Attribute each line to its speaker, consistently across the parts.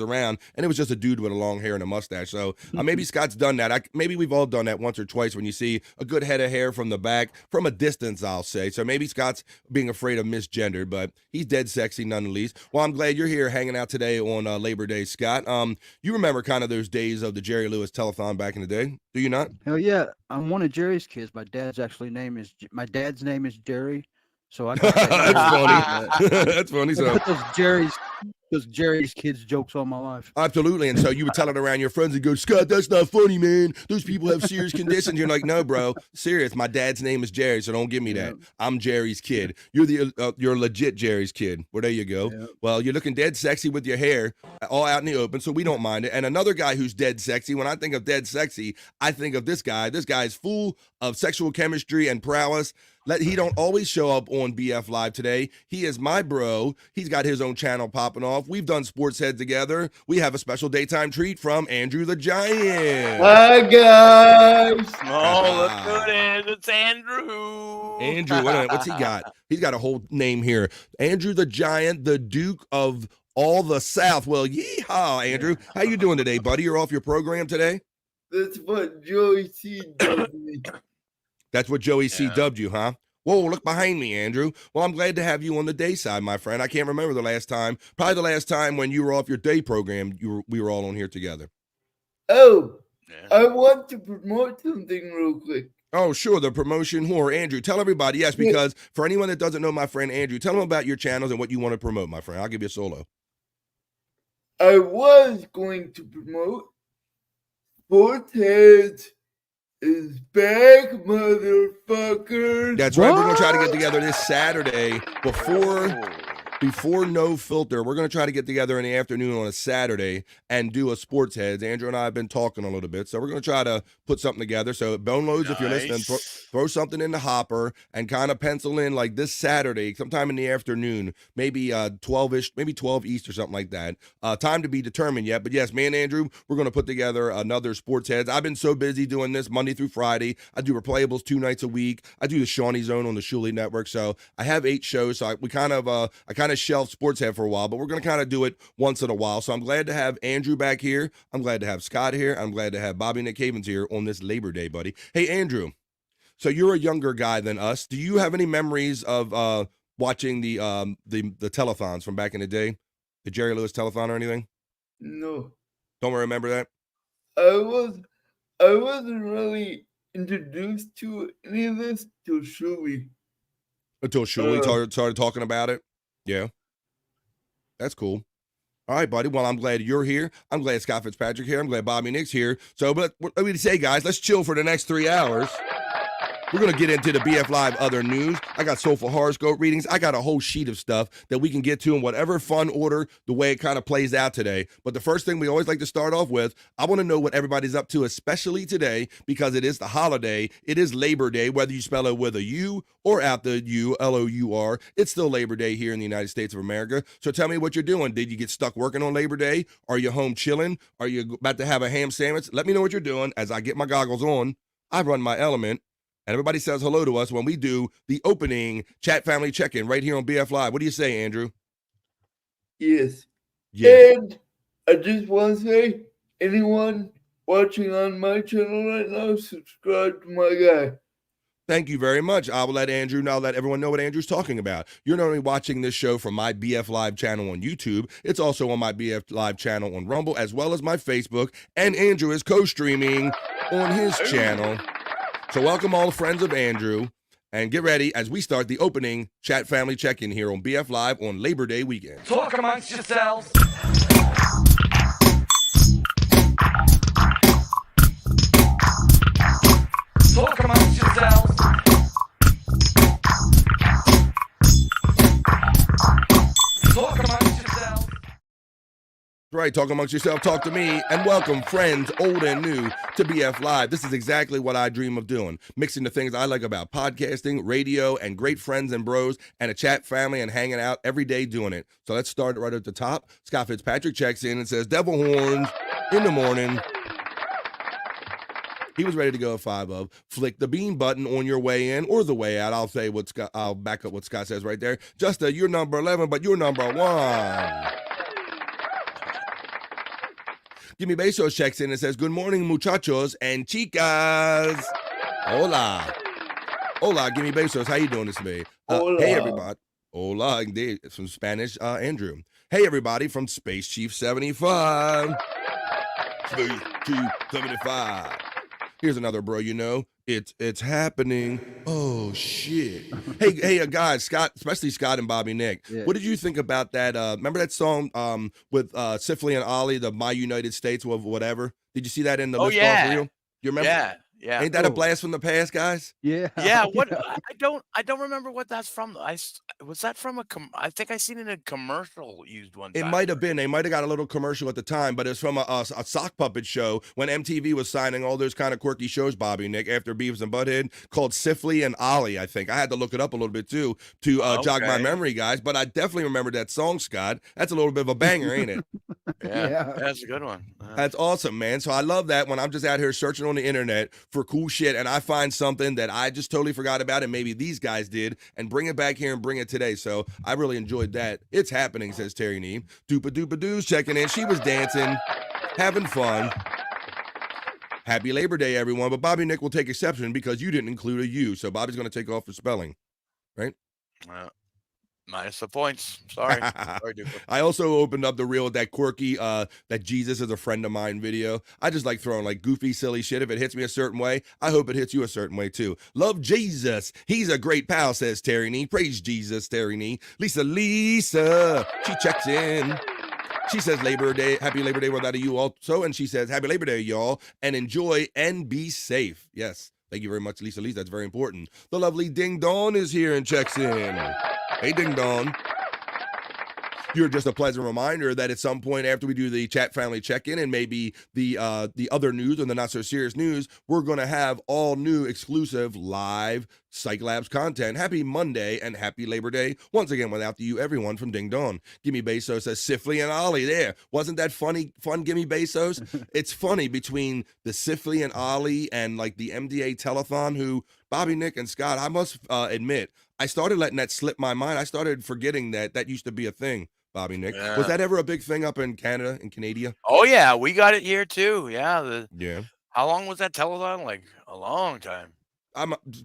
Speaker 1: around, and it was just a dude with a long hair and a mustache. So maybe Scott's done that. Maybe we've all done that once or twice when you see a good head of hair from the back, from a distance, I'll say. So maybe Scott's being afraid of misgender, but he's dead sexy none the least. Well, I'm glad you're here hanging out today on Labor Day, Scott. You remember kind of those days of the Jerry Lewis telethon back in the day, do you not?
Speaker 2: Hell yeah, I'm one of Jerry's kids. My dad's name is Jerry, so I got that
Speaker 1: That's
Speaker 2: Jerry's
Speaker 1: funny.
Speaker 2: kid.
Speaker 1: That's funny.
Speaker 2: I
Speaker 1: So
Speaker 2: got those Jerry's kids jokes all my life.
Speaker 1: absolutely. And so you would tell it around your friends and go, Scott, that's not funny, man. Those people have serious conditions. You're like, no, bro, serious. My dad's name is Jerry, so don't give me that. I'm Jerry's kid. You're legit Jerry's kid. Well, there you go.
Speaker 2: Yeah.
Speaker 1: Well, you're looking dead sexy with your hair all out in the open, so we don't mind it. And another guy who's dead sexy, when I think of dead sexy, I think of this guy. This guy's full of sexual chemistry and prowess. He don't always show up on BF Live today. He is my bro. He's got his own channel popping off. We've done Sports Head together. We have a special daytime treat from Andrew the Giant.
Speaker 3: Hi, guys.
Speaker 4: Oh, look good. It's Andrew.
Speaker 1: Andrew, wait a minute. What's he got? He's got a whole name here. Andrew the Giant, the Duke of all the South. Well, yeehaw, Andrew. How you doing today, buddy? You're off your program today?
Speaker 3: That's what Joey C dubbed me.
Speaker 1: That's what Joey C dubbed you, huh? Whoa, look behind me, Andrew. Well, I'm glad to have you on the day side, my friend. I can't remember probably the last time when you were off your day program, we were all on here together.
Speaker 3: Oh, I want to promote something real quick.
Speaker 1: Oh, sure, the promotion whore. Andrew, tell everybody, yes, because for anyone that doesn't know my friend Andrew, tell them about your channels and what you want to promote, my friend. I'll give you a solo.
Speaker 3: I was going to promote Sports Heads is back, motherfuckers.
Speaker 1: That's right. We're going to try to get together this Saturday before No Filter. We're going to try to get together in the afternoon on a Saturday and do a Sports Heads. Andrew and I have been talking a little bit, so we're going to try to put something together. So Bone Loads, if you're listening, throw something in the hopper and kind of pencil in like this Saturday, sometime in the afternoon, maybe 12-ish, maybe 12 East or something like that. Time to be determined yet. But yes, me and Andrew, we're going to put together another Sports Heads. I've been so busy doing this Monday through Friday. I do Replayables 2 nights a week. I do the Shawnee Zone on the Shuley Network. So I have 8 shows. So I kind of shelved Sports Head for a while, but we're going to kind of do it once in a while. So I'm glad to have Andrew back here. I'm glad to have Scott here. I'm glad to have Bobby Nick Havens here on this Labor Day, buddy. Hey, Andrew, so you're a younger guy than us. Do you have any memories of watching the telethons from back in the day, the Jerry Lewis telethon or anything?
Speaker 3: No.
Speaker 1: Don't remember that?
Speaker 3: I wasn't really introduced to any of this till Shuli.
Speaker 1: Until Shuli started talking about it? Yeah. That's cool. All right, buddy. Well, I'm glad you're here. I'm glad Scott Fitzpatrick here. I'm glad Bobby Nick's here. So, but let me say, guys, let's chill for the next 3 hours. We're going to get into the BF Live other news. I got soulful horoscope readings. I got a whole sheet of stuff that we can get to in whatever fun order, the way it kind of plays out today. But the first thing we always like to start off with, I want to know what everybody's up to, especially today, because it is the holiday. It is Labor Day, whether you spell it with a U or out the U, L-O-U-R. It's still Labor Day here in the United States of America. So tell me what you're doing. Did you get stuck working on Labor Day? Are you home chilling? Are you about to have a ham sandwich? Let me know what you're doing as I get my goggles on. I run my element. And everybody says hello to us when we do the opening chat family check-in right here on BF Live. What do you say, Andrew?
Speaker 3: Yes.
Speaker 1: Yeah.
Speaker 3: And I just want to say, anyone watching on my channel right now, subscribe to my guy.
Speaker 1: Thank you very much. I will let everyone know what Andrew's talking about. You're not only watching this show from my BF Live channel on YouTube, it's also on my BF Live channel on Rumble, as well as my Facebook, and Andrew is co-streaming on his channel. So welcome all the friends of Andrew, and get ready as we start the opening chat family check-in here on BF Live on Labor Day weekend.
Speaker 5: Talk amongst yourselves. Talk amongst yourselves. Talk amongst yourselves.
Speaker 1: Right, talk amongst yourself, talk to me, and welcome friends, old and new, to BF Live. This is exactly what I dream of doing, mixing the things I like about podcasting, radio, and great friends and bros, and a chat family, and hanging out every day doing it. So let's start right at the top. Scott Fitzpatrick checks in and says, Devil horns in the morning. He was ready to go at 5 of. Flick the bean button on your way in or the way out. I'll back up what Scott says right there. Just you're number 11, but you're number 1. Gimme Besos checks in and says, good morning, muchachos and chicas. Hola. Hola, Gimme Besos. How you doing this day?
Speaker 3: Hola.
Speaker 1: Hey, everybody. Hola, indeed. It's from Spanish, Andrew. Hey, everybody from Space Chief 75. Space Chief 75. Here's another bro, you know. It's happening. Oh, shit. Hey, guys, Scott, especially Scott and Bobby Nick.
Speaker 2: Yeah.
Speaker 1: What did you think about that? Remember that song with Sifley and Ollie, the My United States, whatever? Did you see that in the list off reel? You remember?
Speaker 4: Yeah. Yeah.
Speaker 1: Ain't that a blast from the past, guys?
Speaker 2: Yeah.
Speaker 4: Yeah. What? I don't remember what that's from. Was that from a I think I seen it in a commercial used one time.
Speaker 1: It might have been. They might have got a little commercial at the time, but it's from a sock puppet show when MTV was signing all those kind of quirky shows, Bobby Nick, after Beavis and Butthead, called Sifley and Ollie, I think. I had to look it up a little bit, too, to jog my memory, guys, but I definitely remember that song, Scott. That's a little bit of a banger, ain't it?
Speaker 4: Yeah. That's a good one.
Speaker 1: That's awesome, man. So I love that when I'm just out here searching on the internet for cool shit and I find something that I just totally forgot about and maybe these guys did and bring it back here and bring it today. So I really enjoyed that. It's happening, says Terry Nee. Doopa-doopa-doo's checking in. She was dancing, having fun. Happy Labor Day, everyone. But Bobby Nick will take exception because you didn't include a U. So Bobby's going to take off for spelling, right?
Speaker 4: Minus the points. Sorry. Sorry, Doopa.
Speaker 1: I also opened up the reel with that quirky, that Jesus is a friend of mine video. I just like throwing like goofy, silly shit. If it hits me a certain way, I hope it hits you a certain way too. Love Jesus. He's a great pal, says Terry Nee. Praise Jesus, Terry Nee. Lisa, she checks in. She says Labor Day, happy Labor Day without a you also. And she says, happy Labor Day, y'all, and enjoy and be safe. Yes. Thank you very much, Lisa. That's very important. The lovely Ding Dong is here and checks in. Hey, Ding Dong. You're just a pleasant reminder that at some point after we do the chat family check-in and maybe the other news and the not-so-serious news, we're going to have all new exclusive live Psych Labs content. Happy Monday and happy Labor Day. Once again, without the you, everyone from Ding Dong. Gimme Besos says Sifley and Ollie there. Wasn't that fun, Gimme Besos? It's funny between the Sifley and Ollie and like the MDA telethon who, Bobby, Nick, and Scott, I must admit, I started letting that slip my mind. I started forgetting that used to be a thing. Bobby Nick.
Speaker 4: Yeah.
Speaker 1: Was that ever a big thing up in Canada, in Canada?
Speaker 4: Oh yeah, we got it here too. Yeah.
Speaker 1: Yeah.
Speaker 4: How long was that telethon? Like a long time.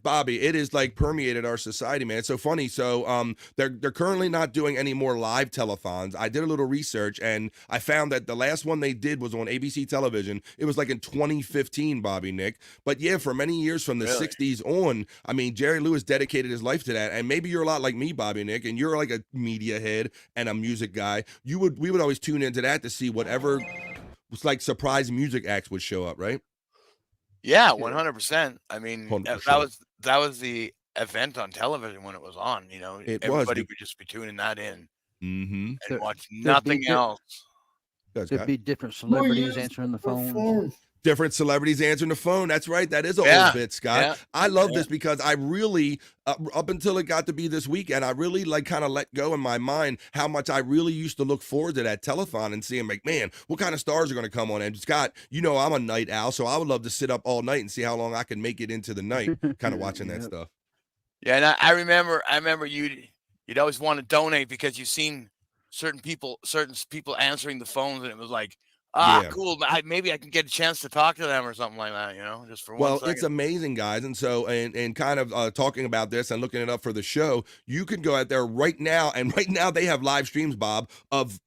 Speaker 1: Bobby, it is like permeated our society, man. It's so funny. So they're currently not doing any more live telethons. I did a little research and I found that the last one they did was on ABC television. It was like in 2015, Bobby Nick. But yeah, for many years from the 60s on, I mean, Jerry Lewis dedicated his life to that. And maybe you're a lot like me, Bobby Nick, and you're like a media head and a music guy. We would always tune into that to see whatever was like surprise music acts would show up, right?
Speaker 4: Yeah, 100%. I mean,
Speaker 1: 100%.
Speaker 4: that was the event on television when it was on. You know, everybody would just be tuning that in and watch nothing else.
Speaker 2: There'd be different celebrities answering the phone.
Speaker 1: Different celebrities answering the phone. That's right. That is a whole bit, Scott. Yeah. I love this because I really, up until it got to be this weekend, I really like kind of let go in my mind how much I really used to look forward to that telethon and seeing like, man, what kind of stars are going to come on? And Scott, you know, I'm a night owl, so I would love to sit up all night and see how long I can make it into the night, kind of watching that stuff.
Speaker 4: Yeah, and I remember you'd always want to donate because you've seen certain people answering the phones, and it was like, cool. Maybe I can get a chance to talk to them or something like that, you know, just for 1 second.
Speaker 1: It's amazing, guys. And so, and kind of talking about this and looking it up for the show, you can go out there right now. And right now they have live streams, Bob, of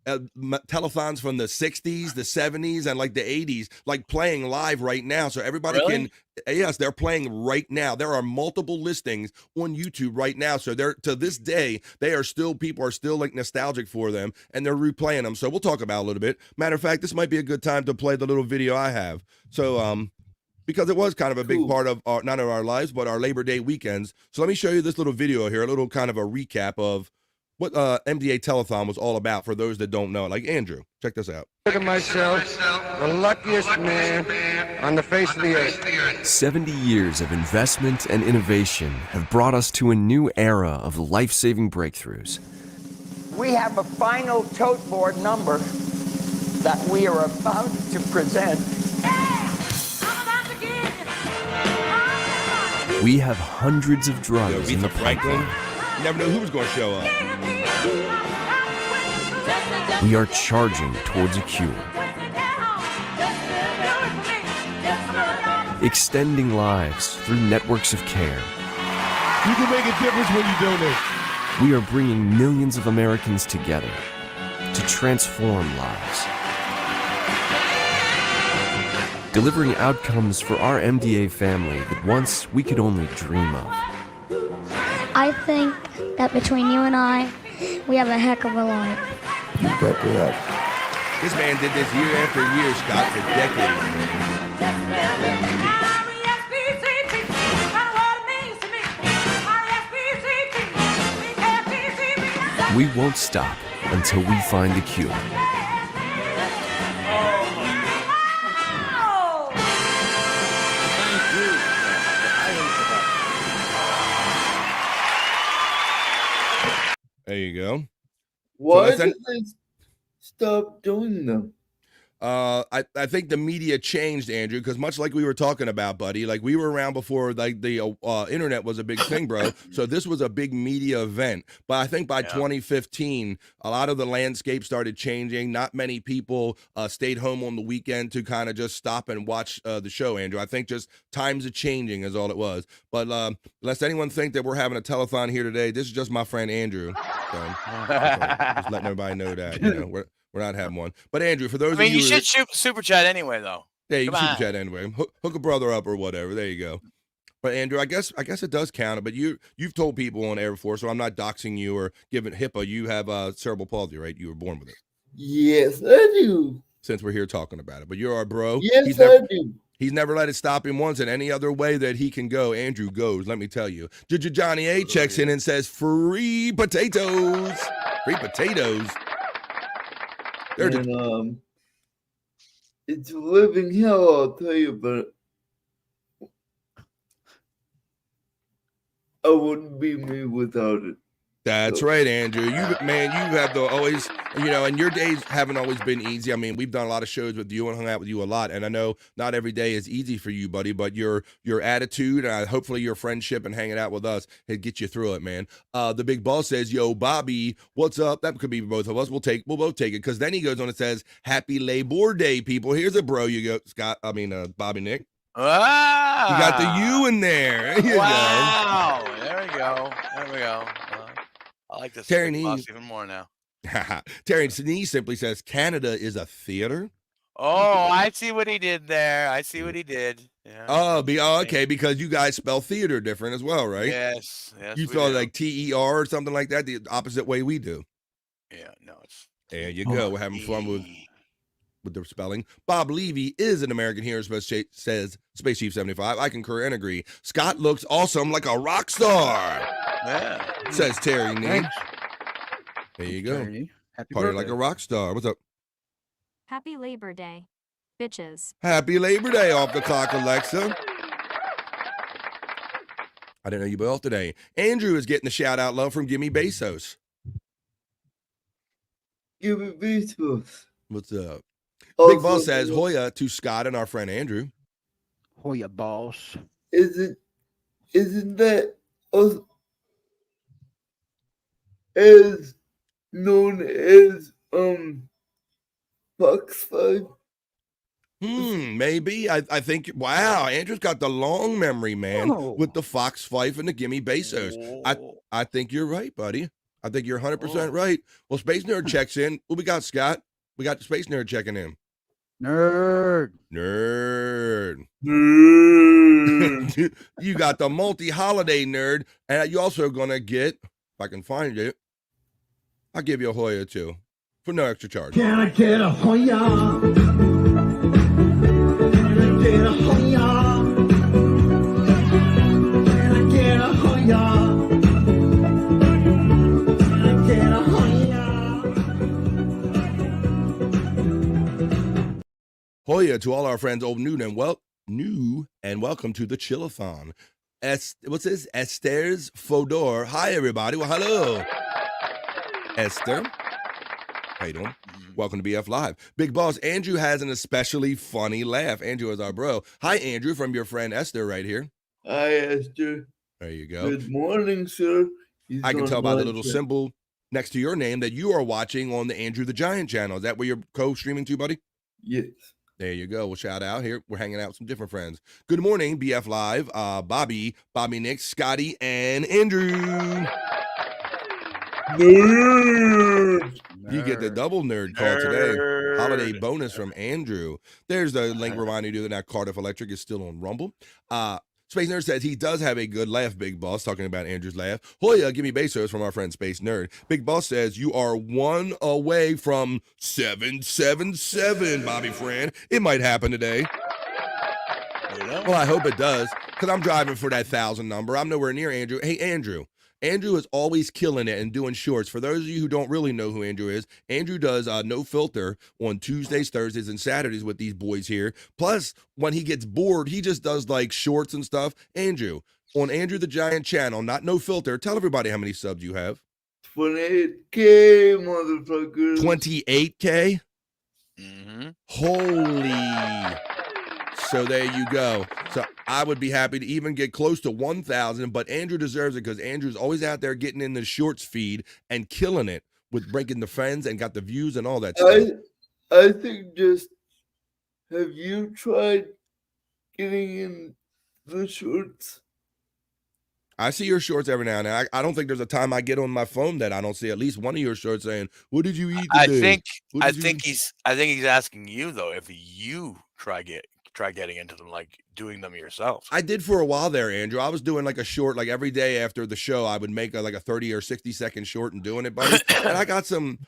Speaker 1: telethons from the 60s, the 70s, and like the 80s, like playing live right now. So everybody can, yes, they're playing right now. There are multiple listings on YouTube right now. So they're, to this day, people are still like nostalgic for them and they're replaying them. So we'll talk about it a little bit. Matter of fact, this might be a good time to play the little video I have. So, because it was kind of a big part of our, not of our lives, but our Labor Day weekends. So let me show you this little video here, a little kind of a recap of what MDA Telethon was all about for those that don't know. Like Andrew, check this out.
Speaker 6: Look at myself, the luckiest man on the face of the earth.
Speaker 7: 70 years of investment and innovation have brought us to a new era of life-saving breakthroughs.
Speaker 8: We have a final tote board number that we are about to present.
Speaker 7: We have hundreds of drugs in the pipeline.
Speaker 1: Never knew who was going to show up.
Speaker 7: We are charging towards a cure. extending lives through networks of care.
Speaker 9: You can make a difference when you donate.
Speaker 7: We are bringing millions of Americans together to transform lives. Delivering outcomes for our MDA family that once we could only dream of.
Speaker 10: I think that between you and I, we have a heck of a life.
Speaker 3: You bet we have.
Speaker 1: This man did this year after year, Scott, for decades.
Speaker 7: We won't stop until we find the cure.
Speaker 1: There you go.
Speaker 3: Why
Speaker 1: So
Speaker 3: did they stop doing them?
Speaker 1: I think the media changed, Andrew, because much like we were talking about, buddy, like we were around before like the internet was a big thing, bro. So this was a big media event. But I think by 2015, a lot of the landscape started changing. Not many people stayed home on the weekend to kind of just stop and watch the show, Andrew. I think just times are changing is all it was. But lest anyone think that we're having a telethon here today, this is just my friend Andrew. So just letting everybody know that, you know, we're not having one. But Andrew, for those of you,
Speaker 4: you should super chat anyway, though.
Speaker 1: Yeah, you can super chat anyway. Hook a brother up or whatever. There you go. But Andrew, I guess it does count. But you've told people on air before, so I'm not doxing you or giving HIPAA. You have cerebral palsy, right? You were born with it.
Speaker 3: Yes, I do.
Speaker 1: Since we're here talking about it, but you're our bro.
Speaker 3: Yes, I do.
Speaker 1: He's never let it stop him once in any other way that he can go. Andrew goes, let me tell you. Johnny A checks in and says, free potatoes. Free potatoes.
Speaker 3: And, it's a living hell, I'll tell you, but I wouldn't be me without it.
Speaker 1: That's right, Andrew. You have to always, you know, and your days haven't always been easy. I mean, we've done a lot of shows with you and hung out with you a lot, and I know not every day is easy for you, buddy. But your attitude, hopefully your friendship and hanging out with us, it gets you through it, man. The big boss says, "Yo, Bobby, what's up?" That could be both of us. We'll both take it, because then he goes on and says, "Happy Labor Day, people." Here's a bro. You go, Scott. I mean, Bobby Nick.
Speaker 4: Ah,
Speaker 1: you got the U in there. There you
Speaker 4: wow. There we go. There we go. I like this even more now.
Speaker 1: Terry Snee simply says, Canada is a theater.
Speaker 4: Oh, I see what he did there. I see what he did. Yeah.
Speaker 1: Oh, okay, because you guys spell theater different as well, right?
Speaker 4: Yes.
Speaker 1: You spell it like TER or something like that, the opposite way we do.
Speaker 4: Yeah, no, it's
Speaker 1: there you go. We're having fun with the spelling. Bob Levy is an American hero, says Space Chief 75. I concur and agree. Scott looks awesome like a rock star.
Speaker 4: Yeah.
Speaker 1: Says Terry Nee. There you go.
Speaker 2: Happy
Speaker 1: Party
Speaker 2: birthday.
Speaker 1: like a rock star. What's up?
Speaker 11: Happy Labor Day, bitches.
Speaker 1: Happy Labor Day off the clock, Alexa. I didn't know you were off today. Andrew is getting the shout out love from Gimme Bezos.
Speaker 3: Gimme Bezos.
Speaker 1: What's up?
Speaker 3: Also,
Speaker 1: Big Boss says Hoya to Scott and our friend Andrew.
Speaker 2: Hoya boss.
Speaker 3: Isn't that also as known as Fox 5?
Speaker 1: Maybe. I think, wow, Andrew's got the long memory, man, with the Fox Fife and the Gimme Bezos. I think you're right, buddy. I think you're 100% right. Well, Space Nerd checks in. What we got, Scott? We got the Space Nerd checking in.
Speaker 2: Nerd.
Speaker 1: You got the multi-holiday nerd, and you also gonna get, if I can find it, I'll give you a Hoya too, for no extra charge.
Speaker 9: Can I get a Hoya? Can I get a Hoya? Can I get a Hoya? Can I get a Hoya?
Speaker 1: Hoya to all our friends, old, new, and welcome to the Chillathon. What's this? Esther's Fodor. Hi, everybody. Well, hello. Esther. How you doing? Welcome to BF Live. Big Boss, Andrew has an especially funny laugh. Andrew is our bro. Hi, Andrew, from your friend Esther right here.
Speaker 3: Hi, Esther.
Speaker 1: There you go.
Speaker 3: Good morning, sir.
Speaker 1: I can tell by the little symbol next to your name that you are watching on the Andrew the Giant channel. Is that where you're co-streaming to, buddy?
Speaker 3: Yes.
Speaker 1: There you go. Well, shout out here. We're hanging out with some different friends. Good morning, BF Live. Bobby, Nick, Scotty, and Andrew.
Speaker 3: Nerd.
Speaker 1: You get the double nerd call today. Holiday bonus from Andrew. There's the link reminding you that now Cardiff Electric is still on Rumble. Space Nerd says he does have a good laugh, Big Boss, talking about Andrew's laugh. Hoya, give me Bezos from our friend Space Nerd. Big Boss says you are one away from 777, Bobby friend. It might happen today. Well, I hope it does, because I'm driving for that 1,000 number. I'm nowhere near Andrew. Hey, Andrew. Andrew is always killing it and doing shorts. For those of you who don't really know who Andrew does No Filter on Tuesdays, Thursdays, and Saturdays with these boys here. Plus, when he gets bored, he just does like shorts and stuff. Andrew, on Andrew the Giant channel, not No Filter, tell everybody how many subs you have.
Speaker 3: 28K, motherfuckers.
Speaker 1: 28K?
Speaker 4: Mm-hmm.
Speaker 1: Holy. So there you go. So I would be happy to even get close to 1,000, but Andrew deserves it because Andrew's always out there getting in the shorts feed and killing it with breaking the friends and got the views and all that stuff.
Speaker 3: I think have you tried getting in the shorts?
Speaker 1: I see your shorts every now and then. I don't think there's a time I get on my phone that I don't see at least one of your shorts saying, "What did you eat today?"
Speaker 4: I think he's asking you though if you try getting into them, like doing them yourself.
Speaker 1: I did for a while there, Andrew. I was doing like a short, like every day after the show, I would make like a 30 or 60 second short and doing it, buddy. And I got some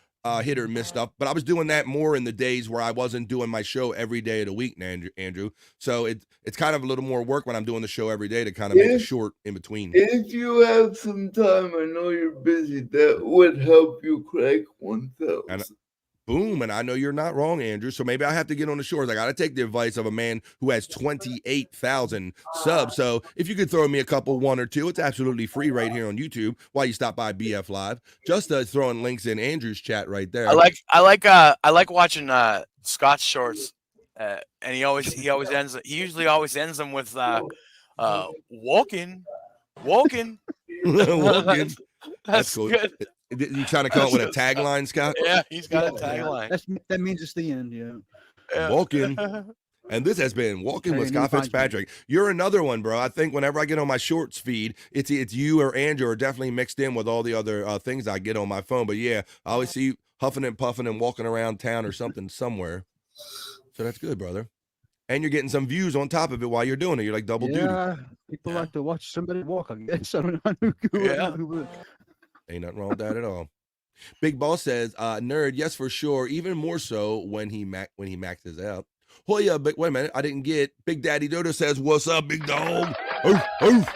Speaker 1: hit or miss stuff, but I was doing that more in the days where I wasn't doing my show every day of the week, Andrew. So it's kind of a little more work when I'm doing the show every day to kind of make a short in between.
Speaker 3: If you have some time, I know you're busy, that would help you crack 1,000.
Speaker 1: Boom, and I know you're not wrong, Andrew. So maybe I have to get on the shores. I got to take the advice of a man who has 28,000 subs. So if you could throw me a couple, one or two, it's absolutely free right here on YouTube while you stop by BF Live. Just throwing links in Andrew's chat right there.
Speaker 4: I like watching Scott's shorts, and he usually always ends them with walking.
Speaker 1: Walking.
Speaker 4: That's
Speaker 1: cool.
Speaker 4: Good.
Speaker 1: You trying to come up with a tagline, Scott?
Speaker 4: Yeah, he's got a tagline.
Speaker 2: That means it's the end, yeah.
Speaker 1: Walking. And this has been Walking with Scott Fitzpatrick. You're another one, bro. I think whenever I get on my shorts feed, it's you or Andrew are definitely mixed in with all the other things I get on my phone. But yeah, I always see you huffing and puffing and walking around town or something somewhere. So that's good, brother. And you're getting some views on top of it while you're doing it. You're like double duty.
Speaker 2: People like to watch somebody walk, I guess. I don't know who would.
Speaker 1: Ain't nothing wrong with that at all. Big Boss says, nerd, yes, for sure. Even more so when he maxes out. Hoya, wait a minute. I didn't get Big Daddy Dodo says, what's up, big dog? Oof, oof.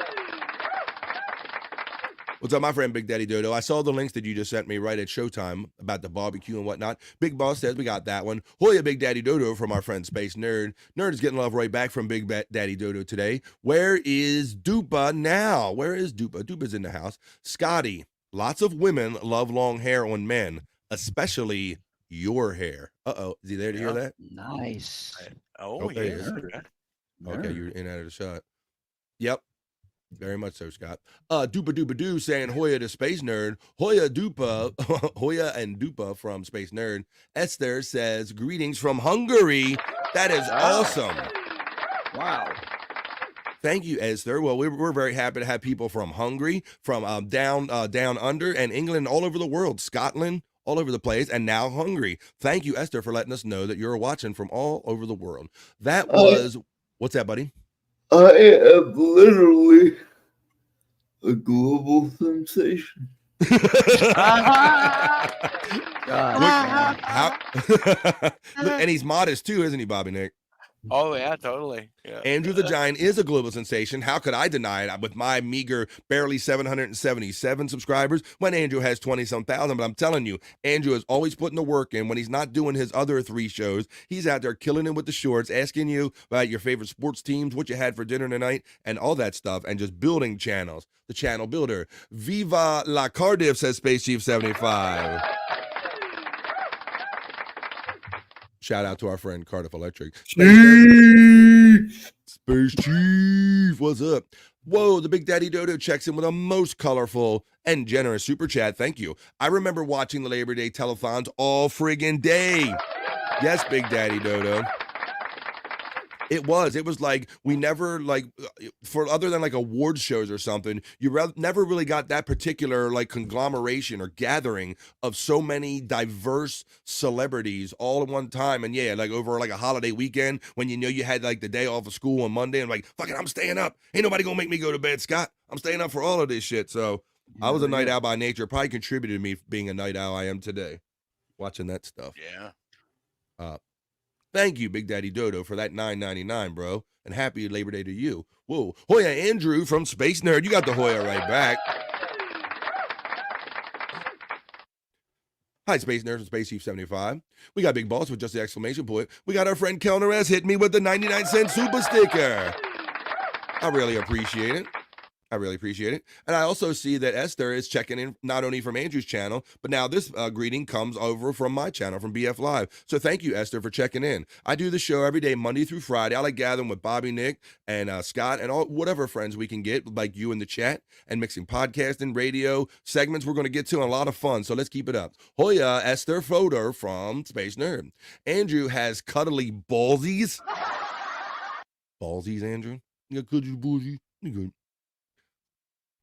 Speaker 1: What's up, my friend Big Daddy Dodo? I saw the links that you just sent me right at Showtime about the barbecue and whatnot. Big Boss says we got that one. Hoya, Big Daddy Dodo from our friend Space Nerd. Nerd is getting love right back from Big Daddy Dodo today. Where is Dupa now? Where is Dupa? Dupa's in the house. Scotty, lots of women love long hair on men, especially your hair. Uh-oh. Is he there to hear that?
Speaker 2: Nice.
Speaker 1: Okay, okay, you're in and out of the shot. Yep. Very much so, Scott. Dupa Dupa Doo saying Hoya to Space Nerd. Hoya Dupa, Hoya and Dupa from Space Nerd. Esther says, greetings from Hungary. That is awesome.
Speaker 2: Wow.
Speaker 1: Thank you, Esther. Well, we're very happy to have people from Hungary, from down under, and England, all over the world, Scotland, all over the place, and now Hungary. Thank you, Esther, for letting us know that you're watching from all over the world. That was, what's that, buddy?
Speaker 3: I am literally a global sensation.
Speaker 1: And he's modest too, isn't he, Bobby Nick?
Speaker 4: Oh yeah, totally. Yeah.
Speaker 1: Andrew the Giant is a global sensation. How could I deny it with my meager, barely 777 subscribers when Andrew has 20-some thousand? But I'm telling you, Andrew is always putting the work in. When he's not doing his other 3 shows, he's out there killing it with the shorts, asking you about your favorite sports teams, what you had for dinner tonight, and all that stuff, and just building channels. The channel builder. Viva la Cardiff, says Space Chief 75. Shout out to our friend Cardiff Electric. Space Chief, what's up? Whoa, the Big Daddy Dodo checks in with a most colorful and generous super chat. Thank you. I remember watching the Labor Day telethons all friggin' day. Yes, Big Daddy Dodo. It was like we never like for other than like award shows or something, you never really got that particular like conglomeration or gathering of so many diverse celebrities all at one time. And yeah, like over like a holiday weekend when you know you had like the day off of school on Monday and like, fuck it, I'm staying up. Ain't nobody gonna make me go to bed, Scott. I'm staying up for all of this shit. So I was a night owl by nature. Probably contributed to me being a night owl I am today. Watching that stuff.
Speaker 4: Yeah.
Speaker 1: Thank you, Big Daddy Dodo, for that $9.99, bro. And happy Labor Day to you. Whoa. Hoya Andrew from Space Nerd. You got the Hoya right back. Hi, Space Nerd from Space Chief 75. We got Big Boss with just the exclamation point. We got our friend Kellner S hitting me with the 99-cent super sticker. I really appreciate it. And I also see that Esther is checking in not only from Andrew's channel, but now this greeting comes over from my channel, from BF Live. So thank you, Esther, for checking in. I do the show every day, Monday through Friday. I like gathering with Bobby, Nick, and Scott, and all whatever friends we can get, like you in the chat, and mixing podcasting, radio, segments we're going to get to, and a lot of fun. So let's keep it up. Hoya, Esther Fodor from Space Nerd. Andrew has cuddly ballsies. Ballsies, Andrew? You got cuddly ballsies? You good.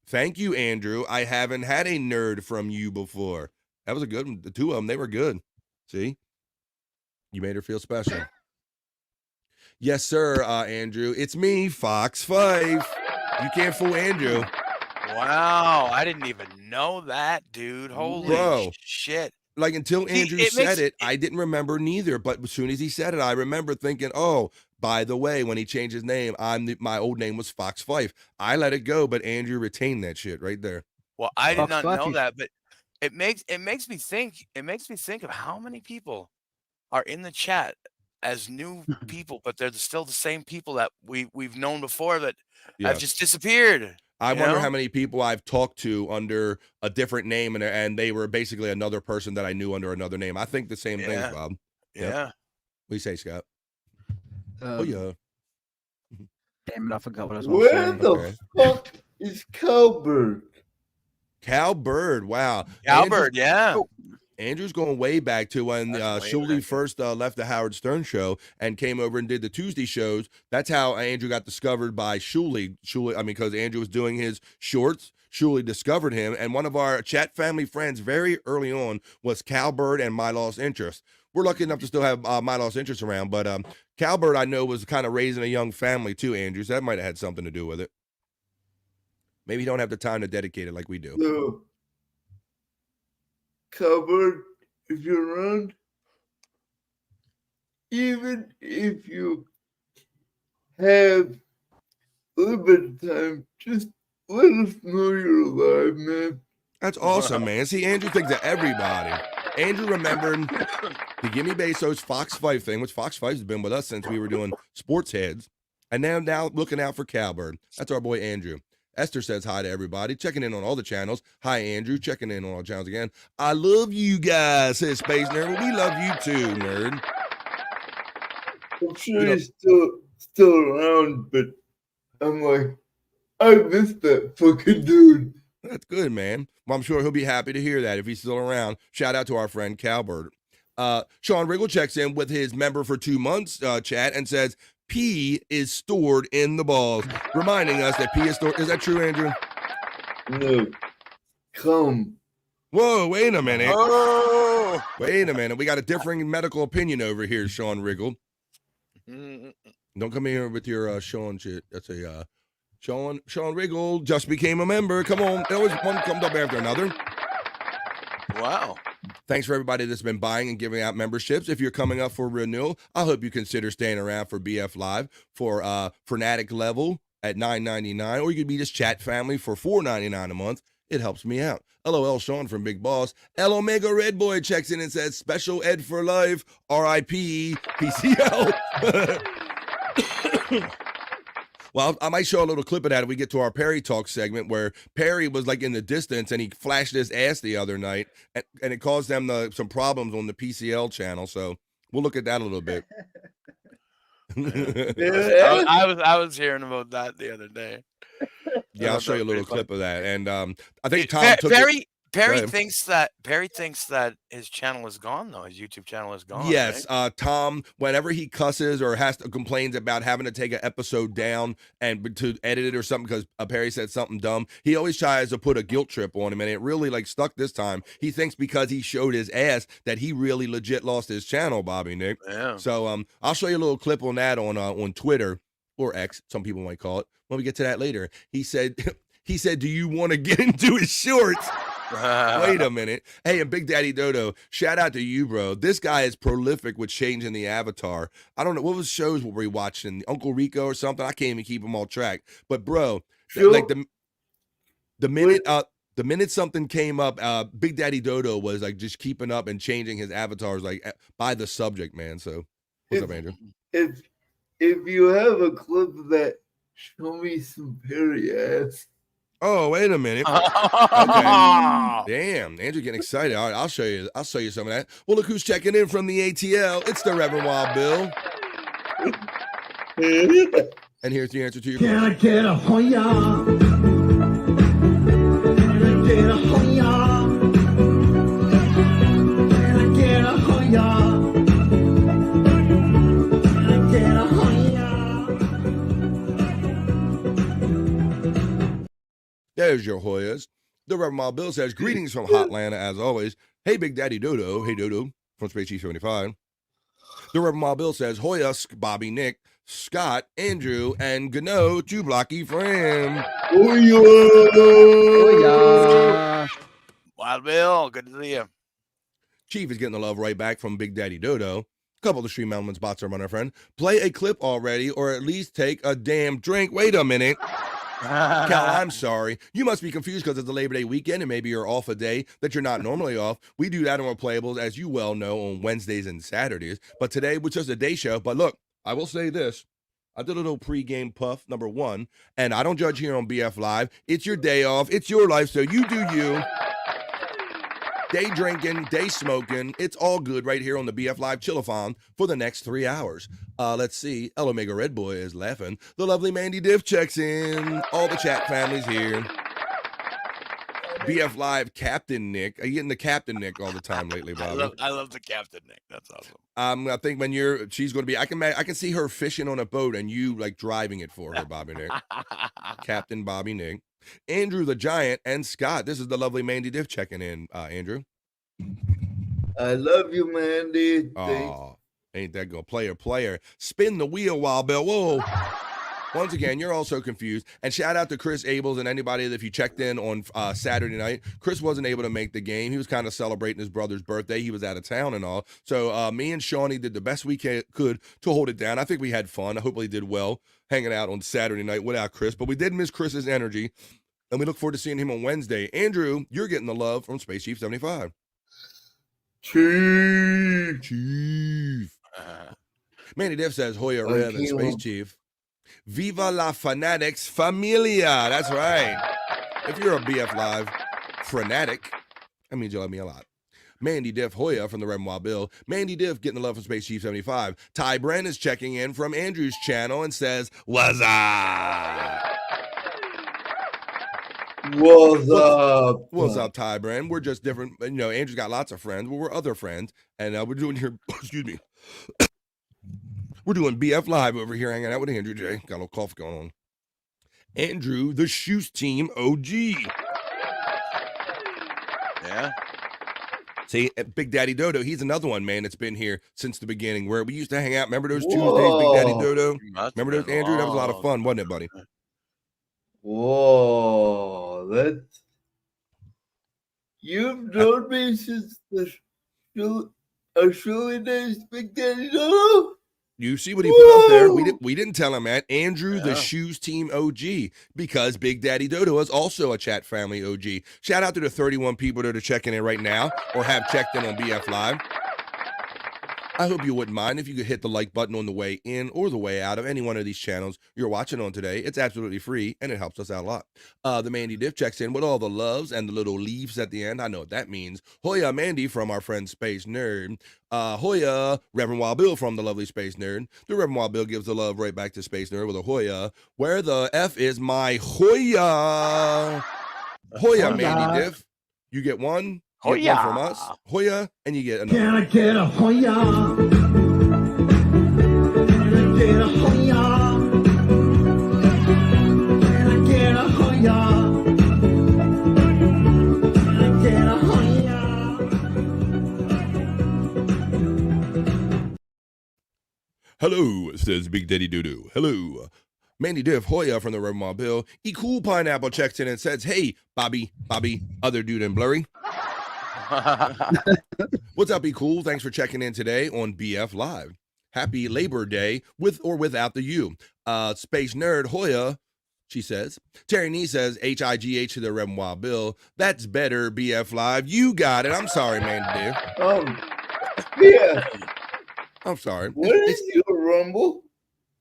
Speaker 1: Thank you, Andrew. I haven't had a nerd from you before. That was a good one. The two of them, they were good. See? You made her feel special. Yes, sir, Andrew. It's me, Fox 5. You can't fool Andrew.
Speaker 4: Wow. I didn't even know that, dude. Holy shit.
Speaker 1: Like, until Andrew said it, I didn't remember neither. But as soon as he said it, I remember thinking, oh, by the way, when he changed his name, my old name was Fox Fife. I let it go, but Andrew retained that shit right there.
Speaker 4: Well, I did not know that, but it makes me think of how many people are in the chat as new people, but they're still the same people that we've known before that have just disappeared.
Speaker 1: I wonder how many people I've talked to under a different name, and they were basically another person that I knew under another name. I think the same thing, Bob.
Speaker 4: Yeah.
Speaker 1: Yep. What do you say, Scott?
Speaker 2: Damn it, I forgot what I was going to say.
Speaker 3: Where the fuck is Cowbird?
Speaker 1: Cowbird, wow.
Speaker 4: Cowbird, yeah.
Speaker 1: Andrew's going way back to when Shuley first left the Howard Stern show and came over and did the Tuesday shows. That's how Andrew got discovered by Shuley. Because Andrew was doing his shorts. Shuley discovered him, and one of our chat family friends very early on was Cowbird and My Lost Interest. We're lucky enough to still have My Lost Interest around, but Cowbird, I know, was kind of raising a young family too, Andrew, so that might have had something to do with it. Maybe you don't have the time to dedicate it like we do.
Speaker 3: No. Cowbird, if you're around, even if you have a little bit of time, just let us know you're alive, man.
Speaker 1: That's awesome, man. See, Andrew thinks of everybody. Andrew remembered the Gimme Bezos Fox 5 thing, which Fox 5 has been with us since we were doing Sports Heads. And now looking out for Cowbird. That's our boy Andrew. Esther says hi to everybody, checking in on all the channels. Hi, Andrew, checking in on all the channels again. I love you guys, says Space Nerd. We love you too, nerd.
Speaker 3: I'm sure he's still around, but I'm like, I missed that fucking dude.
Speaker 1: That's good, man. Well, I'm sure he'll be happy to hear that if he's still around. Shout out to our friend Cowbird. Sean Riggle checks in with his member for 2 months chat and says, pee is stored in the balls, reminding us that pee is stored. Is that true, Andrew?
Speaker 3: No. Come.
Speaker 1: Whoa, wait a minute.
Speaker 4: Oh!
Speaker 1: Wait a minute. We got a differing medical opinion over here, Sean Riggle. Don't come in here with your Sean shit. That's a Sean Riggle just became a member. Come on. Always one comes up after another.
Speaker 4: Wow.
Speaker 1: Thanks for everybody that's been buying and giving out memberships. If you're coming up for renewal, I hope you consider staying around for BF Live for Fanatic level at $9.99, or you could be just chat family for $4.99 a month. It helps me out. LOL Sean from Big Boss. L Omega Red Boy checks in and says, Special Ed for Life, RIP, PCL. Well, I might show a little clip of that if we get to our Perry Talk segment, where Perry was like in the distance and he flashed his ass the other night, and it caused them some problems on the PCL channel. So we'll look at that a little bit.
Speaker 4: I was hearing about that the other day.
Speaker 1: Yeah, I'll show you a little clip of that. And I think Tom took
Speaker 4: Perry
Speaker 1: ahead.
Speaker 4: thinks that his channel is gone though. His YouTube channel is gone.
Speaker 1: Yes,
Speaker 4: right?
Speaker 1: Tom, whenever he cusses or complains about having to take an episode down and to edit it or something because Perry said something dumb, he always tries to put a guilt trip on him, and it really like stuck this time. He thinks because he showed his ass that he really legit lost his channel, Bobby Nick.
Speaker 4: Yeah.
Speaker 1: So I'll show you a little clip on that on Twitter or X, some people might call it. When we get to that later, he said, "Do you want to get into his shorts?" Wait a minute. Hey, and Big Daddy Dodo, shout out to you, bro. This guy is prolific with changing the avatar. I don't know. What was shows were we watching? Uncle Rico or something? I can't even keep them all track. But, bro, like the minute something came up, Big Daddy Dodo was like just keeping up and changing his avatars like by the subject, man. So, what's up, Andrew?
Speaker 3: If you have a clip of that, show me some Perry ass.
Speaker 1: Oh, wait a minute. Okay. Damn, Andrew getting excited. All right, I'll show you some of that. Well, look who's checking in from the ATL. It's the Reverend Wild Bill. And here's the answer to your question.
Speaker 9: Can I get a Hoya? Can I get a Hoya? Can I get a Hoya? Can I get a Hoya?
Speaker 1: There's your Hoyas. The Reverend Wild Bill says, greetings from Hotlanta, as always. Hey, Big Daddy Dodo. Hey, Dodo, from Space Chief 75. The Reverend Wild Bill says, Hoya, Bobby, Nick, Scott, Andrew, and Gano to Blocky Frame.
Speaker 2: Hoya.
Speaker 4: Wild Bill, good to see you.
Speaker 1: Chief is getting the love right back from Big Daddy Dodo. Couple of the stream elements bots are running, friend. Play a clip already, or at least take a damn drink. Wait a minute. Cal, I'm sorry. You must be confused because it's the Labor Day weekend and maybe you're off a day that you're not normally off. We do that on our playables, as you well know, on Wednesdays and Saturdays. But today was just a day show. But look, I will say this. I did a little pregame puff, number one, and I don't judge here on BF Live. It's your day off. It's your life, so you do you. Day drinking, day smoking. It's all good right here on the BF Live Chillathon for the next 3 hours. Let's see. El Omega Red Boy is laughing. The lovely Mandy Diff checks in. All the chat families here. BF Live Captain Nick. Are you getting the Captain Nick all the time lately, Bobby?
Speaker 4: I love the Captain Nick. That's awesome.
Speaker 1: I think when she's going to be, I can see her fishing on a boat and you like driving it for her, Bobby Nick. Captain Bobby Nick. Andrew the Giant and Scott. This is the lovely Mandy Diff checking in, Andrew.
Speaker 3: I love you, Mandy.
Speaker 1: Oh, ain't that go player. Spin the wheel, Wild Bill. Whoa. Once again, you're also confused. And shout out to Chris Abels and anybody that if you checked in on Saturday night, Chris wasn't able to make the game. He was kind of celebrating his brother's birthday. He was out of town and all. So me and Shawnee did the best we could to hold it down. I think we had fun. I hope we did well hanging out on Saturday night without Chris. But we did miss Chris's energy. And we look forward to seeing him on Wednesday. Andrew, you're getting the love from Space Chief 75. Chief. Manny Diff says, Hoya Rev and Space Chief. Viva la Fanatics Familia. That's right. If you're a BF Live fanatic, that means you love me a lot. Mandy Diff Hoya from the Red Wild Bill. Mandy Diff getting the love from Space Chief 75. Ty Bren is checking in from Andrew's channel and says, what's up?
Speaker 3: What's up?
Speaker 1: What's up, Ty Bren? We're just different. You know, Andrew's got lots of friends. Well, we're other friends. And we're doing here, excuse me. We're doing BF Live over here, hanging out with Andrew J. Got a little cough going on. Andrew, the Shoes Team OG.
Speaker 4: Yeah.
Speaker 1: See, Big Daddy Dodo, he's another one, man, that's been here since the beginning, where we used to hang out. Remember those Tuesdays, Big Daddy Dodo? Remember those, Andrew? That was a lot of fun, wasn't it, buddy?
Speaker 3: Whoa, that's... You've known me since the early days, Big Daddy Dodo?
Speaker 1: You see what he put up there? We didn't tell him that. Andrew, the Shoes Team OG, because Big Daddy Dodo is also a chat family OG. Shout out to the 31 people that are checking in right now or have checked in on BF Live. I hope you wouldn't mind if you could hit the like button on the way in or the way out of any one of these channels you're watching on today. It's absolutely free, and it helps us out a lot. The Mandy Diff checks in with all the loves and the little leaves at the end. I know what that means. Hoya Mandy from our friend Space Nerd. Hoya Reverend Wild Bill from the lovely Space Nerd. The Reverend Wild Bill gives the love right back to Space Nerd with a Hoya. Where the F is my Hoya? Hoya Mandy Diff. You get one. You get one from us, Hoya, and you get another.
Speaker 9: Can I get a Hoya? Can I get a Hoya? Can I get a Hoya? Can I get a Hoya?
Speaker 1: Hello, says Big Daddy Doodoo. Hello. Mandy Diff Hoya from the Red Mobile. E Cool Pineapple checks in and says, hey, Bobby, other dude in blurry. What's up, E Cool? Thanks for checking in today on BF Live. Happy Labor Day, with or without the U. Space Nerd Hoya, she says. Terry Nee says, HIGH to the Red Mobile. That's better, BF Live. You got it. I'm sorry, Mandy Diff.
Speaker 3: Yeah.
Speaker 1: I'm sorry.
Speaker 3: What is your Rumble?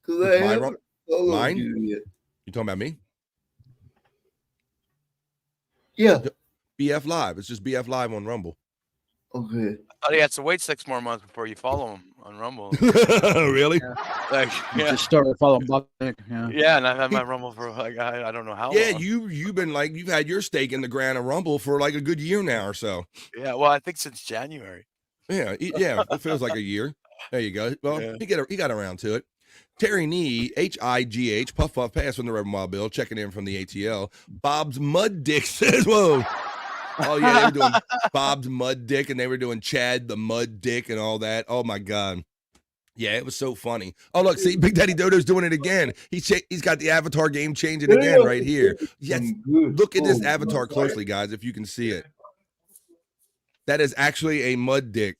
Speaker 3: Because I haven't followed
Speaker 1: mine?
Speaker 3: you yet.
Speaker 1: You talking about me?
Speaker 3: Yeah.
Speaker 1: BF Live. It's just BF Live on Rumble.
Speaker 3: Okay.
Speaker 4: I thought he had to wait 6 more months before you follow him on Rumble.
Speaker 1: Really?
Speaker 4: Like, yeah.
Speaker 2: Just started following Bob. Yeah.
Speaker 4: Yeah, and I've had my Rumble for like I don't know how
Speaker 1: Yeah,
Speaker 4: long.
Speaker 1: you've been like you've had your stake in the Grand of Rumble for like a good year now or so.
Speaker 4: Yeah, well, I think since January.
Speaker 1: Yeah, it feels like a year. There you go. Well,
Speaker 4: Yeah.
Speaker 1: he got around to it. Terry Nee, HIGH, Puff Pass from the Rebel Mobile, checking in from the ATL. Bob's Mud Dick says, whoa. Oh, yeah, they were doing Bob's Mud Dick, and they were doing Chad the Mud Dick and all that. Oh, my God. Yeah, it was so funny. Oh, look, see, Big Daddy Dodo's doing it again. He's got the avatar game changing again right here. Yes, look at this avatar closely, guys, if you can see it. That is actually a mud dick.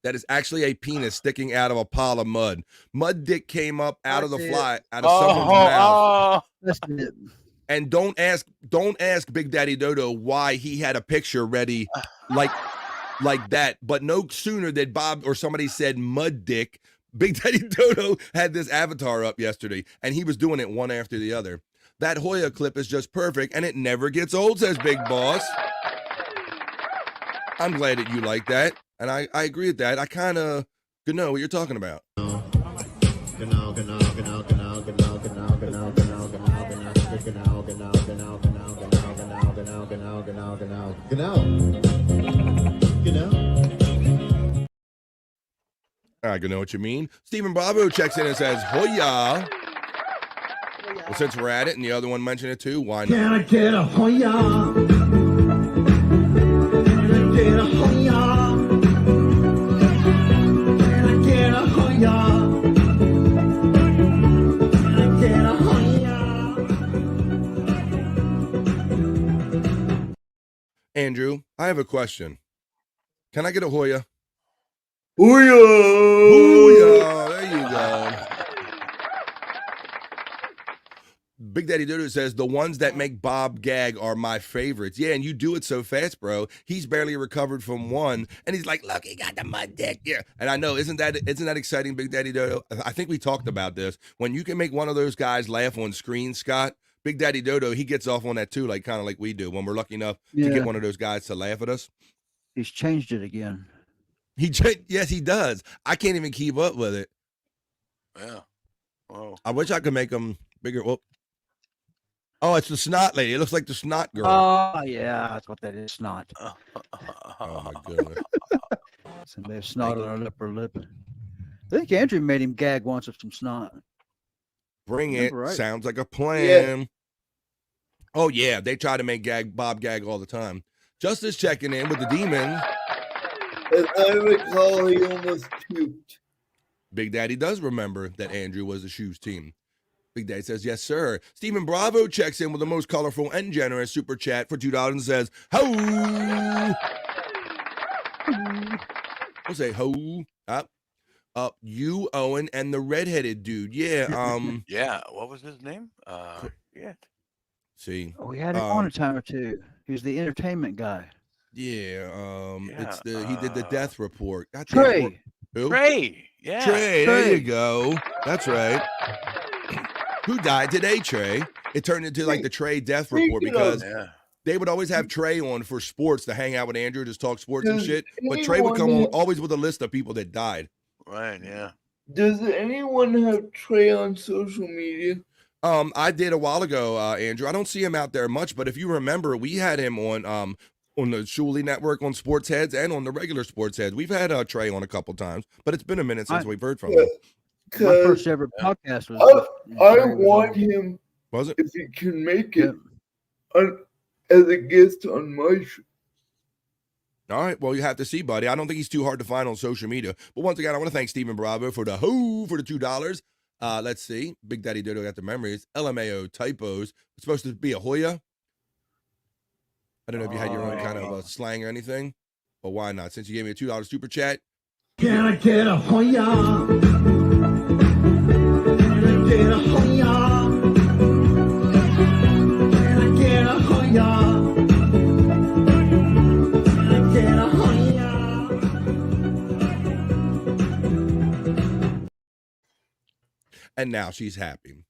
Speaker 1: That is actually a penis sticking out of a pile of mud. Mud dick came up out of the fly, out of someone's mouth.
Speaker 2: That's it.
Speaker 1: And don't ask Big Daddy Dodo why he had a picture ready like that. But no sooner did Bob or somebody said mud dick, Big Daddy Dodo had this avatar up yesterday, and he was doing it one after the other. That Hoya clip is just perfect, and it never gets old, says Big Boss. I'm glad that you like that, and I agree with that. I kind of know what you're talking about. I know what you mean. Stephen Bravo checks in and says, Hoya. Well, since we're at it, and the other one mentioned it too, why not?
Speaker 9: Can I get a Hoya? Can I get a Hoya? Can I get a Hoya? Can I get a Hoya?
Speaker 1: Andrew, I have a question. Can I get a Hoya?
Speaker 3: Hoya!
Speaker 1: Hoya! There you go. Big Daddy Dodo says, the ones that make Bob gag are my favorites. Yeah, and you do it so fast, bro. He's barely recovered from one, and he's like, look, he got the mud dick. Yeah, and I know, isn't that exciting, Big Daddy Dodo? I think we talked about this. When you can make one of those guys laugh on screen, Scott, Big Daddy Dodo, he gets off on that too, like kind of like we do when we're lucky enough to get one of those guys to laugh at us.
Speaker 2: He's changed it again.
Speaker 1: Yes, he does. I can't even keep up with it.
Speaker 4: Yeah. Whoa.
Speaker 1: I wish I could make him bigger. Whoop. Oh, it's the snot lady. It looks like the snot girl.
Speaker 2: Oh, yeah, that's what that is, snot.
Speaker 1: Oh, my goodness.
Speaker 2: So they have snot on her upper lip. I think Andrew made him gag once of some snot.
Speaker 1: Bring it.
Speaker 2: Right.
Speaker 1: Sounds like a plan. Yeah. Oh, yeah. They try to make Bob gag all the time. Justice checking in with the demon.
Speaker 3: As I recall, he almost puked.
Speaker 1: Big Daddy does remember that Andrew was the shoes team. Big Daddy says, yes, sir. Stephen Bravo checks in with the most colorful and generous super chat for $2 and says, ho! We'll say ho. Up, you, Owen, and the redheaded dude. Yeah.
Speaker 4: Yeah. What was his name? Yeah.
Speaker 1: See.
Speaker 2: Oh, we had him on a time or two. He was the entertainment guy.
Speaker 1: Yeah. It's he did the death report.
Speaker 2: Trey.
Speaker 1: Who?
Speaker 4: Trey. Yeah.
Speaker 1: Trey. There you go. That's right. Who died today, Trey? It turned into like the Trey death report because they would always have Trey on for sports to hang out with Andrew, just talk sports and shit. But Trey would come on always with a list of people that died.
Speaker 4: Right, yeah.
Speaker 3: Does anyone have Trey on social media?
Speaker 1: I did a while ago, Andrew. I don't see him out there much, but if you remember, we had him on the Shuley Network on Sports Heads and on the regular Sports Heads. We've had Trey on a couple times, but it's been a minute since we've heard from him.
Speaker 2: My first ever podcast was.
Speaker 3: I want him.
Speaker 1: Was it?
Speaker 3: If he can make it as a guest on my show.
Speaker 1: All right, well, you have to see, buddy. I don't think he's too hard to find on social media. But once again, I want to thank Stephen Bravo for the $2. Let's see. Big Daddy Dodo got the memories. LMAO typos. It's supposed to be a Hoya. I don't know if you had your own kind of slang or anything, but why not? Since you gave me a $2 super chat.
Speaker 9: Can I get a Hoya? Can I get a Hoya? Can I get a Hoya?
Speaker 1: And now she's happy.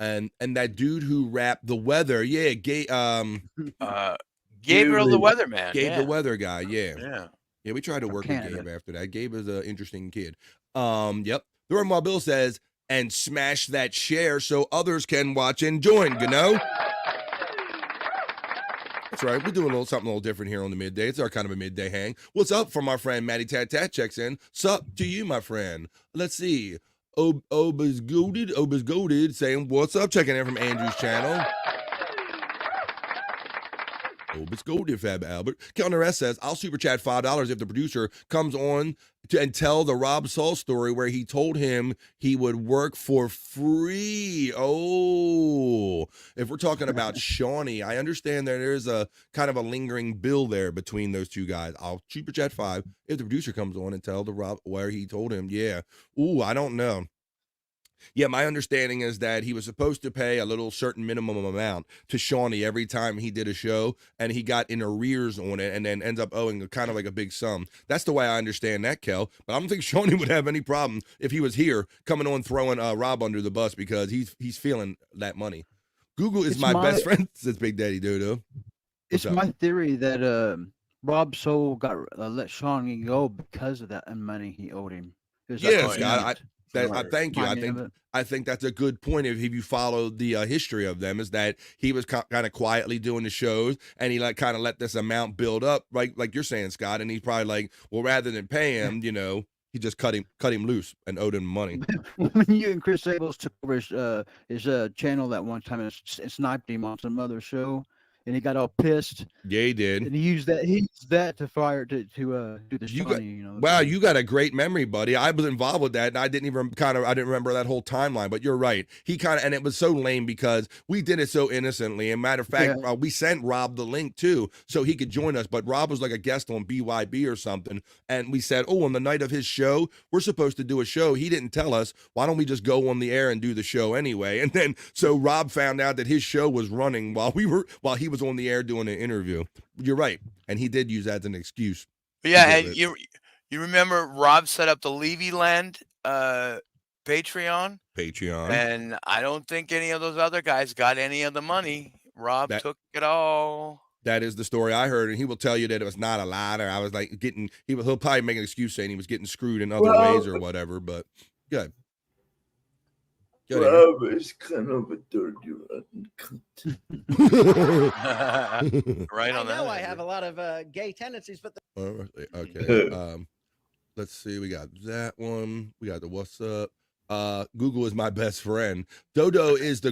Speaker 1: And that dude who rapped the weather, yeah,
Speaker 4: Gabriel the weatherman.
Speaker 1: Gabe the weather guy, yeah.
Speaker 4: Yeah,
Speaker 1: we tried to work with Gabe after that. Gabe is an interesting kid. Yep. The Red Bill says, and smash that share so others can watch and join, you know? That's right. We're doing something a little different here on the midday. It's our kind of a midday hang. What's up from our friend Matty Tat Tat checks in. Sup to you, my friend. Let's see. Obas Goated saying, what's up? Checking in from Andrew's channel. Obas Goated, Fab Albert. Counter S says, I'll super chat $5 if the producer comes on and tell the Rob Saul story where he told him he would work for free. Oh, if we're talking about Shawnee, I understand that there's a kind of a lingering bill there between those two guys. I'll super chat 5 if the producer comes on and tell the Rob where he told him. Yeah. Ooh, I don't know. Yeah, my understanding is that he was supposed to pay a little certain minimum amount to Shawnee every time he did a show, and he got in arrears on it and then ends up owing kind of like a big sum. That's the way I understand that, Kel. But I don't think Shawnee would have any problem if he was here coming on throwing Rob under the bus because he's feeling that money. Google is my best friend, says Big Daddy Dodo.
Speaker 2: It's my theory that Rob Soul got let Shawnee go because of that money he owed him.
Speaker 1: Yes, Scott. Thank you. I think that's a good point. If you follow the history of them, is that he was kind of quietly doing the shows, and he kind of let this amount build up, right? Like you're saying, Scott. And he's probably like, well, rather than pay him, he just cut him loose and owed him money.
Speaker 2: When you and Chris Sables took over his channel that one time and sniped him on some other show, and he got all pissed.
Speaker 1: Yeah, he did.
Speaker 2: And he used that to fire to do the Shawnee,
Speaker 1: Wow, you got a great memory, buddy. I was involved with that, and I didn't remember that whole timeline. But you're right. And it was so lame because we did it so innocently. And matter of fact, we sent Rob the link too, so he could join us. But Rob was like a guest on BYB or something, and we said, oh, on the night of his show, we're supposed to do a show. He didn't tell us. Why don't we just go on the air and do the show anyway? And then so Rob found out that his show was running while he was on the air doing an interview. You're right, and he did use that as an excuse.
Speaker 4: But yeah, and you remember Rob set up the Levy Land Patreon, and I don't think any of those other guys got any of the money. Rob took it all.
Speaker 1: That is the story I heard, and he will tell you that it was not a lie. Or I was like he'll probably make an excuse saying he was getting screwed in other ways or whatever. But good.
Speaker 3: Rob is kind of a dirty rotten cunt.
Speaker 4: Right on that.
Speaker 12: I know I have a lot of gay tendencies, but
Speaker 1: okay. Let's see. We got that one. We got the what's up. Google is my best friend. Dodo has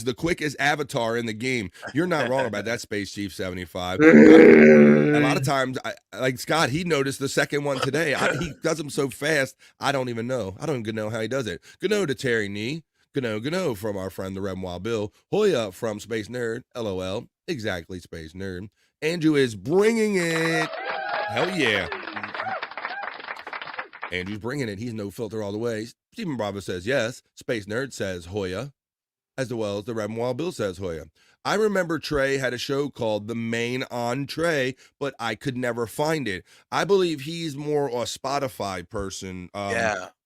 Speaker 1: the quickest avatar in the game. You're not wrong about that, Space Chief 75. A lot of times, like Scott, he noticed the second one today. He does them so fast, I don't even know. I don't even know how he does it. Gano to Terry Nee. Gano from our friend the Rem Wild Bill. Hoya from Space Nerd. LOL. Exactly, Space Nerd. Andrew is bringing it. Hell yeah. Andrew's bringing it. He's no filter all the way. Stephen Bravo says yes. Space Nerd says Hoya, as well as the Red Wild Bill says Hoya. I remember Trey had a show called The Main Entree, but I could never find it. I believe he's more a Spotify person,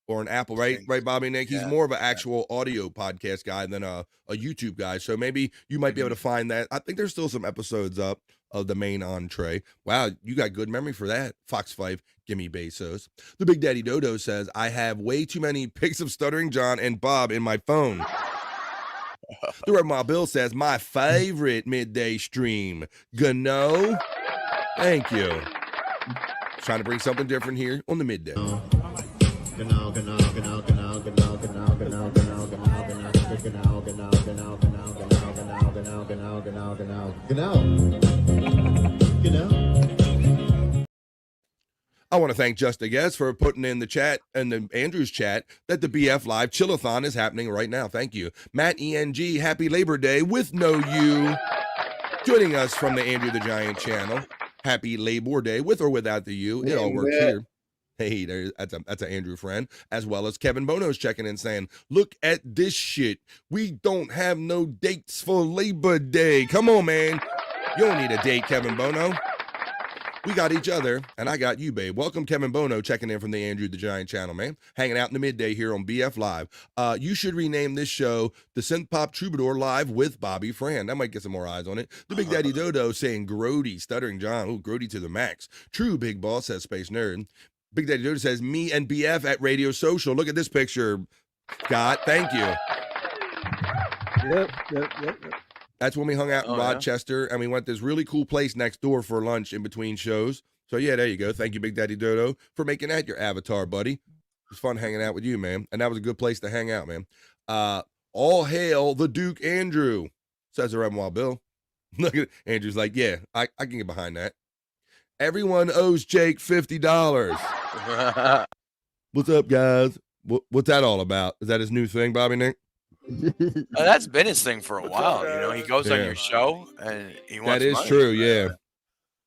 Speaker 1: or an Apple, right, Bobby Nick? He's more of an actual audio podcast guy than a YouTube guy. So maybe you might be able to find that. I think there's still some episodes up of The Main Entree. Wow, you got good memory for that. Fox 5, gimme Bezos. The Big Daddy Dodo says, I have way too many pics of Stuttering John and Bob in my phone. The Red Mile Bill says, my favorite midday stream. Gano. Thank you. Trying to bring something different here on the midday. I want to thank Just a Guess for putting in the chat and the Andrew's chat that the BF Live Chillathon is happening right now. Thank you. Matt ENG, happy Labor Day with no you. Joining us from the Andrew the Giant channel. Happy Labor Day with or without the you. It all works here. Hey, that's an Andrew friend, as well as Kevin Bono's checking in saying, look at this shit. We don't have no dates for Labor Day. Come on, man. You don't need a date, Kevin Bono. We got each other, and I got you, babe. Welcome, Kevin Bono, checking in from the Andrew the Giant channel, man. Hanging out in the midday here on BF Live. You should rename this show the Synth Pop Troubadour Live with Bobby Fran. That might get some more eyes on it. The Big Daddy Dodo saying Grody, Stuttering John. Ooh, Grody to the max. True Big Boss, says Space Nerd. Big Daddy Dodo says, me and BF at Radio Social. Look at this picture, Scott. Thank you.
Speaker 2: Yep.
Speaker 1: That's when we hung out in Rochester, and we went to this really cool place next door for lunch in between shows. So, yeah, there you go. Thank you, Big Daddy Dodo, for making that your avatar, buddy. It was fun hanging out with you, man. And that was a good place to hang out, man. All hail the Duke Andrew, says the Rebel Wild Bill. Look at Andrew's like, yeah, I can get behind that. Everyone owes Jake $50. What's up, guys? What's that all about? Is that his new thing, Bobby Nick?
Speaker 4: That's been his thing for a while. You know, he goes on your show and he wants
Speaker 1: That is
Speaker 4: money.
Speaker 1: true, yeah.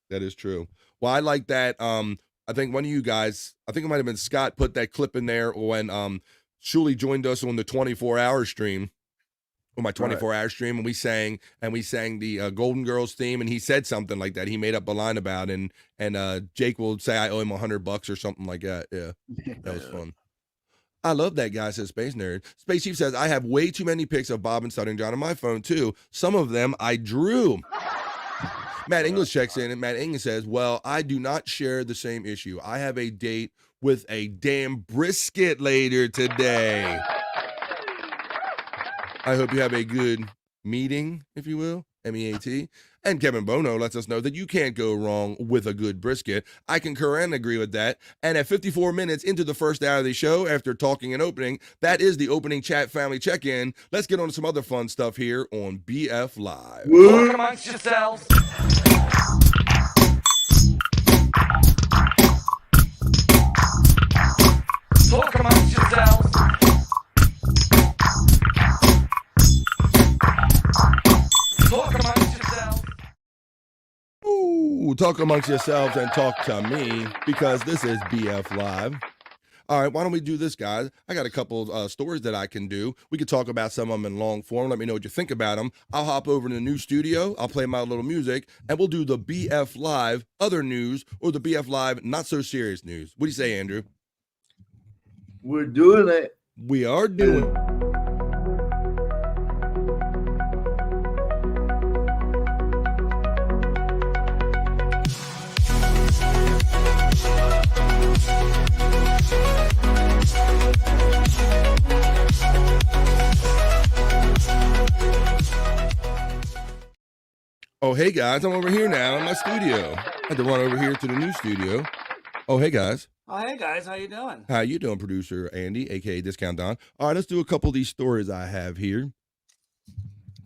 Speaker 1: That is true. Well, I like that. I think one of you guys, I think it might have been Scott, put that clip in there when Shuli joined us on the 24-hour stream, on my 24-hour stream, and we sang the Golden Girls theme, and he said something like that. He made up a line about it, and Jake will say I owe him $100 or something like that. Yeah, that was fun. I love that guy, says Space Nerd. Space Chief says, I have way too many pics of Bob and Stuttering John on my phone, too. Some of them I drew. Matt English checks in, and Matt English says, well, I do not share the same issue. I have a date with a damn brisket later today. I hope you have a good meeting, if you will, MEAT. And Kevin Bono lets us know that you can't go wrong with a good brisket. I concur and agree with that. And at 54 minutes into the first hour of the show, after talking and opening, that is the opening chat family check-in. Let's get on to some other fun stuff here on BF Live.
Speaker 5: Talk amongst yourselves. Talk amongst yourselves. Talk amongst yourselves.
Speaker 1: Ooh, talk amongst yourselves and talk to me, because this is BF Live. All right, why don't we do this, guys? I got a couple stories that I can do. We could talk about some of them in long form. Let me know what you think about them. I'll hop over to the new studio. I'll play my little music, and we'll do the BF Live other news or the BF Live not so serious news. What do you say, Andrew?
Speaker 3: We're doing it.
Speaker 1: We are doing it. Oh, hey, guys, I'm over here now in my studio. I had to run over here to the new studio. Oh, hey, guys.
Speaker 13: Oh, hey, guys. How you doing?
Speaker 1: How you doing, producer Andy, a.k.a. Discount Don? All right, let's do a couple of these stories I have here.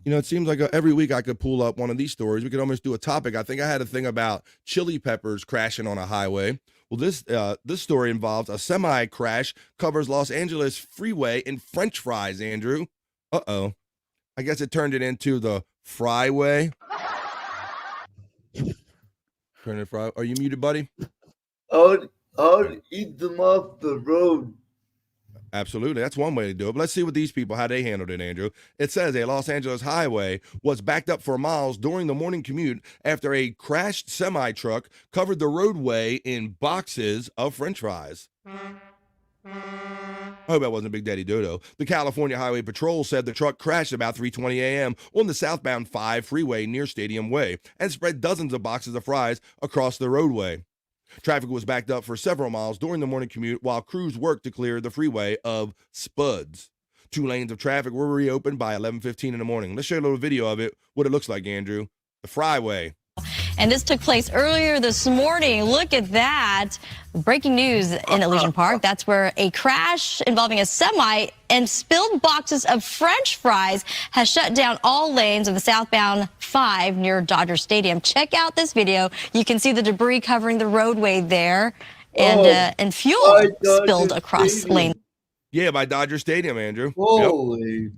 Speaker 1: You know, it seems like every week I could pull up one of these stories. We could almost do a topic. I think I had a thing about chili peppers crashing on a highway. Well, this story involves a semi crash, covers Los Angeles freeway in French fries, Andrew. Uh-oh. I guess it turned it into the Fryway. Turn it fry. Are you muted, buddy?
Speaker 3: I'll eat them off the road.
Speaker 1: Absolutely. That's one way to do it. But let's see what these people, how they handled it, Andrew. It says a Los Angeles highway was backed up for miles during the morning commute after a crashed semi-truck covered the roadway in boxes of French fries. I hope that wasn't Big Daddy Dodo. The California Highway Patrol said the truck crashed about 3:20 a.m. on the southbound 5 freeway near Stadium Way and spread dozens of boxes of fries across the roadway. Traffic was backed up for several miles during the morning commute while crews worked to clear the freeway of spuds. 2 lanes of traffic were reopened by 11:15 in the morning. Let's show you a little video of it, what it looks like, Andrew. The Fryway.
Speaker 13: And this took place earlier this morning. Look at that. Breaking news in Elysian Park. That's where a crash involving a semi and spilled boxes of French fries has shut down all lanes of the southbound 5 near Dodger Stadium. Check out this video. You can see the debris covering the roadway there, and fuel spilled across lanes.
Speaker 1: Yeah, by Dodger Stadium, Andrew.
Speaker 3: Holy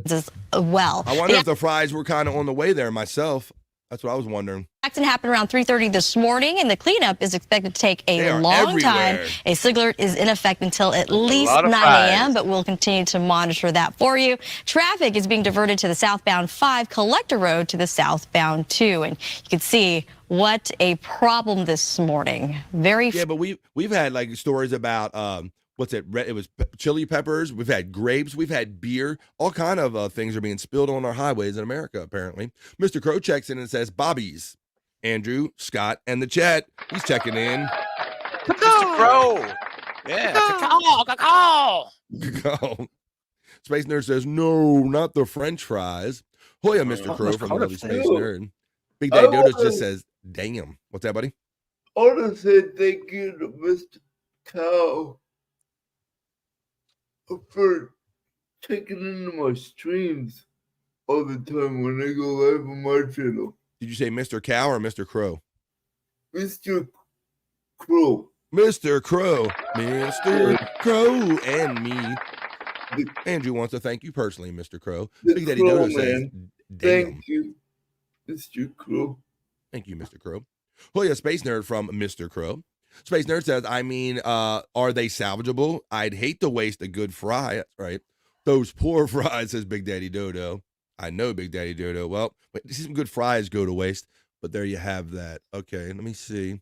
Speaker 13: as well.
Speaker 1: I wonder if the fries were kind of on the way there myself. That's what I was wondering.
Speaker 13: Accident happened around 3:30 this morning, and the cleanup is expected to take a long time. A SIG alert is in effect until at least 9 a.m., but we'll continue to monitor that for you. Traffic is being diverted to the southbound 5 Collector Road to the southbound 2, and you can see what a problem this morning.
Speaker 1: Yeah, but we've had like stories about what's it? It was chili peppers. We've had grapes. We've had beer. All kind of things are being spilled on our highways in America, apparently. Mr. Crow checks in and says, Bobby's. Andrew, Scott, and the chat. He's checking in.
Speaker 4: Mr. Crow. Yeah. Cacao.
Speaker 1: Space Nerd says, no, not the French fries. Hoya, Mr. Crow from the Space Nerd. Big Daddy Dodo just says, damn. What's that, buddy?
Speaker 3: I want to say thank you to Mr. Cow for checking into my streams all the time when I go live on my channel.
Speaker 1: Did you say Mr. Cow or Mr. Crow?
Speaker 3: Mr. Crow.
Speaker 1: Mr. Crow. Mr. Crow and me. Andrew wants to thank you personally, Mr. Crow. Big Daddy Dodo says, damn.
Speaker 3: Thank you, Mr. Crow.
Speaker 1: Thank you, Mr. Crow. Hoya Space Nerd from Mr. Crow. Space Nerd says, I mean, are they salvageable? I'd hate to waste a good fry. That's right. Those poor fries, says Big Daddy Dodo. I know, Big Daddy Dodo. Well, some good fries go to waste, but there you have that. Okay, let me see.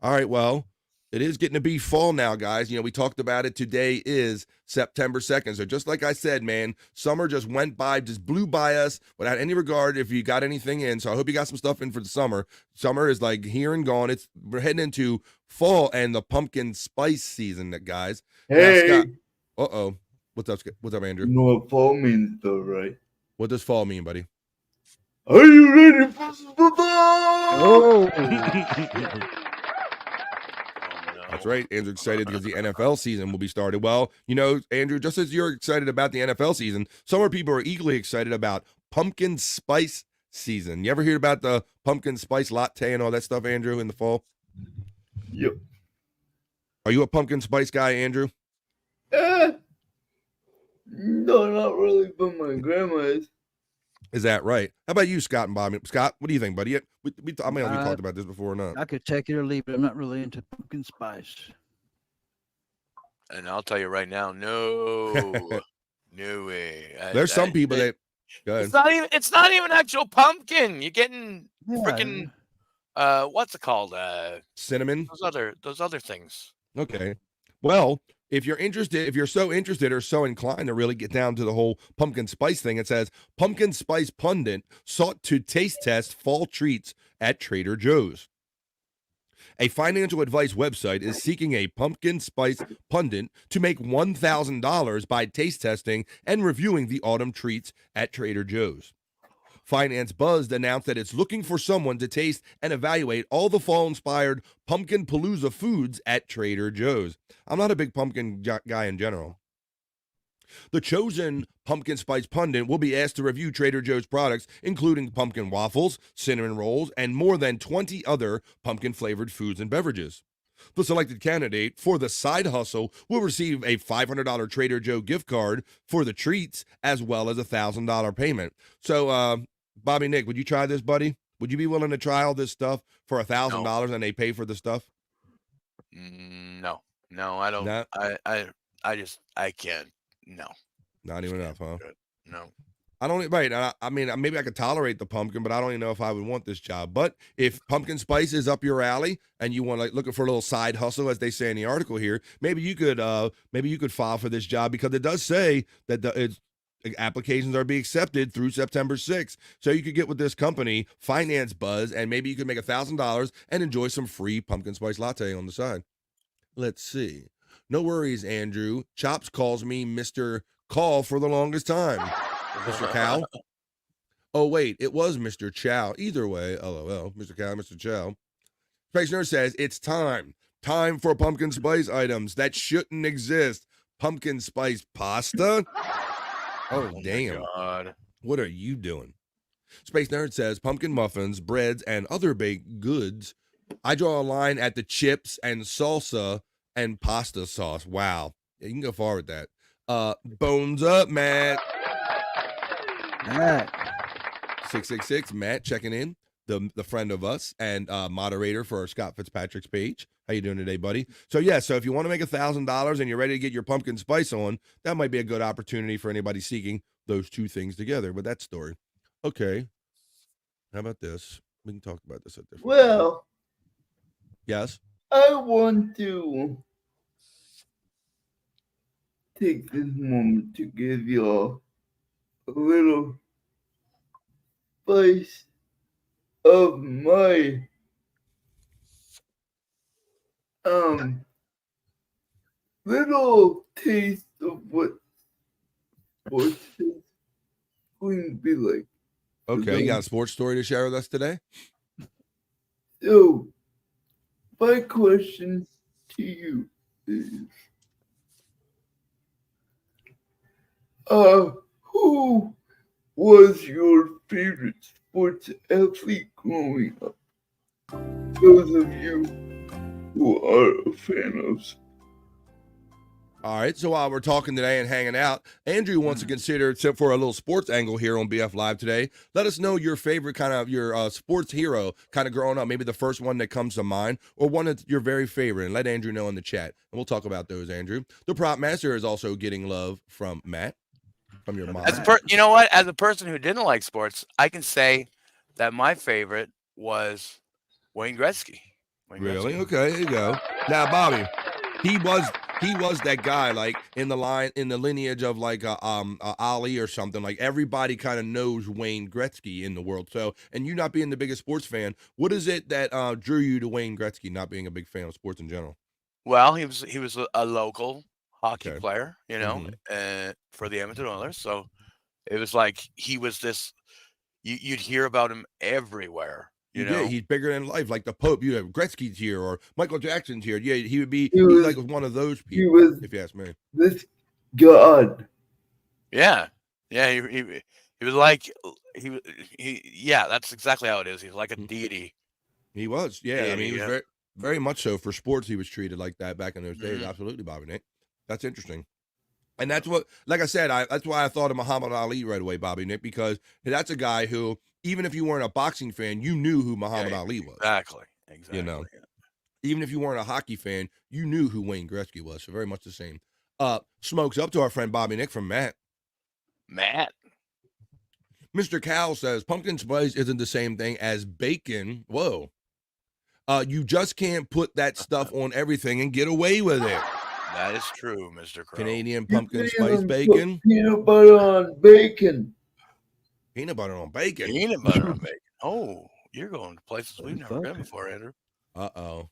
Speaker 1: All right, well, it is getting to be fall now, guys. You know, we talked about it. Today is September 2nd. So just like I said, man, summer just went by, just blew by us without any regard if you got anything in. So I hope you got some stuff in for the summer. Summer is like here and gone. We're heading into fall and the pumpkin spice season, guys.
Speaker 3: Hey.
Speaker 1: Uh-oh. What's up, Andrew?
Speaker 3: You know what fall means, though, right?
Speaker 1: What does fall mean, buddy?
Speaker 3: Are you ready for football?
Speaker 1: Oh. That's right. Andrew's excited because the NFL season will be started. Well, you know, Andrew, just as you're excited about the NFL season, some more people are equally excited about pumpkin spice season. You ever hear about the pumpkin spice latte and all that stuff, Andrew, in the fall?
Speaker 3: Yep.
Speaker 1: Are you a pumpkin spice guy, Andrew?
Speaker 3: No, not really, but my grandma is.
Speaker 1: Is that right? How about you, Scott and Bobby? Scott, what do you think, buddy? I mean, we talked about this before or not.
Speaker 2: I could take it or leave it. I'm not really into pumpkin spice.
Speaker 4: And I'll tell you right now, no way.
Speaker 1: There's some people that. Go ahead.
Speaker 4: It's not even actual pumpkin. You're getting freaking what's it called?
Speaker 1: Cinnamon.
Speaker 4: Those other things.
Speaker 1: Okay. Well, if you're so interested or so inclined to really get down to the whole pumpkin spice thing, it says pumpkin spice pundit sought to taste test fall treats at Trader Joe's. A financial advice website is seeking a pumpkin spice pundit to make $1,000 by taste testing and reviewing the autumn treats at Trader Joe's. Finance Buzzed announced that it's looking for someone to taste and evaluate all the fall-inspired Pumpkin Palooza foods at Trader Joe's. I'm not a big pumpkin guy in general. The chosen pumpkin spice pundit will be asked to review Trader Joe's products, including pumpkin waffles, cinnamon rolls, and more than 20 other pumpkin-flavored foods and beverages. The selected candidate for the side hustle will receive a $500 Trader Joe gift card for the treats, as well as a $1,000 payment. So, Bobby Nick, would you try this, buddy? Would you be willing to try all this stuff for $1,000 and they pay for the stuff?
Speaker 4: No, I don't.
Speaker 1: No?
Speaker 4: I can't. No.
Speaker 1: Not even enough, huh?
Speaker 4: No.
Speaker 1: I don't. Right. I mean, maybe I could tolerate the pumpkin, but I don't even know if I would want this job. But if pumpkin spice is up your alley and you want looking for a little side hustle, as they say in the article here, maybe you could file for this job, because it does say that applications are being accepted through September 6th. So you could get with this company, Finance Buzz, and maybe you could make $1,000 and enjoy some free pumpkin spice latte on the side. Let's see. No worries, Andrew. Chops calls me Mr. call for the longest time. Mr. Cow. Oh, wait, it was Mr. Chow. Either way, LOL. Mr. Cow, Mr. Chow. Space Nerd says, it's time. Time for pumpkin spice items that shouldn't exist. Pumpkin spice pasta? Oh, damn.
Speaker 4: God.
Speaker 1: What are you doing? Space Nerd says, pumpkin muffins, breads, and other baked goods. I draw a line at the chips and salsa and pasta sauce. Wow. Yeah, you can go far with that. Bones up, Matt.
Speaker 2: Matt.
Speaker 1: 666, Matt checking in, the friend of us and moderator for our Scott Fitzpatrick's page. How you doing today, buddy? So so if you want to make $1,000 and you're ready to get your pumpkin spice on, that might be a good opportunity for anybody seeking those two things together. But that story. Okay. How about this? We can talk about this at different time.
Speaker 3: Well,
Speaker 1: Yes.
Speaker 3: I want to take this moment to give y'all a little slice of my little taste of what sports is going to be like.
Speaker 1: Okay, you got a sports story to share with us today?
Speaker 3: So, my question to you is, who was your favorite sports athlete growing up? Those of you who are a fan of.
Speaker 1: All right, so while we're talking today and hanging out, Andrew wants to consider, except for a little sports angle here on BF Live today, let us know your favorite kind of, your sports hero kind of growing up, maybe the first one that comes to mind, or one that's your very favorite, and let Andrew know in the chat, and we'll talk about those, Andrew. The Prop Master is also getting love from Matt, from your mom.
Speaker 4: You know what? As a person who didn't like sports, I can say that my favorite was Wayne Gretzky.
Speaker 1: Really? Okay, there you go. Now, Bobby, he was that guy, like in the lineage of like Ali or something. Like everybody kind of knows Wayne Gretzky in the world. So, and you not being the biggest sports fan, what is it that drew you to Wayne Gretzky? Not being a big fan of sports in general.
Speaker 4: Well, he was a local hockey player, you know, for the Edmonton Oilers. So it was like he was this. You'd hear about him everywhere. You know,
Speaker 1: he's bigger than life, like the Pope. You have Gretzky's here or Michael Jackson's here. Yeah, he would be like one of those people. If you ask me,
Speaker 3: this god.
Speaker 4: Yeah, he was like yeah. That's exactly how it is. He's like a deity.
Speaker 1: He was, yeah. I mean, he was very, very much so for sports. He was treated like that back in those days. Absolutely, Bobby Nick. That's interesting. And that's what, like I said, that's why I thought of Muhammad Ali right away, Bobby Nick, because that's a guy who, even if you weren't a boxing fan, you knew who Muhammad Ali was.
Speaker 4: Exactly.
Speaker 1: You know, even if you weren't a hockey fan, you knew who Wayne Gretzky was. So very much the same. Smokes up to our friend Bobby Nick from Matt. Mr. Cal says pumpkin spice isn't the same thing as bacon. Whoa. You just can't put that stuff on everything and get away with it.
Speaker 4: That is true, Mr. Crow.
Speaker 1: Canadian pumpkin spice bacon.
Speaker 3: Peanut butter on bacon.
Speaker 1: Peanut butter on bacon.
Speaker 4: Peanut butter on bacon. Oh, you're going to places we've never been before, Andrew.
Speaker 1: Uh-oh.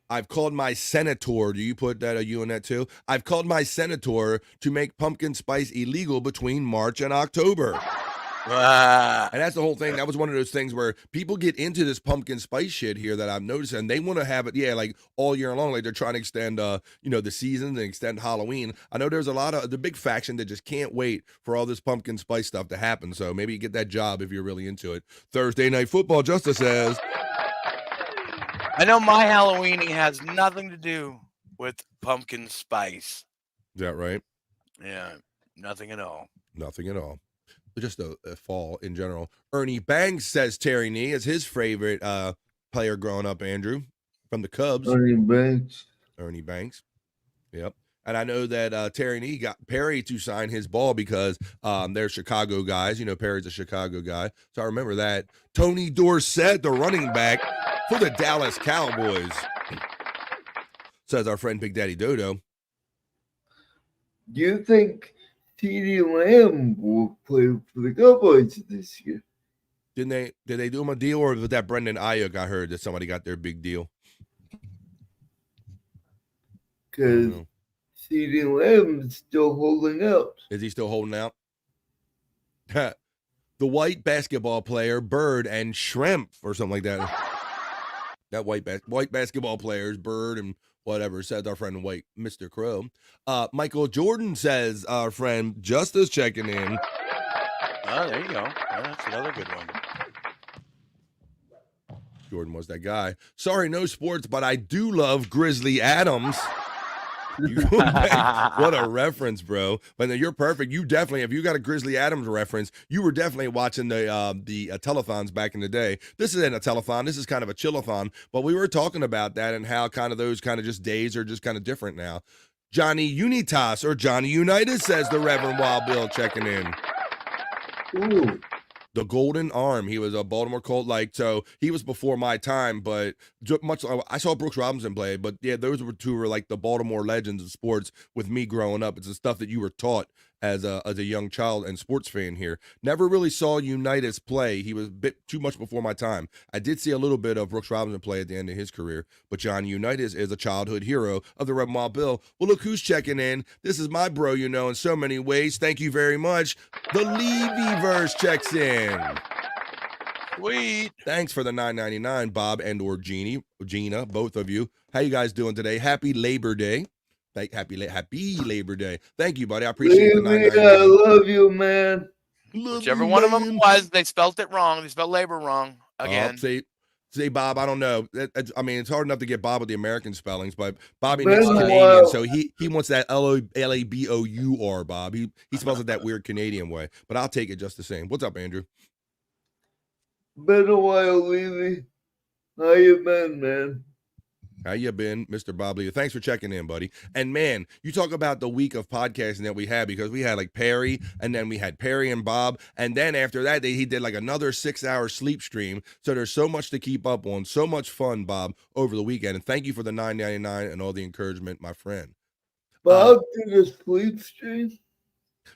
Speaker 1: I've called my senator. Do you put that, you in that too? I've called my senator to make pumpkin spice illegal between March and October. And that's the whole thing. That was one of those things where people get into this pumpkin spice shit here that I've noticed, and they want to have it, like all year long. Like they're trying to extend, the season and extend Halloween. I know there's a lot of the big faction that just can't wait for all this pumpkin spice stuff to happen. So maybe you get that job if you're really into it. Thursday Night Football Justice says,
Speaker 4: I know my Halloween has nothing to do with pumpkin spice.
Speaker 1: Is that right?
Speaker 4: Yeah, nothing at all.
Speaker 1: Nothing at all. Just a fall in general. Ernie Banks says Terry Nee is his favorite player growing up, Andrew, from the Cubs.
Speaker 3: Ernie Banks.
Speaker 1: Yep. And I know that Terry Nee got Perry to sign his ball because they're Chicago guys. You know, Perry's a Chicago guy. So I remember that. Tony Dorsett, the running back for the Dallas Cowboys, says our friend Big Daddy Dodo.
Speaker 3: Do you think CeeDee Lamb will play for the Cowboys this year?
Speaker 1: Did they do him a deal, or was that Brendan Ayuk? I heard that somebody got their big deal.
Speaker 3: Because CD Lamb's still holding out.
Speaker 1: Is he still holding out? The white basketball player, Bird, and Shrimp, or something like that. That white basketball players, Bird and whatever, says our friend White, Mr. Crow. Michael Jordan says our friend Justice checking in.
Speaker 4: Oh, there you go. Yeah, that's another good one.
Speaker 1: Jordan was that guy. Sorry, no sports, but I do love Grizzly Adams. What a reference, bro. But you're perfect. You definitely, if you got a Grizzly Adams reference, you were definitely watching the telethons back in the day. This isn't a telethon. This is kind of a chillathon. But we were talking about that and how kind of those kind of just days are just kind of different now. Johnny Unitas or Johnny Unitas, says the Reverend Wild Bill checking in.
Speaker 3: Ooh.
Speaker 1: The Golden Arm. He was a Baltimore Colt, so he was before my time, but I saw Brooks Robinson play, but yeah, those two were like the Baltimore legends of sports with me growing up. It's the stuff that you were taught as a young child and sports fan here. Never really saw Unitas play. He was a bit too much before my time. I did see a little bit of Brooks Robinson play at the end of his career, but John Unitas is a childhood hero of the Red Mall Bill. Well, look who's checking in. This is my bro, in so many ways. Thank you very much. The Levy-verse checks in.
Speaker 4: Sweet.
Speaker 1: Thanks for the $9.99, Bob and or Gina, both of you. How you guys doing today? Happy Labor Day. Happy Labor Day. Thank you, buddy. I appreciate the $9.99.
Speaker 3: I love you, man.
Speaker 4: Whichever one of them was, they spelt it wrong. They spelled labor wrong again.
Speaker 1: Say Bob, I don't know. I mean, it's hard enough to get Bob with the American spellings, but Bobby Nick's Canadian, so he wants that L-A-B-O-U-R, Bob. He spells it that weird Canadian way, but I'll take it just the same. What's up, Andrew?
Speaker 3: Been a while, Levy. How you been, man?
Speaker 1: How you been, Mr. Bob Lee? Thanks for checking in, buddy. And man, you talk about the week of podcasting that we had, because we had like Perry, and then we had Perry and Bob, and then after that, he did like another 6-hour sleep stream. So there's so much to keep up on, so much fun, Bob, over the weekend. And thank you for the $9.99 and all the encouragement, my friend.
Speaker 3: Bob did a sleep stream?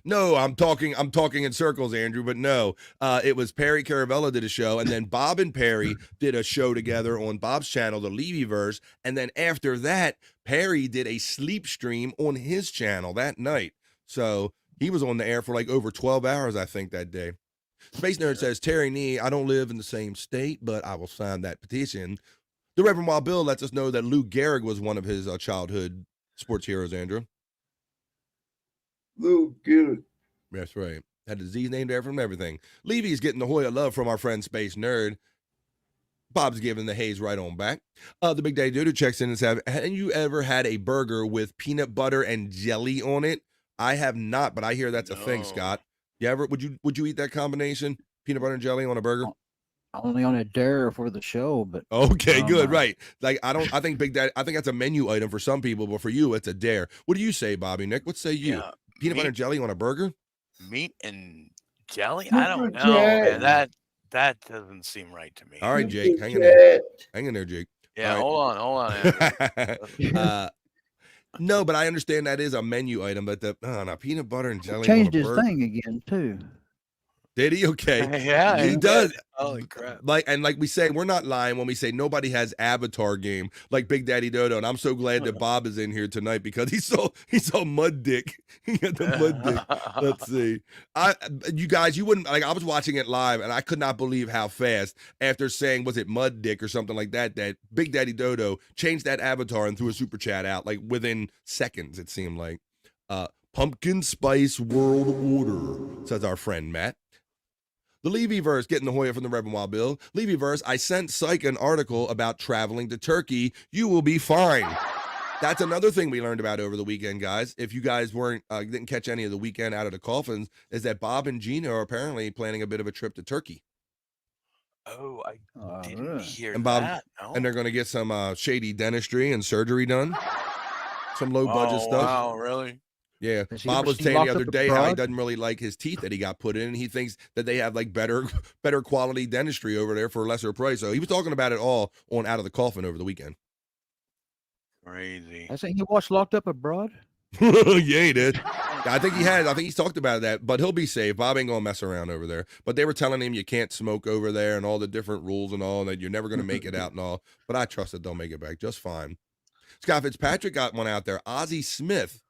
Speaker 1: No, I'm talking in circles, Andrew, but no. It was Perry Caravella did a show, and then Bob and Perry did a show together on Bob's channel, the Levy-verse, and then after that, Perry did a sleep stream on his channel that night. So he was on the air for like over 12 hours, I think, that day. Space Nerd says, Terry Nee, I don't live in the same state, but I will sign that petition. The Reverend Wild Bill lets us know that Lou Gehrig was one of his childhood sports heroes, Andrew.
Speaker 3: Lou Gehrig.
Speaker 1: That's right. Had a disease named after him, everything. Levy's getting the Hoya love from our friend Space Nerd. Bob's giving the haze right on back. The Big Daddy Dodo checks in and says, have you ever had a burger with peanut butter and jelly on it? I have not, but I hear that's a thing, Scott. You ever? Would you eat that combination? Peanut butter and jelly on a burger?
Speaker 2: Only on a dare for the show, but
Speaker 1: okay, good, right. Like I think Big Daddy, I think that's a menu item for some people, but for you, it's a dare. What do you say, Bobby Nick? What say you?
Speaker 4: Yeah.
Speaker 1: Peanut butter and jelly on a burger?
Speaker 4: Meat and jelly? I don't know, man. That doesn't seem right to me.
Speaker 1: All right, Jake, hang in there. Hang in there, Jake.
Speaker 4: Yeah,
Speaker 1: right.
Speaker 4: hold on.
Speaker 1: No, but I understand that is a menu item, but no, peanut butter and jelly.
Speaker 2: Changed his thing again too.
Speaker 1: Did he? Okay.
Speaker 4: Yeah,
Speaker 1: he does.
Speaker 4: Holy crap.
Speaker 1: Like we say, we're not lying when we say nobody has Avatar game like Big Daddy Dodo. And I'm so glad that Bob is in here tonight because he saw Mud Dick. He got the Mud Dick. Let's see. You guys, you wouldn't I was watching it live and I could not believe how fast after saying, was it Mud Dick or something like that Big Daddy Dodo changed that avatar and threw a super chat out like within seconds, it seemed like. Pumpkin Spice World Order, says our friend Matt. The Levy-verse getting the Hoya from the Reverend Wild Bill. Levy-verse, I sent Psych an article about traveling to Turkey. You will be fine. That's another thing we learned about over the weekend, guys. If you guys didn't catch any of the weekend out of the coffins, is that Bob and Gina are apparently planning a bit of a trip to Turkey.
Speaker 4: Oh, I didn't hear
Speaker 1: and Bob,
Speaker 4: that. No.
Speaker 1: And they're going to get some shady dentistry and surgery done. Some low-budget stuff.
Speaker 4: Wow, really?
Speaker 1: Yeah, Bob was saying the other day how he doesn't really like his teeth that he got put in, and he thinks that they have like better quality dentistry over there for a lesser price. So he was talking about it all on Out of the Coffin over the weekend.
Speaker 4: Crazy.
Speaker 2: I think he watched Locked Up Abroad.
Speaker 1: Yeah, he did. I think he has. I think he's talked about that, but he'll be safe. Bob ain't gonna mess around over there. But they were telling him you can't smoke over there and all the different rules and all, and that you're never gonna make it out and all. But I trust that they'll make it back just fine. Scott Fitzpatrick got one out there. Ozzie Smith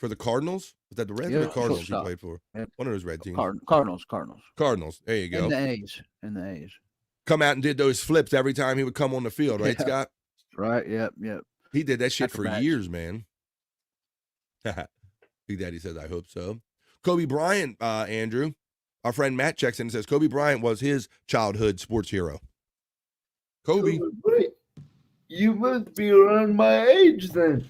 Speaker 1: For the Cardinals? Was that the Reds or the Cardinals he played for?
Speaker 2: Yep.
Speaker 1: One of those red teams.
Speaker 2: Cardinals.
Speaker 1: Cardinals. There you go.
Speaker 2: And the A's.
Speaker 1: Come out and did those flips every time he would come on the field, right, Scott?
Speaker 2: Right. Yep.
Speaker 1: He did that shit for
Speaker 2: Acrobats.
Speaker 1: years, man. Big Daddy says, I hope so. Kobe Bryant, Andrew. Our friend Matt checks in and says Kobe Bryant was his childhood sports hero. Kobe.
Speaker 3: You must be around my age then.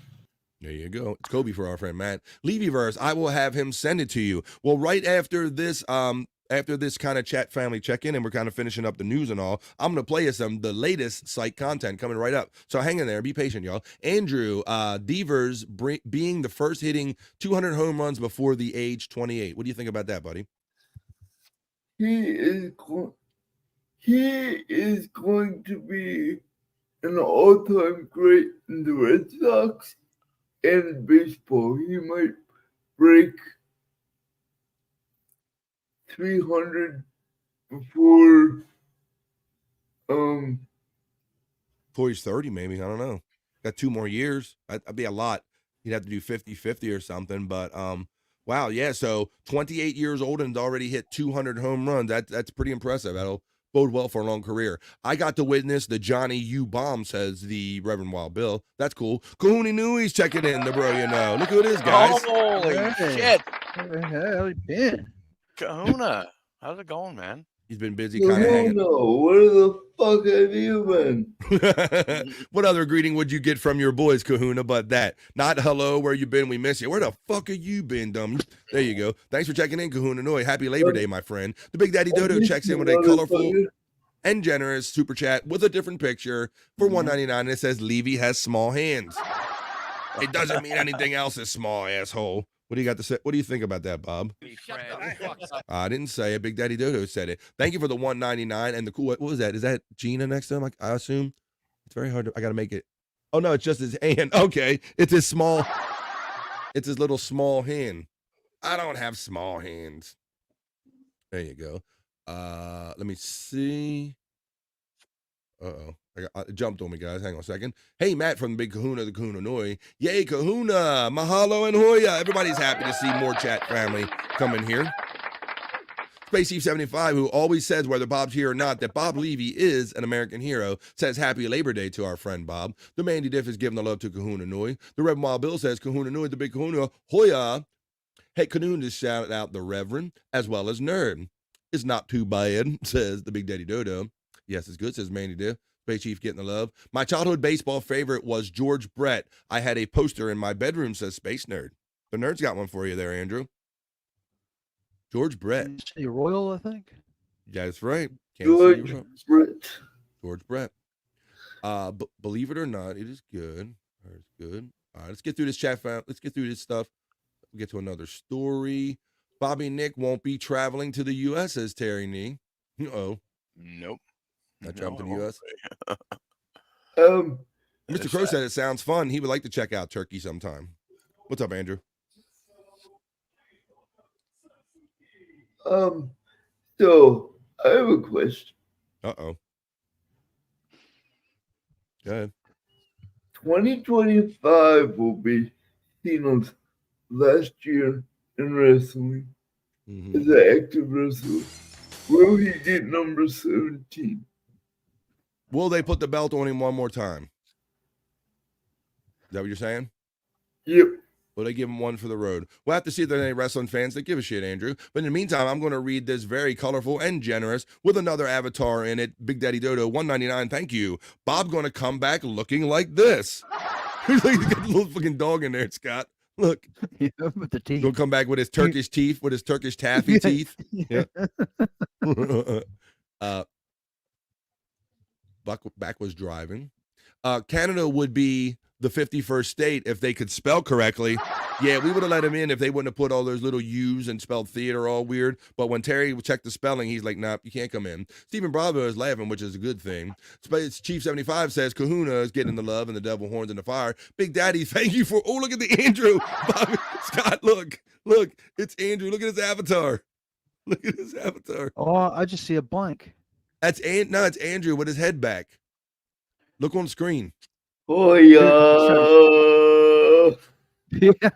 Speaker 1: There you go. It's Kobe for our friend Matt. Levyverse, I will have him send it to you. Well, right after this kind of chat family check-in, and we're kind of finishing up the news and all, I'm going to play you the latest Psych content coming right up. So hang in there. Be patient, y'all. Andrew, Devers being the first hitting 200 home runs before the age 28. What do you think about that, buddy?
Speaker 3: He is going to be an all-time great in the Red Sox and baseball. He might break 300 before
Speaker 1: he's 30, maybe. I don't know. Got 2 more years. That'd be a lot. He'd have to do 50-50 or something. But wow, yeah. So 28 years old and already hit 200 home runs. That's pretty impressive. That'll bode well for a long career. I got to witness the Johnny U bomb, says the Reverend Wild Bill. That's cool. Kahuna Nui's checking in, the bro you know. Look who it is, guys.
Speaker 4: Holy shit.
Speaker 2: Where the hell he been?
Speaker 4: Kahuna, how's it going, man?
Speaker 1: He's been busy kind of hanging.
Speaker 3: Where the fuck have you been?
Speaker 1: What other greeting would you get from your boys, Kahuna, but that? Not hello, where you been? We miss you. Where the fuck have you been, dummy? There you go. Thanks for checking in, Kahuna Noi. Happy Labor Day, my friend. The Big Daddy Dodo checks in with a colorful and generous super chat with a different picture for $1.99. And it says Levy has small hands. It doesn't mean anything else is small, asshole. What do you got to say? What do you think about that, Bob? I didn't say it. Big Daddy Dodo said it. Thank you for the $1.99 and the cool. What was that? Is that Gina next to him? I assume. It's very hard to. I got to make it. Oh no, it's just his hand. Okay, it's his small. It's his little small hand. I don't have small hands. There you go. Let me see. It jumped on me, guys. Hang on a second. Hey, Matt from the Big Kahuna, the Kahuna Noi. Yay, Kahuna. Mahalo and Hoya. Everybody's happy to see more chat family come in here. Space Chief 75, who always says, whether Bob's here or not, that Bob Levy is an American hero, says happy Labor Day to our friend Bob. The Mandy Diff is giving the love to Kahuna Noi. The Reverend Wild Bill says, Kahuna Noi, the Big Kahuna, Hoya. Hey, Kahuna just shouted out the Reverend as well as Nerd. It's not too bad, says the Big Daddy Dodo. Yes, it's good, says Mandy Diff. Space Chief getting the love. My childhood baseball favorite was George Brett. I had a poster in my bedroom, says Space Nerd. The Nerd's got one for you there, Andrew. George Brett.
Speaker 2: City Royal, I think.
Speaker 1: Yeah, that's right.
Speaker 3: George Brett.
Speaker 1: George Brett. Believe it or not, it is good. It's good. All right, let's get through this chat. Let's get through this stuff. We'll get to another story. Bobby Nick won't be traveling to the U.S., says Terry Nee. Uh-oh.
Speaker 4: Nope.
Speaker 1: Not traveling to the U.S. Mr. Crow said it sounds fun. He would like to check out Turkey sometime. What's up, Andrew?
Speaker 3: So I have a question.
Speaker 1: Uh-oh. Go ahead.
Speaker 3: 2025 will be Tino's last year in wrestling as an active wrestler. Will he get number 17?
Speaker 1: Will they put the belt on him one more time? Is that what you're saying?
Speaker 3: Yep.
Speaker 1: Will they give him one for the road? We'll have to see if there are any wrestling fans that give a shit, Andrew. But in the meantime, I'm going to read this very colorful and generous with another avatar in it. Big Daddy Dodo, $1.99. Thank you. Bob going to come back looking like this. He's like, got a little fucking dog in there, Scott. Look.
Speaker 2: Yeah, with the teeth.
Speaker 1: He'll come back with his Turkish teeth, with his Turkish taffy teeth. Yeah. Back was driving. Canada would be the 51st state if they could spell correctly. Yeah, we would have let him in if they wouldn't have put all those little U's and spelled theater all weird. But when Terry checked the spelling, he's like, nah, you can't come in. Stephen Bravo is laughing, which is a good thing. Space Chief 75 says Kahuna is getting the love and the devil horns in the fire. Big Daddy, thank you for, oh, look at the Andrew. Bobby, Scott, look, it's Andrew. Look at his avatar. Look at his avatar.
Speaker 2: Oh, I just see a blank.
Speaker 1: It's Andrew with his head back. Look on screen.
Speaker 3: Oh, yeah.
Speaker 2: Yeah.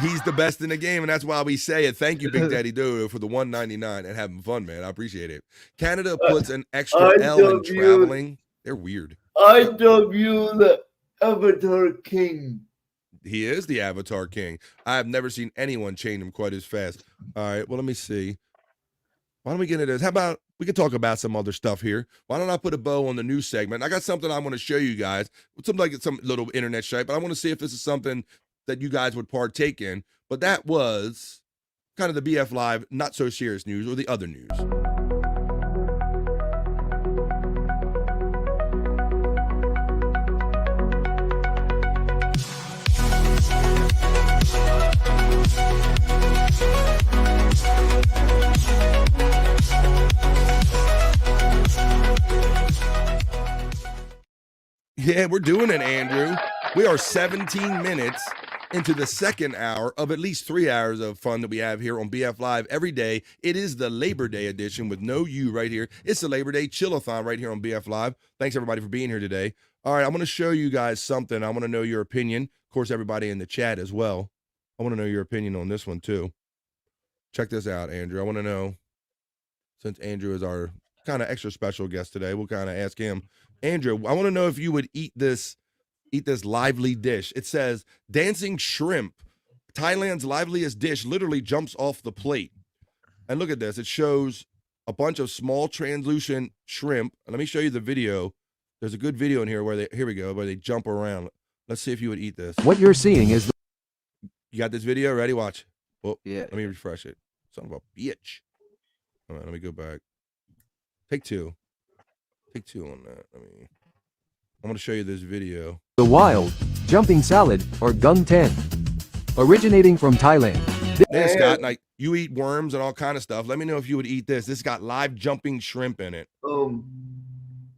Speaker 1: He's the best in the game, and that's why we say it. Thank you, Big Daddy Dodo, for the $1.99 and having fun, man. I appreciate it. Canada puts an extra L in traveling. They're weird.
Speaker 3: I W the Avatar King.
Speaker 1: He is the Avatar King. I have never seen anyone chain him quite as fast. All right, well, let me see. Why don't we get into this? How about we can talk about some other stuff here? Why don't I put a bow on the news segment? I got something I want to show you guys. Something like some little internet shite, but I want to see if this is something that you guys would partake in. But that was kind of the BF Live, not so serious news, or the other news. Yeah, we're doing it, Andrew. We are 17 minutes into the second hour of at least 3 hours of fun that we have here on BF Live every day. It is the Labor Day edition with no you right here. It's the Labor Day chill-a-thon right here on BF Live. Thanks, everybody, for being here today. All right, I'm going to show you guys something. I want to know your opinion. Of course, everybody in the chat as well. I want to know your opinion on this one, too. Check this out, Andrew. I want to know, since Andrew is our kind of extra special guest today, we'll kind of ask him. Andrew, I want to know if you would eat this lively dish. It says, dancing shrimp, Thailand's liveliest dish, literally jumps off the plate. And look at this. It shows a bunch of small translucent shrimp. And let me show you the video. There's a good video in here where they jump around. Let's see if you would eat this.
Speaker 14: What you're seeing is
Speaker 1: You got this video? Ready? Watch. Oh,
Speaker 2: yeah.
Speaker 1: Let me refresh it. Son of a bitch. All right, let me go back. Take two. Take two on that. I'm going to show you this video.
Speaker 14: the wild jumping salad, or gung ten, originating from Thailand.
Speaker 1: Then Scott, like you eat worms and all kind of stuff. Let me know if you would eat this. This got live jumping shrimp in it.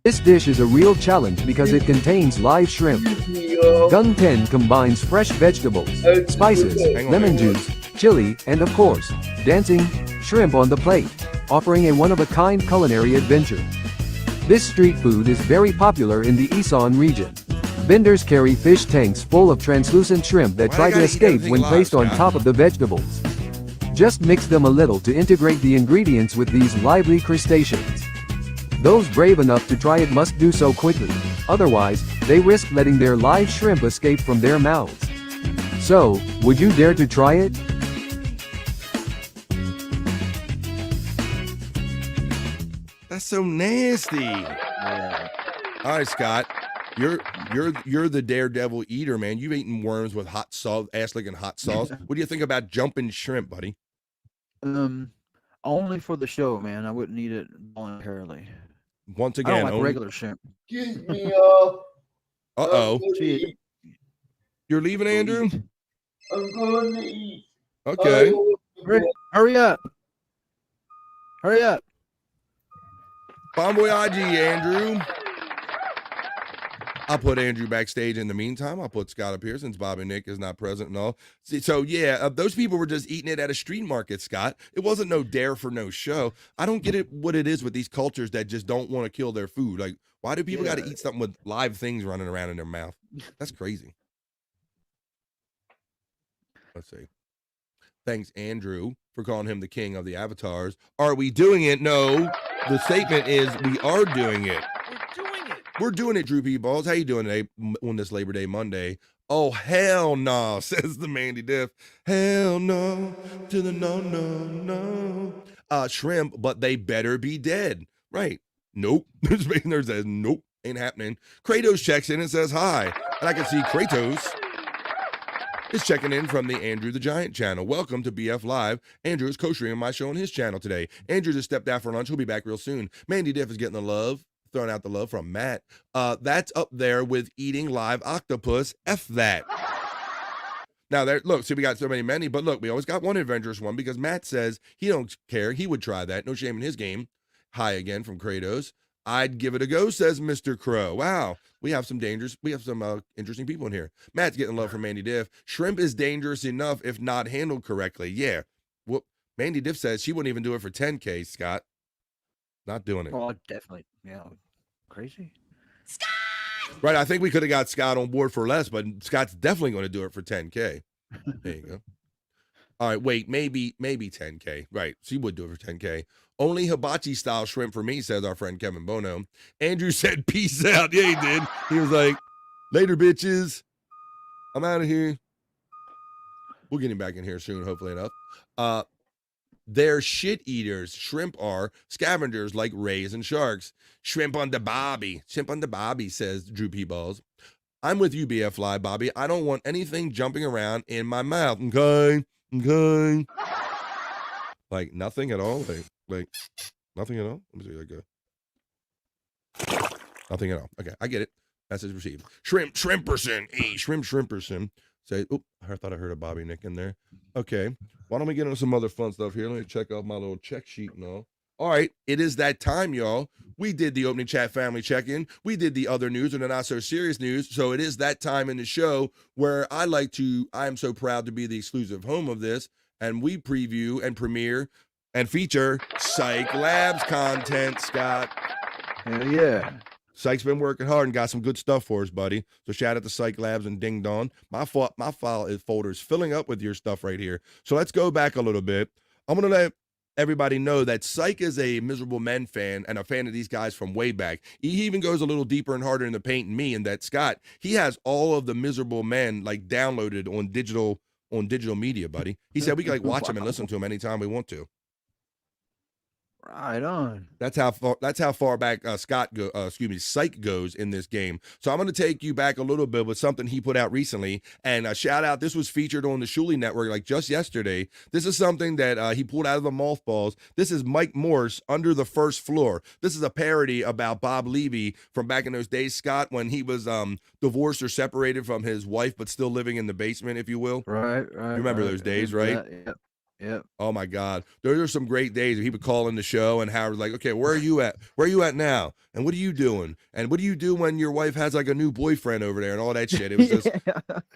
Speaker 14: This dish is a real challenge because it contains live shrimp. Gung ten combines fresh vegetables, spices, lemon juice, chili, and of course, dancing shrimp on the plate, offering a one-of-a-kind culinary adventure. This street food is very popular in the Isan region. Vendors carry fish tanks full of translucent shrimp that try to escape when placed on top of the vegetables. Just mix them a little to integrate the ingredients with these lively crustaceans. Those brave enough to try it must do so quickly, otherwise, they risk letting their live shrimp escape from their mouths. So, would you dare to try it?
Speaker 1: That's so nasty. Yeah. All right, Scott. You're the daredevil eater, man. You've eaten worms with hot sauce, ass-licking hot sauce. What do you think about jumping shrimp, buddy?
Speaker 2: Only for the show, man. I wouldn't eat it voluntarily.
Speaker 1: Once again,
Speaker 2: I don't like regular shrimp.
Speaker 3: Excuse me,
Speaker 1: Uh-oh. You're leaving, Andrew?
Speaker 3: I'm going to eat.
Speaker 1: Okay.
Speaker 2: Hurry up. Hurry up.
Speaker 1: Bon voyage, Andrew. I'll put Andrew backstage in the meantime. I'll put Scott up here since Bobby Nick is not present and all. See, so, yeah, those people were just eating it at a street market, Scott. It wasn't no dare for no show. I don't get it what it is with these cultures that just don't want to kill their food. Like, why do people got to eat something with live things running around in their mouth? That's crazy. Let's see. Thanks, Andrew, for calling him the king of the avatars. Are we doing it? No. The statement is we are doing it. We're doing it, Drew P. Balls. How you doing today on this Labor Day Monday? Oh, hell no, says the Mandy Diff. Hell no, to the no, no, no. Shrimp, but they better be dead. Right. Nope. There says, nope, ain't happening. Kratos checks in and says hi. And I can see Kratos is checking in from the Andrew the Giant channel. Welcome to BF Live. Andrew is co-streaming my show on his channel today. Andrew just stepped out for lunch. He'll be back real soon. Mandy Diff is getting the love. Throwing out the love from Matt. That's up there with eating live octopus. F that. Now, there, look, see, we got so many, but look, we always got one adventurous one because Matt says he don't care. He would try that. No shame in his game. Hi again from Kratos. I'd give it a go, says Mr. Crow. Wow. We have some interesting people in here. Matt's getting love from Mandy Diff. Shrimp is dangerous enough if not handled correctly. Yeah. Well, Mandy Diff says she wouldn't even do it for 10K, Scott. Not doing it.
Speaker 2: Oh, definitely. Yeah. Crazy.
Speaker 13: Scott!
Speaker 1: Right, I think we could have got Scott on board for less, but Scott's definitely going to do it for 10K. There you go. All right, wait, maybe 10K. Right, she would do it for 10K. Only hibachi style shrimp for me, says our friend Kevin Bono. Andrew said, peace out. Yeah, he did. He was like, later, bitches. I'm out of here. We'll get him back in here soon, hopefully enough. They're shit eaters. Shrimp are scavengers like rays and sharks. Shrimp on the bobby. Shrimp on the bobby, says Drew P. Balls. I'm with you, BF Fly, Bobby. I don't want anything jumping around in my mouth. Okay. Like nothing at all? Like nothing at all? Let me see how I go. Nothing at all. Okay, I get it. Message received. Shrimperson. Hey, Shrimperson. Say, I thought I heard a Bobby Nick in there. Okay. Why don't we get into some other fun stuff here? Let me check out my little check sheet and all. All right, it is that time, y'all. We did the opening chat family check-in. We did the other news and the not so serious news. So it is that time in the show where I am so proud to be the exclusive home of this, and we preview and premiere and feature Psych Labs content, Scott.
Speaker 2: Hell yeah.
Speaker 1: Psych's been working hard and got some good stuff for us, buddy. So shout out to Psych Labs and Ding Dong. My folder is filling up with your stuff right here. So let's go back a little bit. I'm going to let everybody know that Psych is a Miserable Men fan and a fan of these guys from way back. He even goes a little deeper and harder in the paint than me, and that Scott, he has all of the Miserable Men like downloaded on digital media, buddy. He said we can like watch them and listen to them anytime we want to.
Speaker 2: Right on.
Speaker 1: That's how far back Psych goes in this game. So I'm going to take you back a little bit with something he put out recently. And a shout out, this was featured on the Shuley Network like just yesterday. This is something that he pulled out of the mothballs. This is Mike Morse, Under the First Floor. This is a parody about Bob Levy from back in those days, Scott, when he was divorced or separated from his wife, but still living in the basement, if you will.
Speaker 2: Right.
Speaker 1: You remember those days, right?
Speaker 2: Yep. Yep.
Speaker 1: Oh my God. Those are some great days. He would call in the show and Howard's like, okay, where are you at? Where are you at now? And what are you doing? And what do you do when your wife has like a new boyfriend over there and all that shit? It was just,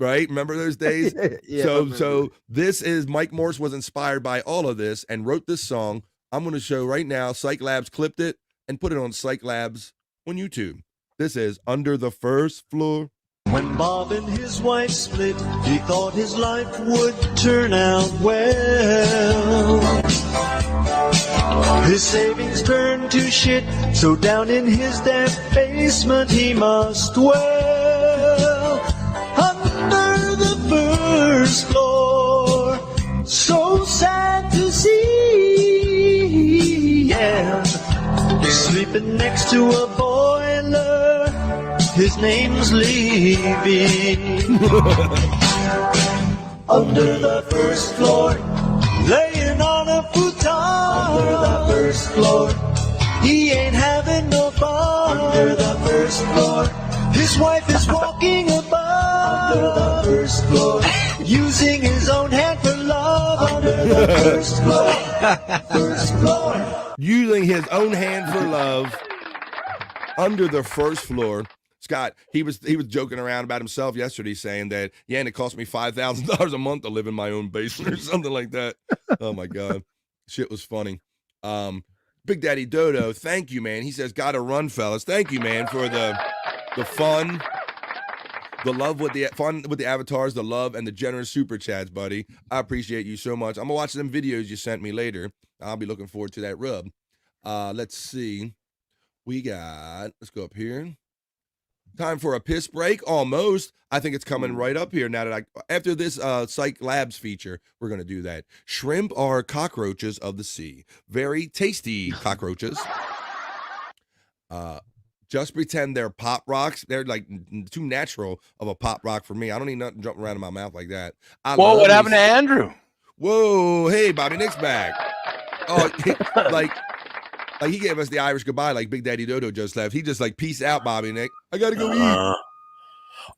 Speaker 1: right? Remember those days?
Speaker 2: Yeah,
Speaker 1: So this is Mike Morse was inspired by all of this and wrote this song. I'm going to show right now. Psych Labs clipped it and put it on Psych Labs on YouTube. This is Under the First Floor.
Speaker 15: When Bob and his wife split, he thought his life would turn out well. His savings turned to shit, so down in his damp basement he must dwell. Under the first floor, so sad to see, yeah. Sleeping next to a boiler. His name's Levy. Under the first floor, laying on a futon. Under the first floor, he ain't having no fun. Under the first floor, his wife is walking above. Under the first floor, using his own hand for love. Under the first floor, first floor.
Speaker 1: Using his own hand for love. Under the first floor. Scott, he was joking around about himself yesterday saying that, yeah, and it cost me $5,000 a month to live in my own basement or something like that. Oh, my God. Shit was funny. Big Daddy Dodo, thank you, man. He says, gotta run, fellas. Thank you, man, for the fun, the love with the fun with the avatars, the love, and the generous super chats, buddy. I appreciate you so much. I'm going to watch them videos you sent me later. I'll be looking forward to that rub. Let's see. Let's go up here. Time for a piss break, almost. I think it's coming right up here now that after this Psych Labs feature, we're going to do that. Shrimp are cockroaches of the sea. Very tasty cockroaches. Just pretend they're pop rocks. They're like too natural of a pop rock for me. I don't need nothing jumping around in my mouth like that.
Speaker 4: Whoa, what happened to Andrew?
Speaker 1: Whoa, hey, Bobby Nick's back. Oh, like he gave us the Irish goodbye like Big Daddy Dodo just left. He just like, peace out, Bobby Nick. I got to go eat.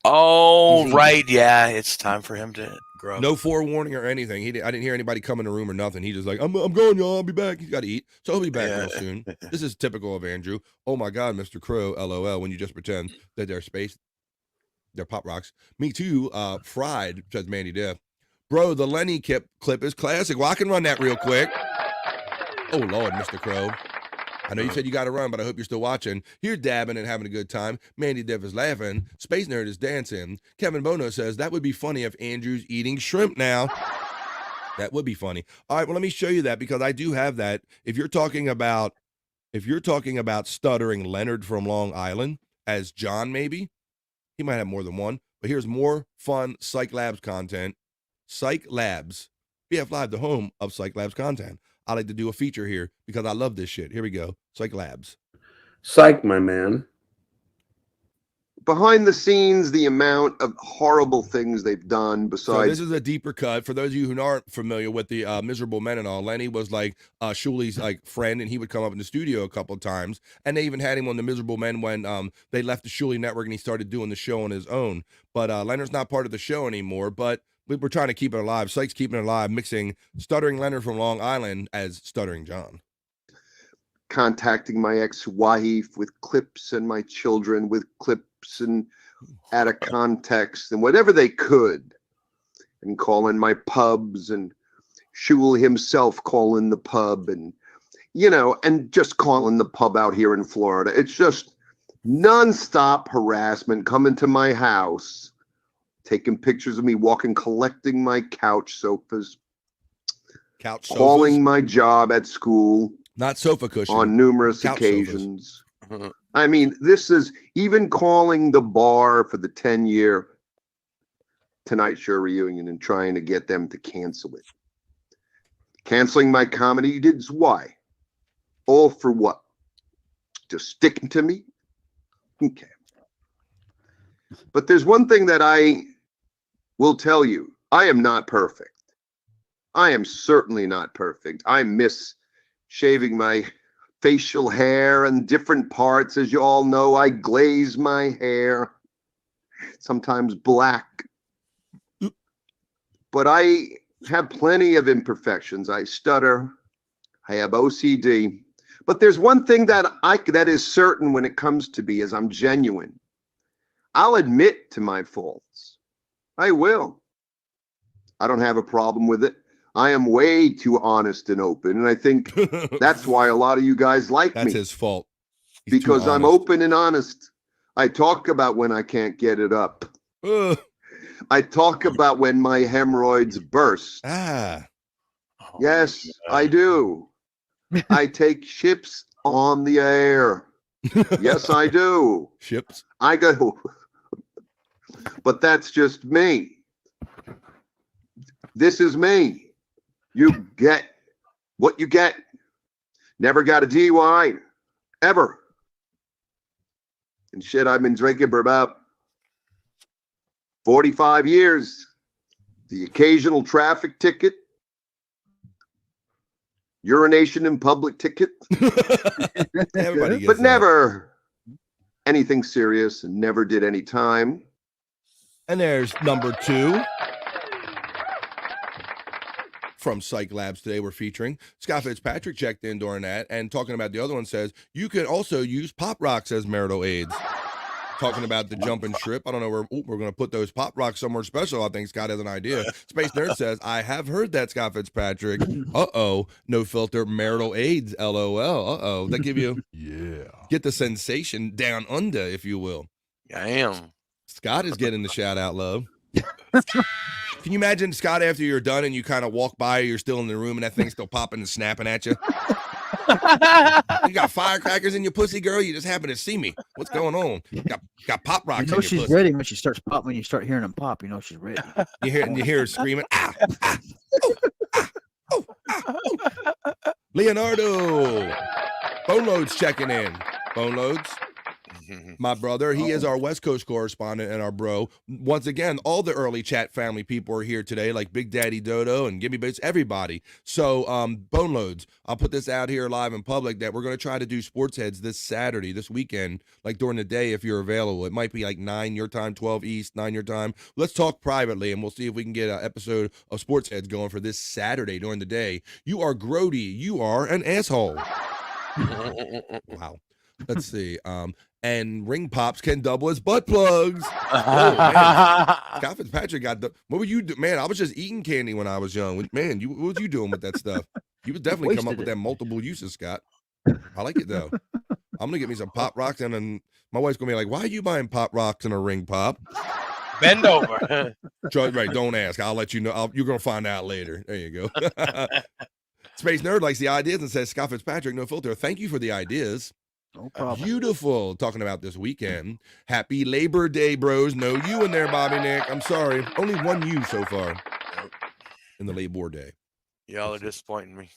Speaker 4: Oh, right. Yeah, it's time for him to grow.
Speaker 1: No forewarning or anything. I didn't hear anybody come in the room or nothing. He just like, I'm going, y'all. I'll be back. He's got to eat. So he'll be back real soon. This is typical of Andrew. Oh, my God, Mr. Crow, LOL, when you just pretend that they're they're pop rocks. Me too, fried, says Mandy Death. Bro, the Lenny clip is classic. Well, I can run that real quick. Oh, Lord, Mr. Crow. I know you said you got to run, but I hope you're still watching. You're dabbing and having a good time. Mandy Div is laughing. Space Nerd is dancing. Kevin Bono says, that would be funny if Andrew's eating shrimp now. That would be funny. All right, well, let me show you that because I do have that. If you're talking about stuttering Leonard from Long Island as John, maybe, he might have more than one. But here's more fun Psych Labs content. Psych Labs. BF Live, the home of Psych Labs content. I like to do a feature here because I love this shit. Here we go. Psych Labs.
Speaker 16: Psych, my man. Behind the scenes, the amount of horrible things they've done besides...
Speaker 1: So this is a deeper cut. For those of you who aren't familiar with the Miserable Men and all, Lenny was like Shuli's like friend, and he would come up in the studio a couple of times. And they even had him on the Miserable Men when they left the Shuli network and he started doing the show on his own. But Leonard's not part of the show anymore, but we're trying to keep it alive. Psych's keeping it alive, mixing Stuttering Leonard from Long Island as Stuttering John.
Speaker 16: Contacting my ex-wife with clips and my children with clips and out of context and whatever they could, and calling my pubs and Shul himself calling the pub, and and just calling the pub out here in Florida. It's just nonstop harassment, coming to my house, taking pictures of me walking, collecting my couch sofas, calling my job at school.
Speaker 1: Not sofa cushion.
Speaker 16: On numerous occasions. I mean, this is even calling the bar for the 10-year Tonight Show reunion and trying to get them to cancel it. Canceling my comedy gigs. Why? All for what? Just sticking to me? Okay. But there's one thing that I will tell you. I am not perfect. I am certainly not perfect. I miss shaving my facial hair and different parts. As you all know, I glaze my hair, sometimes black. But I have plenty of imperfections. I stutter. I have OCD. But there's one thing that is certain when it comes to me, is I'm genuine. I'll admit to my faults. I will. I don't have a problem with it. I am way too honest and open, and I think that's why a lot of you guys like me.
Speaker 1: That's his fault.
Speaker 16: Because I'm open and honest. I talk about when I can't get it up. I talk about when my hemorrhoids burst. Yes, I do. I take ships on the air. Yes, I do.
Speaker 1: Ships?
Speaker 16: I go. But that's just me. This is me. You get what you get. Never got a DUI, ever. And shit, I've been drinking for about 45 years. The occasional traffic ticket, urination in public ticket, but never anything serious, and never did any time.
Speaker 1: And there's number 2. From Psych Labs today, we're featuring Scott Fitzpatrick checked in during that, and talking about the other one says you could also use pop rocks as marital aids. Talking about the jumping strip. I don't know where we're going to put those pop rocks somewhere special. I think Scott has an idea. Space Nerd says, I have heard that, Scott Fitzpatrick. Uh-oh. No filter marital aids. LOL. Uh-oh. That give you, get the sensation down under, if you will.
Speaker 4: I am.
Speaker 1: Scott is getting the shout out love. Can you imagine, Scott, after you're done and you kind of walk by, you're still in the room and that thing's still popping and snapping at you? You got firecrackers in your pussy, girl? You just happen to see me. What's going on? Got pop rocks in your
Speaker 2: she's
Speaker 1: pussy.
Speaker 2: ready when she starts pop. When you start hearing them pop, you know she's ready.
Speaker 1: You hear her screaming. Leonardo. Bone Loads checking in. Bone Loads. My brother, he is our West Coast correspondent and our bro. Once again, all the early chat family people are here today, like Big Daddy Dodo and Gimme Bates, everybody. So, Bone Loads, I'll put this out here live in public that we're going to try to do Sports Heads this Saturday, this weekend, like during the day if you're available. It might be like 9 your time, 12 East, 9 your time. Let's talk privately, and we'll see if we can get an episode of Sports Heads going for this Saturday during the day. You are grody. You are an asshole. Wow. Let's see. And ring pops can double as butt plugs. Oh, man. Scott Fitzpatrick got the. What were you doing? Man, I was just eating candy when I was young. Man, what was you doing with that stuff? You was definitely come up with that multiple uses, Scott. I like it though. I'm gonna get me some pop rocks, and then my wife's gonna be like, "Why are you buying pop rocks in a ring, Pop?"
Speaker 4: Bend over.
Speaker 1: Right, don't ask. I'll let you know. You're gonna find out later. There you go. Space Nerd likes the ideas and says, Scott Fitzpatrick, no filter. Thank you for the ideas.
Speaker 2: No problem.
Speaker 1: Beautiful. Talking about this weekend. Happy Labor Day, bros. No you in there, Bobby Nick. I'm sorry. Only one you so far in the Labor Day.
Speaker 4: Y'all are disappointing me.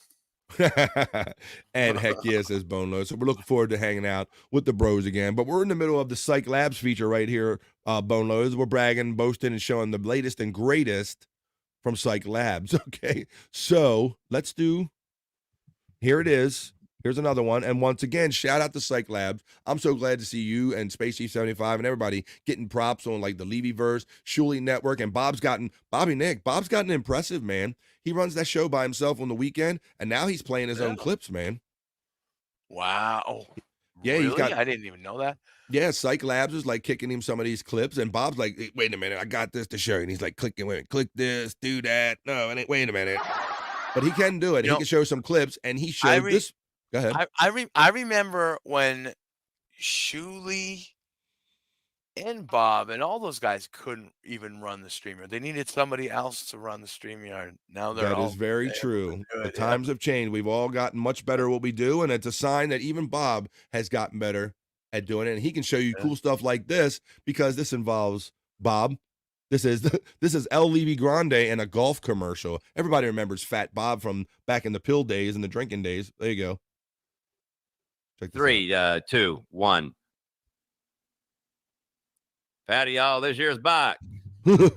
Speaker 1: And heck yeah, says Bone Low. So we're looking forward to hanging out with the bros again. But we're in the middle of the Psych Labs feature right here, Bone Lows. We're bragging, boasting, and showing the latest and greatest from Psych Labs. Okay, so let's do. Here it is. Here's another one. And once again, shout out to Psych Labs. I'm so glad to see you and Space Chief 75 and everybody getting props on like the Levy verse, Shuley Network, and Bob's gotten impressive, man. He runs that show by himself on the weekend, and now he's playing his own clips, man.
Speaker 4: Wow.
Speaker 1: Yeah,
Speaker 4: really?
Speaker 1: he's got.
Speaker 4: I didn't even know that.
Speaker 1: Yeah, Psych Labs is like kicking him some of these clips, and Bob's like, hey, "Wait a minute, I got this to show you." And he's like, "Clicking, wait, click this, do that." No, and wait a minute. But he can do it. He can show some clips, and he showed this. Go ahead.
Speaker 4: I remember when Shuley and Bob and all those guys couldn't even run the StreamYard. They needed somebody else to run the StreamYard. Now they're
Speaker 1: That
Speaker 4: all
Speaker 1: is very true. The
Speaker 4: it,
Speaker 1: times have changed. We've all gotten much better at what we do, and it's a sign that even Bob has gotten better at doing it. And he can show you cool stuff like this because this involves Bob. This is El Levy Grande and a golf commercial. Everybody remembers Fat Bob from back in the pill days and the drinking days. There you go. Check this
Speaker 17: 3, 2, 1. Howdy, y'all. This here's Mike. Down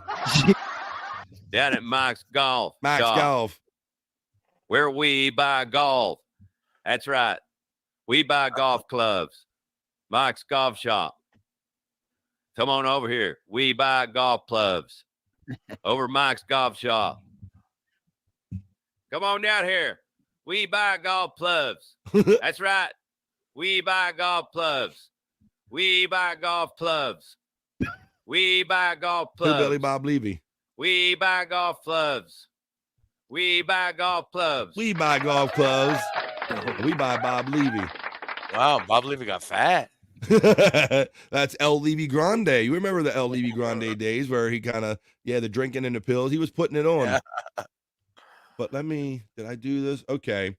Speaker 17: at Mike's Golf.
Speaker 1: Mike's Golf.
Speaker 17: Where we buy golf. That's right. We buy golf clubs. Mike's Golf Shop. Come on over here. We buy golf clubs. Over Mike's Golf Shop. Come on down here. We buy golf clubs. That's right. We buy golf clubs. We buy golf clubs. We buy golf clubs.
Speaker 1: Billy Bob Levy.
Speaker 17: We buy golf clubs. We buy golf clubs.
Speaker 1: We buy golf clubs. We buy Bob Levy.
Speaker 4: Wow, Bob Levy got fat.
Speaker 1: That's El Levy Grande. You remember the El Levy Grande days where he kind of, the drinking and the pills, he was putting it on. Yeah. But did I do this? Okay.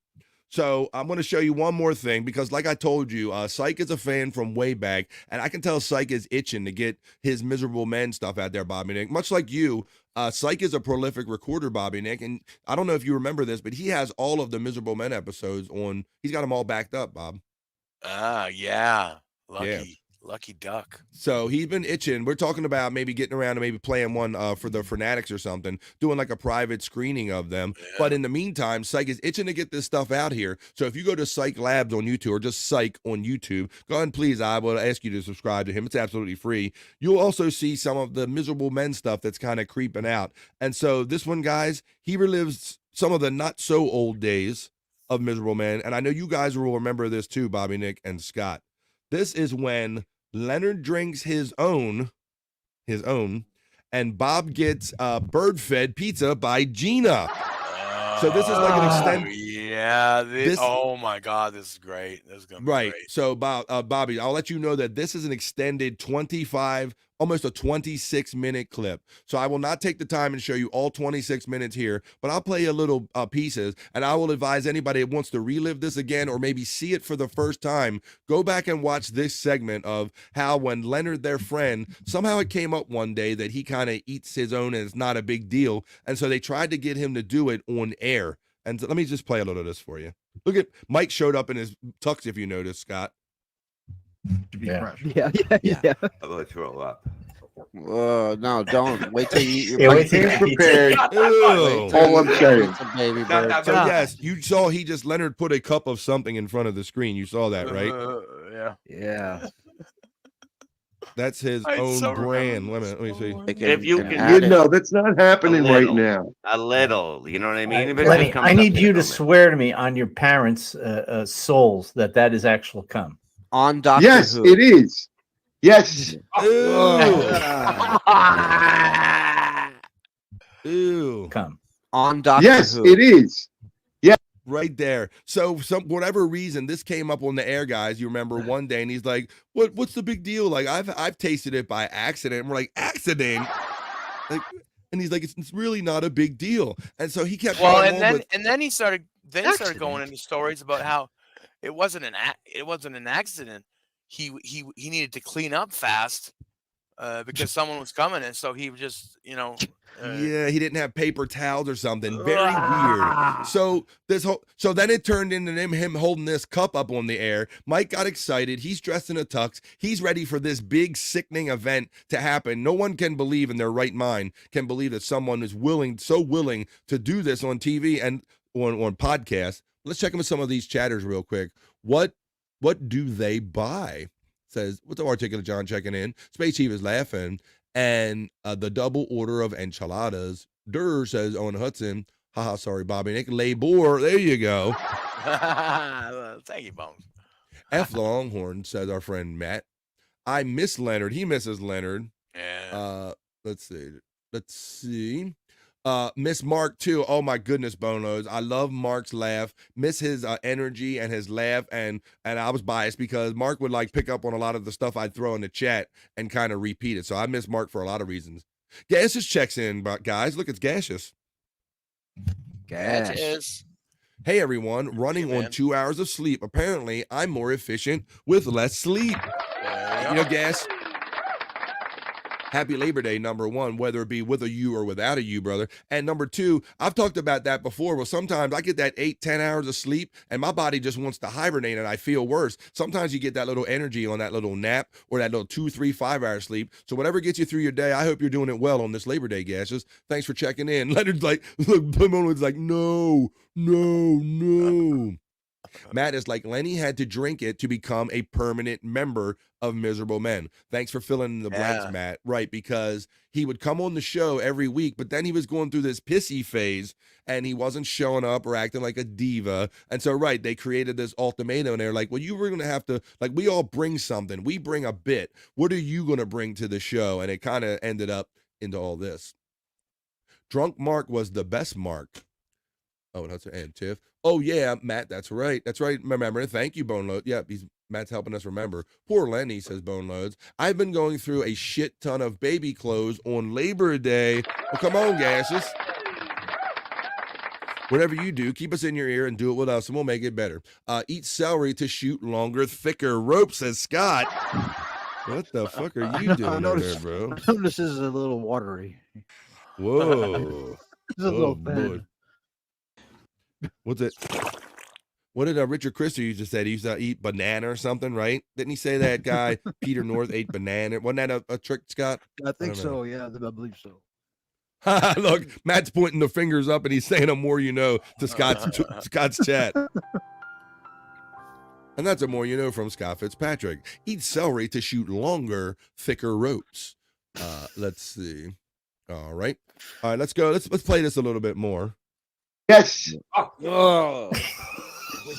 Speaker 1: So I'm going to show you one more thing because like I told you, Psych is a fan from way back, and I can tell Psych is itching to get his Miserable Men stuff out there, Bobby Nick. Much like you, Psych is a prolific recorder, Bobby Nick, and I don't know if you remember this, but he has all of the Miserable Men episodes on. He's got them all backed up, Bob.
Speaker 4: Yeah. Lucky duck.
Speaker 1: So he's been itching. We're talking about maybe getting around to maybe playing one for the Fanatics or something, doing like a private screening of them. Yeah. But in the meantime, Psych is itching to get this stuff out here. So if you go to Psych Labs on YouTube or just Psych on YouTube, go ahead and please, I will ask you to subscribe to him. It's absolutely free. You'll also see some of the Miserable Men stuff that's kind of creeping out. And so this one, guys, he relives some of the not so old days of Miserable Men. And I know you guys will remember this too, Bobby Nick and Scott. This is when Leonard drinks his own, and Bob gets bird-fed pizza by Gina. So this is like an extended.
Speaker 4: Yeah. Oh my God, this is great. This is gonna be
Speaker 1: right.
Speaker 4: Great.
Speaker 1: So Bobby, I'll let you know that this is an extended 25, almost a 26-minute clip. So I will not take the time and show you all 26 minutes here, but I'll play a little pieces, and I will advise anybody that wants to relive this again or maybe see it for the first time, go back and watch this segment of how when Leonard, their friend, somehow it came up one day that he kind of eats his own and it's not a big deal. And so they tried to get him to do it on air. And let me just play a little of this for you. Look at Mike showed up in his tux, if you notice, Scott.
Speaker 2: Yeah.
Speaker 17: I'm going to throw up.
Speaker 18: No, don't. Wait till you eat
Speaker 16: your wait till you're prepared. All I'm saying.
Speaker 18: Baby bird.
Speaker 1: So yes, you saw Leonard put a cup of something in front of the screen. You saw that, right?
Speaker 2: Yeah.
Speaker 1: That's his own brand. Let me see.
Speaker 17: If you can,
Speaker 16: that's not happening right now.
Speaker 17: A little, you know what I mean?
Speaker 19: Lenny, I need you to swear to me on your parents' souls that is actual cum.
Speaker 18: On Doctor
Speaker 16: Yes,
Speaker 18: Who.
Speaker 16: it is. Yes.
Speaker 1: Ew.
Speaker 19: Come
Speaker 18: on Doctor
Speaker 16: Yes,
Speaker 18: Who.
Speaker 16: it is. Yeah.
Speaker 1: Right there. So whatever reason this came up on the air, guys. You remember one day, and he's like, "What's the big deal? Like I've tasted it by accident." And we're like, "Accident?" Like, and he's like, "It's really not a big deal." And so he kept going on
Speaker 4: and then he started going into stories about how it wasn't an accident. He needed to clean up fast because someone was coming, and so he just
Speaker 1: yeah, he didn't have paper towels or something. Very weird. So then it turned into him holding this cup up on the air. Mike got excited. He's dressed in a tux. He's ready for this big sickening event to happen. No one can believe in their right mind can believe that someone is so willing to do this on TV and on podcasts. Let's check in with some of these chatters real quick. What do they buy? Says, what's the articulate John checking in? Space Chief is laughing. And the double order of enchiladas. Durr says Owen Hudson. Haha, sorry, Bobby Nick. Labor. There you go.
Speaker 4: Thank you, Bones.
Speaker 1: F. Longhorn, says our friend Matt. I miss Leonard. He misses Leonard.
Speaker 4: Yeah.
Speaker 1: Let's see. Miss Mark too. Oh my goodness, Bonos. I love Mark's laugh. Miss his energy and his laugh. And I was biased because Mark would like pick up on a lot of the stuff I'd throw in the chat and kind of repeat it. So I miss Mark for a lot of reasons. Gaseous checks in, guys. Look, it's Gaseous.
Speaker 4: Gas.
Speaker 1: Hey everyone, running on 2 hours of sleep. Apparently, I'm more efficient with less sleep. You know, Gas. Happy Labor Day, number one, whether it be with a you or without a you, brother. And number two, I've talked about that before. Well, sometimes I get that 8-10 hours of sleep and my body just wants to hibernate and I feel worse. Sometimes you get that little energy on that little nap or that little 2, 3, 5 hour sleep. So whatever gets you through your day, I hope you're doing it well on this Labor Day, Gases. Thanks for checking in. Leonard's like, look, Blimo's like, no. Matt is like, Lenny had to drink it to become a permanent member of Miserable Men. Thanks for filling in the blanks, Matt. Right, because he would come on the show every week, but then he was going through this pissy phase and he wasn't showing up or acting like a diva. And so, right, they created this ultimatum and they're like, well, you were going to have to, like, we all bring something. We bring a bit. What are you going to bring to the show? And it kind of ended up into all this. Drunk Mark was the best Mark. Oh, that's and Tiff. Oh yeah, Matt, that's right. That's right. Remember, thank you, Bone Load. Yeah, Matt's helping us remember. Poor Lenny, says Bone Loads. I've been going through a shit ton of baby clothes on Labor Day. Oh, come on, Gases. Whatever you do, keep us in your ear and do it with us, and we'll make it better. Eat celery to shoot longer, thicker rope, says Scott. What the fuck are you doing there, bro?
Speaker 2: I notice this is a little watery.
Speaker 1: Whoa.
Speaker 2: It's a little thin.
Speaker 1: Boy. What's it? What did Richard Christie used to say? He used to eat banana or something, right? Didn't he say that guy Peter North ate banana? Wasn't that a trick, Scott?
Speaker 2: I think so. Yeah, I believe so.
Speaker 1: Look, Matt's pointing the fingers up and he's saying, "A more you know" to Scott's chat. And that's a more you know from Scott Fitzpatrick. Eat celery to shoot longer, thicker ropes. Let's see. All right, let's go. Let's play this a little bit more.
Speaker 3: Yes.
Speaker 1: Oh.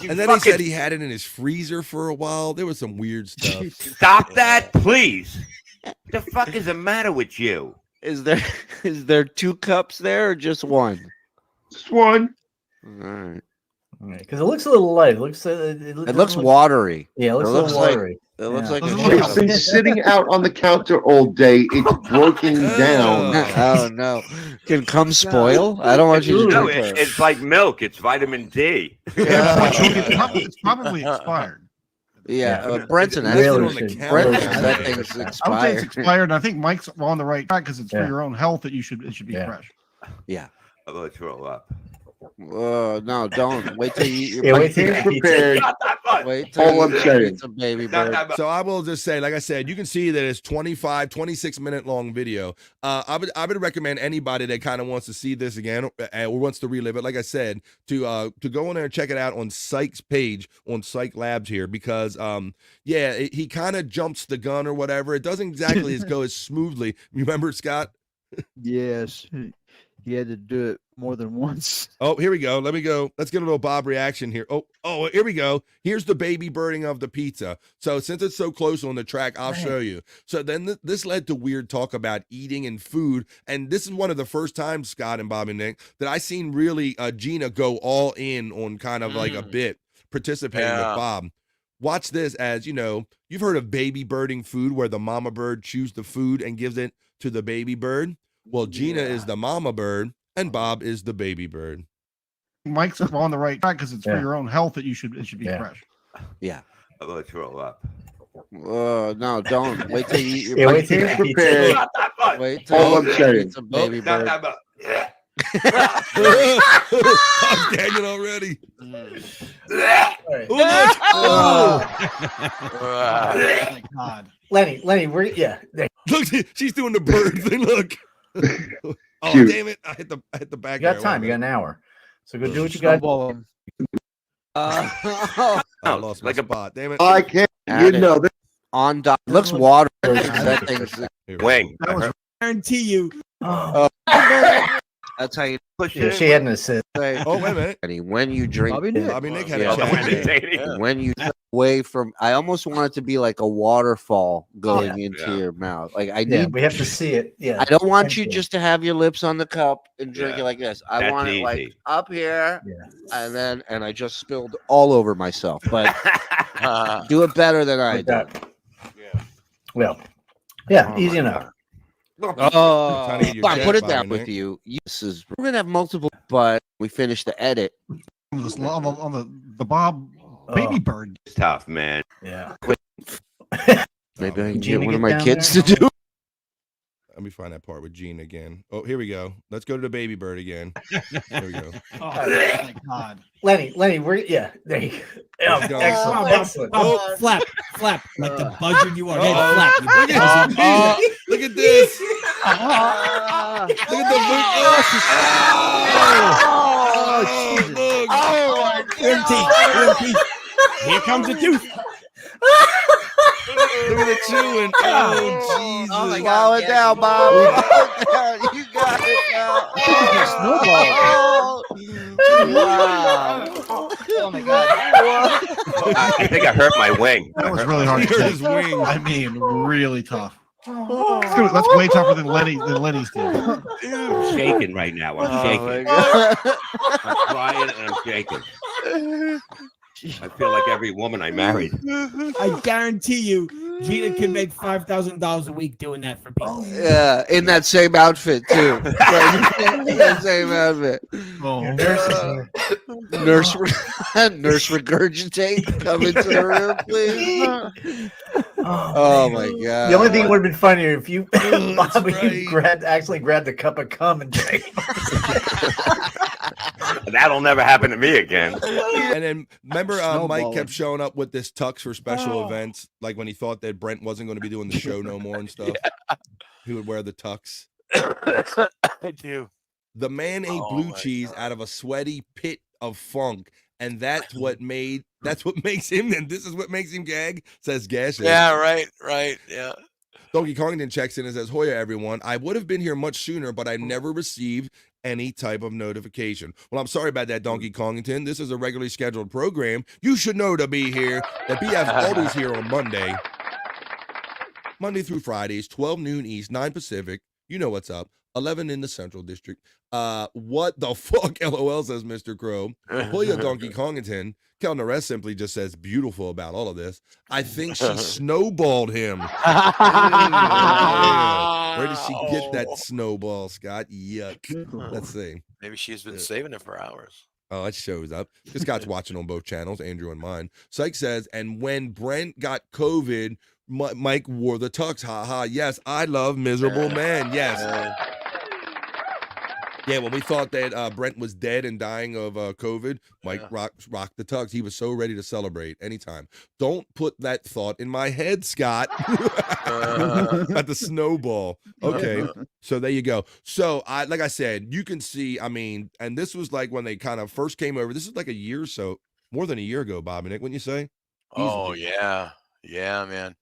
Speaker 1: And then he said he had it in his freezer for a while. There was some weird stuff.
Speaker 20: Stop that, please. What the fuck is the matter with you?
Speaker 18: Is there 2 cups there or just one?
Speaker 3: Just one.
Speaker 18: All right.
Speaker 19: Because it looks a little light. It looks
Speaker 18: watery.
Speaker 19: Yeah, it looks a little watery.
Speaker 18: It looks like
Speaker 3: It's been sitting out on the counter all day. It's broken down.
Speaker 18: Oh no! Can cum spoil? I don't want you to
Speaker 20: No,
Speaker 18: drink it.
Speaker 20: it's like milk. It's vitamin D.
Speaker 21: It's probably expired.
Speaker 18: Yeah, Brenton, that thing's expired.
Speaker 21: I would say it's expired. I think Mike's on the right track because it's for your own health that it should be fresh.
Speaker 18: Yeah.
Speaker 20: I'm gonna throw up.
Speaker 18: No, don't. Wait till you eat
Speaker 21: Yeah,
Speaker 18: your
Speaker 21: wait till you eat
Speaker 18: prepared.
Speaker 20: it.
Speaker 18: Wait till
Speaker 3: All I'm saying.
Speaker 18: it's a baby bird.
Speaker 1: So I will just say, like I said, you can see that it's 26-minute long video. I would recommend anybody that kind of wants to see this again or wants to relive it, like I said, to go in there and check it out on Psych's page on Psych Labs here because he kind of jumps the gun or whatever. It doesn't exactly go as smoothly. Remember, Scott?
Speaker 2: Yes. he had to do it more than once.
Speaker 1: Oh, here we go. Let me go. Let's get a little Bob reaction here. Oh, here we go. Here's the baby birding of the pizza. So since it's so close on the track, I'll show you. So then this led to weird talk about eating and food. And this is one of the first times, Scott and Bob and Nick, that I seen really Gina go all in on kind of like a bit participating with Bob. Watch this. As you know, you've heard of baby birding food where the mama bird chews the food and gives it to the baby bird. Well, Gina is the mama bird and Bob is the baby bird.
Speaker 21: Mike's on the right track because it's for your own health that it should be fresh.
Speaker 20: Yeah. I'm gonna throw up.
Speaker 18: No, don't. Wait till you eat your
Speaker 21: Yeah, wait till you're prepared.
Speaker 18: Wait till
Speaker 21: Hold
Speaker 18: you
Speaker 21: on,
Speaker 18: eat some baby bird.
Speaker 1: I'm gagging already.
Speaker 21: Oh my God.
Speaker 19: Lenny, where? Yeah.
Speaker 1: Look, she's doing the bird thing. Look. Oh,
Speaker 21: Cute.
Speaker 1: damn it! I hit the back.
Speaker 19: You got
Speaker 1: there.
Speaker 19: time. You got an hour. So go do what you got.
Speaker 1: I lost my spot. Damn it!
Speaker 16: I can't. You know that.
Speaker 18: On dot. Looks water. That thing's
Speaker 20: Wing.
Speaker 18: I
Speaker 6: guarantee you.
Speaker 18: That's how you push
Speaker 19: Yeah,
Speaker 18: it.
Speaker 19: she had an assist.
Speaker 1: Oh, wait a minute.
Speaker 18: When you drink,
Speaker 2: Bobby
Speaker 1: Nick had a chat.
Speaker 18: when you away from, I almost want it to be like a waterfall going into your mouth. Like I need.
Speaker 19: We have to see it. Yeah.
Speaker 18: I don't want you just to have your lips on the cup and drink it like this. I
Speaker 20: That's
Speaker 18: want it like
Speaker 20: easy.
Speaker 18: up here, and I just spilled all over myself. But do it better than I do.
Speaker 19: Well, yeah, easy enough.
Speaker 18: Oh,
Speaker 1: Trying to get your
Speaker 18: fine,
Speaker 1: chat
Speaker 18: put it
Speaker 1: by,
Speaker 18: down
Speaker 1: Nick.
Speaker 18: with you. This is we're gonna have multiple, but we finished the edit.
Speaker 21: On the Bob baby bird.
Speaker 20: It's tough, man.
Speaker 19: Yeah.
Speaker 18: Maybe I can
Speaker 19: Gina
Speaker 18: get one of
Speaker 19: get
Speaker 18: my
Speaker 19: down
Speaker 18: kids
Speaker 19: there?
Speaker 18: to do.
Speaker 1: Let me find that part with Gene again. Oh, here we go. Let's go to the baby bird again. There we go.
Speaker 21: Oh my God.
Speaker 19: Lenny, where? Yeah, there you go.
Speaker 1: Let's go.
Speaker 19: Excellent.
Speaker 6: Oh, flap, like the buzzard you are. Hey, flap. You
Speaker 1: Look at
Speaker 6: buzzard.
Speaker 1: look at this. Look at the boot.
Speaker 6: Oh, teeth. Here comes the tooth.
Speaker 1: Look at the chewing. Oh, Jesus.
Speaker 18: Oh my God! Slow it down, Bob. You got it now.
Speaker 12: Oh my God.
Speaker 20: I think I hurt my wing.
Speaker 21: That was really hard to
Speaker 1: Hurt
Speaker 21: take.
Speaker 1: his wing.
Speaker 21: I mean, really tough. That's way tougher than Lenny's did.
Speaker 20: I'm shaking right now. I'm shaking. I'm crying and I'm shaking. I feel like every woman I married.
Speaker 6: I guarantee you, Gina can make $5,000 a week doing that for people.
Speaker 18: Yeah, in that same outfit too. In that same outfit. Nurse regurgitate. Come into the room, please. Oh my God.
Speaker 19: The only thing would have been funnier if you, Bobby, actually grabbed a cup of cum and drank.
Speaker 20: That'll never happen to me again.
Speaker 1: And then remember, Mike
Speaker 2: Snowballing.
Speaker 1: kept showing up with this tux for special events, like when he thought that Brent wasn't going to be doing the show no more and stuff. He would wear the tux.
Speaker 4: I do.
Speaker 1: The man ate blue cheese out of a sweaty pit of funk, and that's what makes him. And this is what makes him gag. Says Gash.
Speaker 4: Yeah, right. Yeah.
Speaker 1: Donkey Kongton checks in and says, "Hoya, everyone. I would have been here much sooner, but I never received any type of notification." Well, I'm sorry about that, Donkey Kongton. This is a regularly scheduled program. You should know to be here. That BF's always here on Monday through Fridays, 12 noon East, 9 Pacific. You know what's up. 11 in the Central District. What the fuck? LOL, says Mr. Crow. Hoya, Donkey Kongton. Kel Nares simply just says beautiful about all of this. I think she snowballed him. Where did she get that snowball, Scott? Yuck. Let's see.
Speaker 4: Maybe she's been saving it for hours.
Speaker 1: Oh, it shows up. This Scott's watching on both channels, Andrew and mine. Psych says, and when Brent got COVID, Mike wore the tux. Ha ha. Yes, I love miserable man. Yes. Yeah, when we thought that Brent was dead and dying of COVID, Mike rocked the tux. He was so ready to celebrate anytime. Don't put that thought in my head, Scott. At the snowball. Okay, so there you go. So like I said, you can see, I mean, and this was like when they kind of first came over. This is like a year or so, more than a year ago, Bob and Nick, wouldn't you say?
Speaker 4: Oh, yeah. Yeah, man.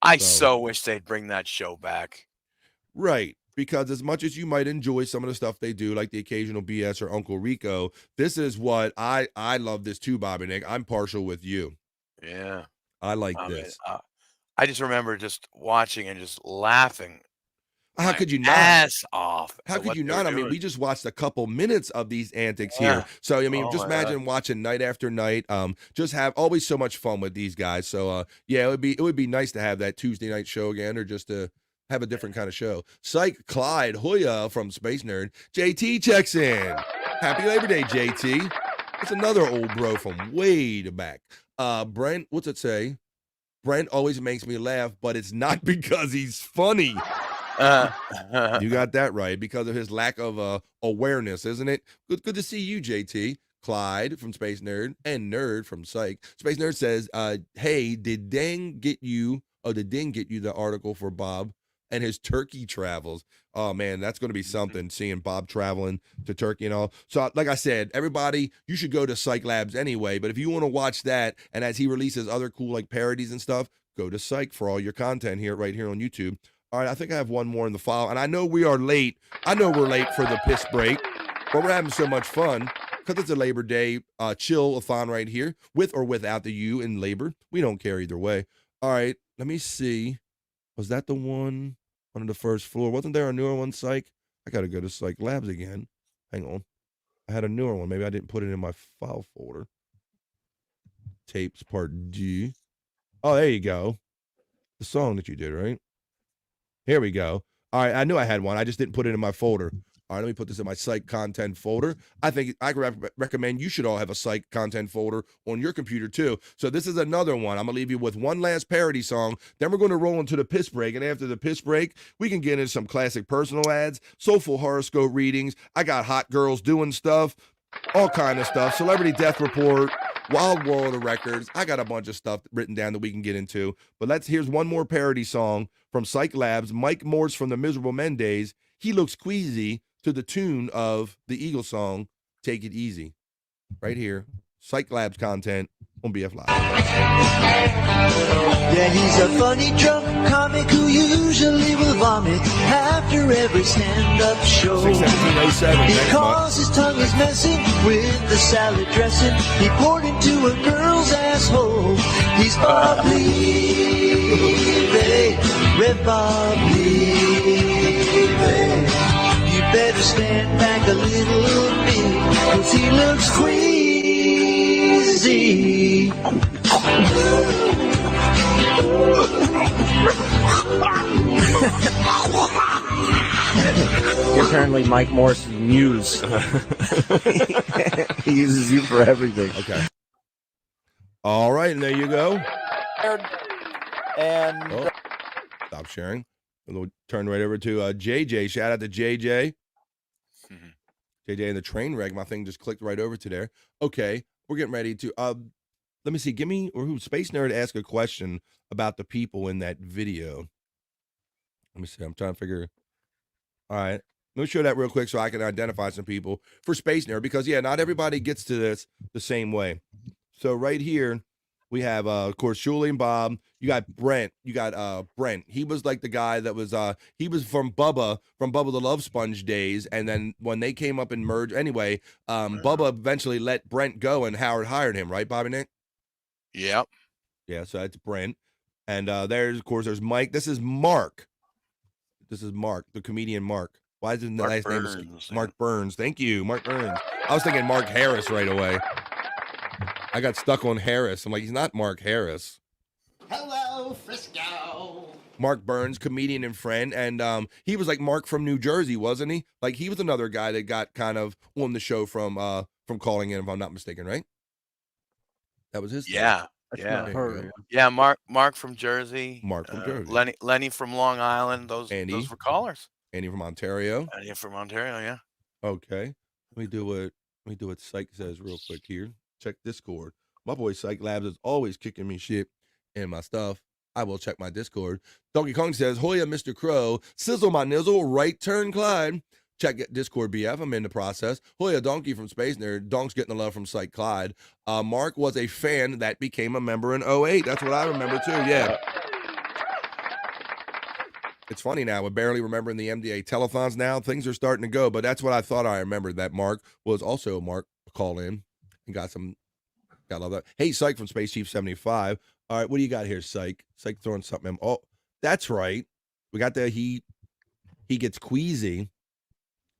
Speaker 4: I so wish they'd bring that show back.
Speaker 1: Right. because as much as you might enjoy some of the stuff they do, like the occasional BS or Uncle Rico, this is what I love this too, Bobby Nick. I'm partial with you.
Speaker 4: Yeah.
Speaker 1: I like
Speaker 4: I mean,
Speaker 1: this.
Speaker 4: I just remember just watching and just laughing.
Speaker 1: How could you not?
Speaker 4: Ass off.
Speaker 1: How
Speaker 4: at
Speaker 1: could
Speaker 4: what
Speaker 1: you
Speaker 4: they were
Speaker 1: not? I mean,
Speaker 4: doing.
Speaker 1: we just watched a couple minutes of these antics
Speaker 4: Yeah.
Speaker 1: here. So, I mean,
Speaker 4: Oh
Speaker 1: just
Speaker 4: my God.
Speaker 1: imagine watching night after night. Just have always so much fun with these guys. So, yeah, it would be nice to have that Tuesday night show again, or just to have a different kind of show. Psych Clyde Hoya from Space Nerd. JT checks in. Happy Labor Day, JT. It's another old bro from way back. Brent, what's it say? Brent always makes me laugh, but it's not because he's funny. You got that right, because of his lack of awareness, isn't it? Good to see you, JT. Clyde from Space Nerd and Nerd from Psych. Space Nerd says, hey, did Ding get you the article for Bob and his Turkey travels? Oh man, that's going to be something, seeing Bob traveling to Turkey and all. So like I said, everybody, you should go to Psych Labs anyway, but if you want to watch that, and as he releases other cool like parodies and stuff, go to Psych for all your content right here on YouTube. All right, I think I have one more in the file, and I know we are late. I know we're late for the piss break, but we're having so much fun because it's a Labor Day chill-a-thon right here, with or without the U in labor. We don't care either way. All right, let me see. Was that the one on the first floor? Wasn't there a newer one, Psych? I got to go to Psych Labs again. Hang on. I had a newer one. Maybe I didn't put it in my file folder. Tapes part D. Oh, there you go. The song that you did, right? Here we go. All right, I knew I had one. I just didn't put it in my folder. All right, let me put this in my Psych content folder. I think I recommend you should all have a Psych content folder on your computer too. So this is another one. I'm going to leave you with one last parody song. Then we're going to roll into the piss break. And after the piss break, we can get into some classic personal ads, soulful horoscope readings. I got hot girls doing stuff, all kind of stuff. Celebrity Death Report, Wild World of Records. I got a bunch of stuff written down that we can get into. But here's one more parody song from Psych Labs. Mike Morse from the Miserable Men days. He looks queasy, to the tune of the Eagle song, Take It Easy. Right here. Psych Labs content on BF Live.
Speaker 15: Yeah, he's a funny drunk comic who usually will vomit after every stand-up show.
Speaker 1: 61707.
Speaker 15: Because his tongue is messing with the salad dressing he poured into a girl's asshole. He's Bob Levy, Red Bob Levy. You better stand back a little bit, 'cause he looks queasy.
Speaker 19: You're apparently Mike Morse's muse. He uses you for everything.
Speaker 1: Okay. All right, and there you go.
Speaker 12: And
Speaker 1: Stop sharing. We'll turn right over to JJ. Shout out to JJ. JJ and the train wreck. My thing just clicked right over to there. Okay, we're getting ready to. Let me see. Space Nerd asked a question about the people in that video. Let me see. I'm trying to figure. All right. Let me show that real quick so I can identify some people for Space Nerd, because yeah, not everybody gets to this the same way. So right here, we have of course Julie and Bob. You got Brent. You got Brent. He was like the guy that was he was from Bubba the Love Sponge days, and then when they came up and merged anyway, Bubba eventually let Brent go and Howard hired him, right, Bobby Nick?
Speaker 4: Yep.
Speaker 1: Yeah, so that's Brent. And there's Mike. This is Mark. The comedian Mark. Why isn't the last name Mark Burns? Thank you, Mark Burns. I was thinking Mark Harris right away. I got stuck on Harris. I'm like, he's not Mark Harris.
Speaker 9: Hello, Frisco.
Speaker 1: Mark Burns, comedian and friend, and he was like Mark from New Jersey, wasn't he? Like he was another guy that got kind of on the show from calling in, if I'm not mistaken, right? That was his.
Speaker 4: Yeah. Yeah, Mark from Jersey.
Speaker 1: Mark from Jersey.
Speaker 4: Lenny from Long Island. Those were callers.
Speaker 1: Andy from Ontario.
Speaker 4: Andy from Ontario, yeah.
Speaker 1: Okay. Let me do what Psych says real quick here. Check Discord. My boy Psych Labs is always kicking me shit in my stuff. I will check my Discord. Donkey Kong says, Hoya, Mr. Crow, sizzle my nizzle, right turn Clyde. Check Discord BF. I'm in the process. Hoya Donkey from Space Nerd. Donk's getting the love from Psych Clyde. Mark was a fan that became a member in 08. That's what I remember too. Yeah. It's funny now, we're barely remembering the MDA telethons now. Things are starting to go, but that's what I thought I remembered. That Mark was also Mark call in and got all that. Hey, Psych from Space Chief 75. All right, what do you got here, Psych? Psych throwing something in. Oh, that's right. We got the he gets queasy.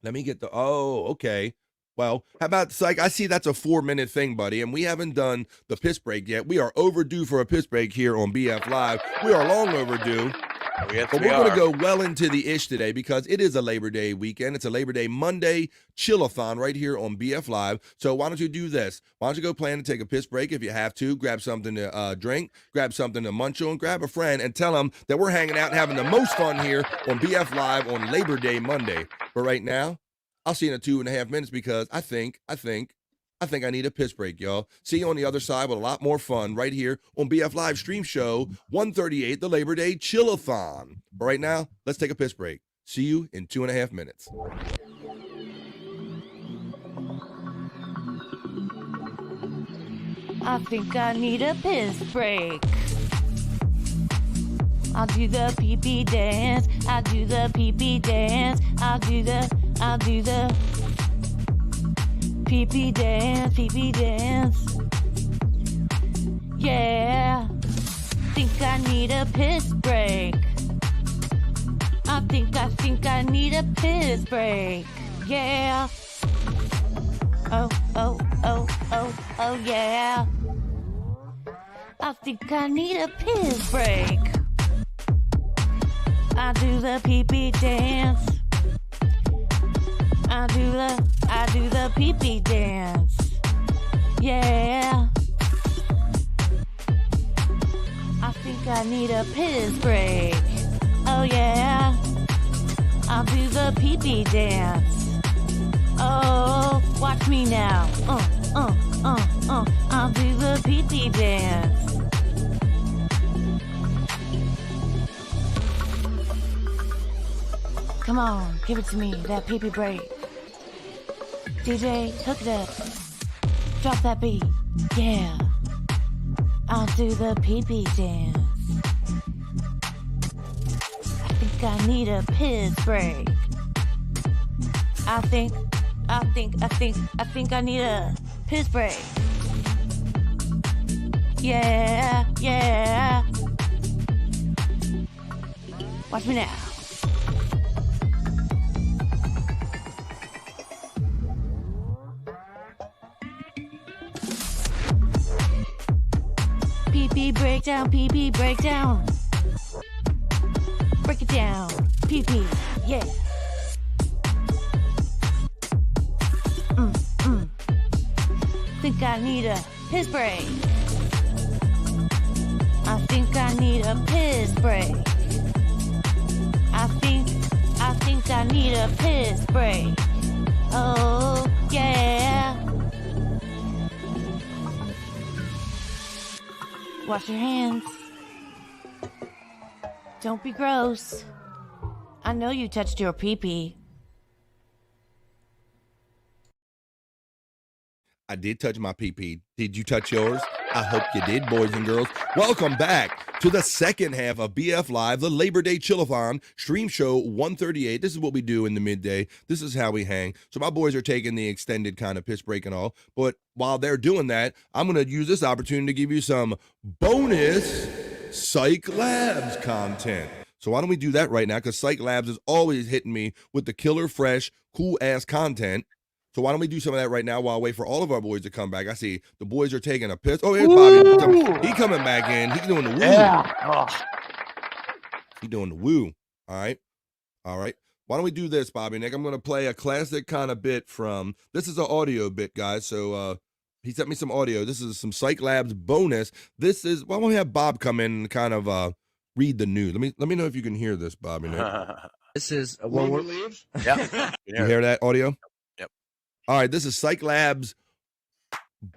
Speaker 1: Let me get okay. Well, how about Psych? I see that's a 4-minute thing, buddy, and we haven't done the piss break yet. We are overdue for a piss break here on BF Live. We are long overdue.
Speaker 4: Yes,
Speaker 1: but we're going to go well into the ish today because it is a Labor Day weekend. It's a Labor Day Monday chill-a-thon right here on BF Live. So why don't you do this? Why don't you go plan to take a piss break if you have to? Grab something to drink, grab something to munch on, grab a friend, and tell them that we're hanging out and having the most fun here on BF Live on Labor Day Monday. But right now, I'll see you in 2.5 minutes because I think I need a piss break, y'all. See you on the other side with a lot more fun right here on BF Live Stream Show 138, the Labor Day Chill-a-thon. But right now, let's take a piss break. See you in 2.5 minutes.
Speaker 8: I think I need a piss break. I'll do the pee-pee dance. I'll do the pee-pee dance. I'll do the pee-pee dance, pee-pee dance. Yeah. Think I need a piss break. I think I need a piss break. Yeah. Oh, yeah. I think I need a piss break. I do the pee-pee dance. I do the pee-pee dance. Yeah. I think I need a piss break. Oh yeah. I'll do the pee-pee dance. Oh, watch me now. I'll do the pee-pee dance. Come on, give it to me, that pee-pee break. DJ, hook it up. Drop that beat. Yeah. I'll do the pee-pee dance. I think I need a piss break. I think I need a piss break. Yeah. Watch me now. Pee-pee breakdown, pee-pee breakdown. Break it down, pee-pee, yeah. Think I need a piss break. I think I need a piss break. I think I need a piss break. Oh, yeah. Wash your hands. Don't be gross. I know you touched your pee-pee.
Speaker 1: I did touch my pee-pee. Did you touch yours? I hope you did, boys and girls. Welcome back to the second half of BF Live, the Labor Day Chill-a-thon, Stream Show 138. This is what we do in the midday. This is how we hang. So my boys are taking the extended kind of piss break and all. But while they're doing that, I'm going to use this opportunity to give you some bonus Psych Labs content. So why don't we do that right now? Because Psych Labs is always hitting me with the killer, fresh, cool-ass content. So why don't we do some of that right now while I wait for all of our boys to come back? I see the boys are taking a piss. Oh, here's Bobby. He coming back in. He's doing the woo.
Speaker 8: Yeah.
Speaker 1: He's doing the woo. All right. Why don't we do this, Bobby Nick? I'm going to play a classic kind of bit from, this is an audio bit, guys. So he sent me some audio. This is some Psych Labs bonus. This is, why don't we have Bob come in and kind of read the news? Let me know if you can hear this, Bobby Nick.
Speaker 18: This is
Speaker 4: Yeah.
Speaker 1: You hear that audio?
Speaker 4: Yep.
Speaker 1: All right, this is Psych Labs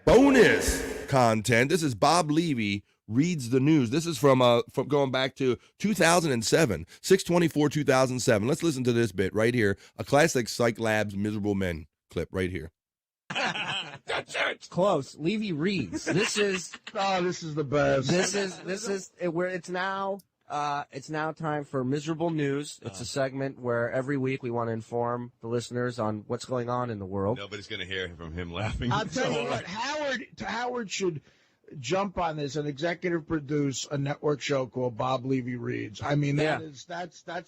Speaker 1: bonus content. This is Bob Levy reads the news. This is from going back to 2007, 6/24/2007. Let's listen to this bit right here. A classic Psych Labs Miserable Men clip right here.
Speaker 18: It's close. Levy reads. This is
Speaker 21: this is the best.
Speaker 18: This is where it's now It's now time for Miserable News. It's a segment where every week we want to inform the listeners on what's going on in the world.
Speaker 20: Nobody's going to hear from him laughing.
Speaker 10: I'll tell you what, Howard should jump on this and executive produce a network show called Bob Levy Reads. I mean, that's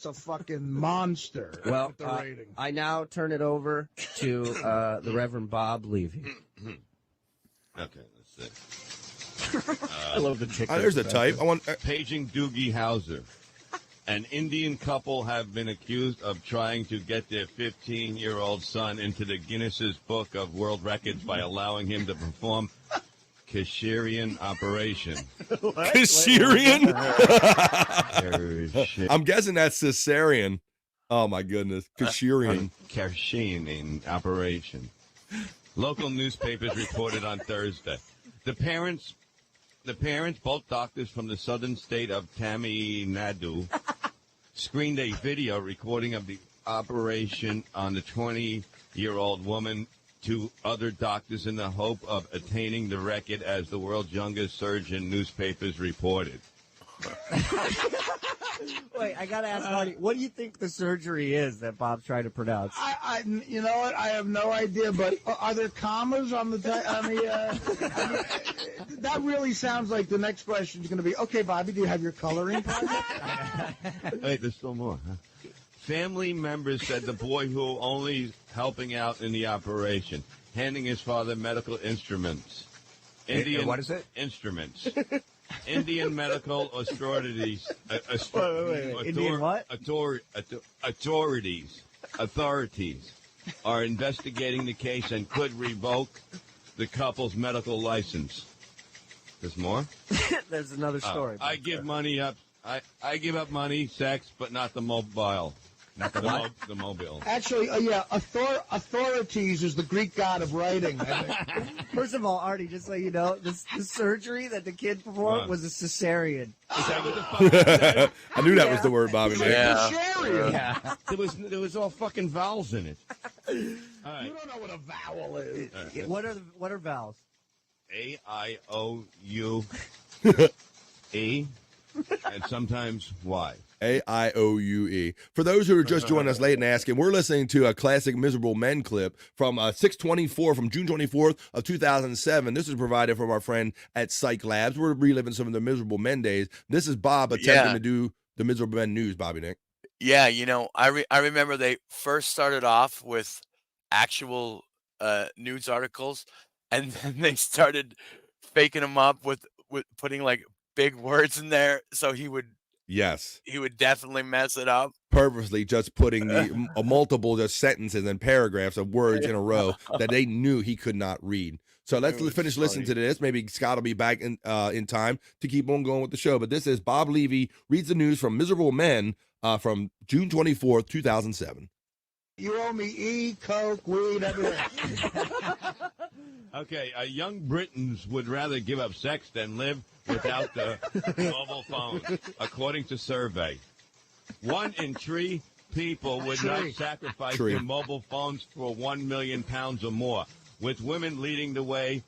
Speaker 10: a fucking monster.
Speaker 18: Well,
Speaker 10: with the rating.
Speaker 18: I now turn it over to the Reverend Bob Levy.
Speaker 20: Okay, let's see.
Speaker 19: I love the chicken.
Speaker 1: There's the type. I want
Speaker 20: paging Doogie Howser. An Indian couple have been accused of trying to get their 15-year-old son into the Guinness's Book of World Records by allowing him to perform Caesarean operation.
Speaker 1: Caesarean? I'm guessing that's cesarean. Oh my goodness, Caesarean.
Speaker 20: Caesarean operation. Local newspapers reported on Thursday. The parents, both doctors from the southern state of Tamil Nadu, screened a video recording of the operation on the 20-year-old woman to other doctors in the hope of attaining the record as the world's youngest surgeon, newspapers reported.
Speaker 18: Wait, I gotta ask Marty, what do you think the surgery is that Bob's trying to pronounce?
Speaker 10: You know what? I have no idea, but are there commas on the? That really sounds like the next question is going to be, okay, Bobby, do you have your coloring project?
Speaker 20: Wait, there's still more. Huh? Family members said the boy who only helping out in the operation, handing his father medical instruments. Indian
Speaker 18: what is it?
Speaker 20: Instruments. Indian medical authorities.
Speaker 18: Indian what?
Speaker 20: Authorities are investigating the case and could revoke the couple's medical license. There's more?
Speaker 18: There's another story.
Speaker 20: I give money up. I give up money, sex, but not the mobile. Not the what? The mobile.
Speaker 10: Actually, authorities is the Greek god of writing.
Speaker 18: First of all, Artie, just so you know, the surgery that the kid performed was a cesarean.
Speaker 1: I knew that was the word, Bobby.
Speaker 20: Yeah. There was all fucking vowels in it. All right.
Speaker 10: You don't know what a vowel is.
Speaker 20: Right.
Speaker 18: What are vowels?
Speaker 20: A-I-O-U-E and sometimes Y.
Speaker 1: A-I-O-U-E. For those who are just joining us late and asking, we're listening to a classic Miserable Men clip from 6/24 from June 24th of 2007. This is provided from our friend at Psych Labs. We're reliving some of the Miserable Men days. This is Bob attempting to do the Miserable Men news, Bobby Nick.
Speaker 4: Yeah, I remember they first started off with actual news articles, and then they started faking them up with putting like big words in there, so he would definitely mess it up.
Speaker 1: Purposely just putting the multiple just sentences and paragraphs of words in a row that they knew he could not read. So let's finish listening to this. Maybe Scott will be back in time to keep on going with the show. But this is Bob Levy reads the news from Miserable Men from June 24th, 2007.
Speaker 10: You owe me E, Coke, weed, everything.
Speaker 20: Okay, young Britons would rather give up sex than live without the mobile phone, according to survey. 1 in 3 people would not sacrifice their mobile phones for £1 million or more, with women leading the way,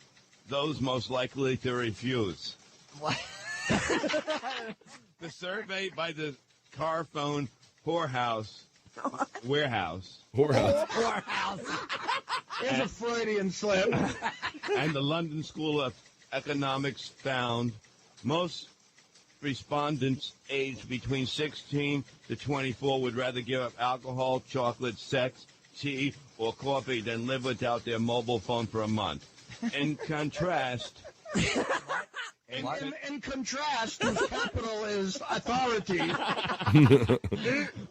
Speaker 20: those most likely to refuse.
Speaker 18: What?
Speaker 20: The survey by the car phone warehouse.
Speaker 10: Here's a Freudian slip.
Speaker 20: And the London School of Economics found most respondents aged between 16 to 24 would rather give up alcohol, chocolate, sex, tea, or coffee than live without their mobile phone for a month. In contrast...
Speaker 10: In contrast, whose capital is authority.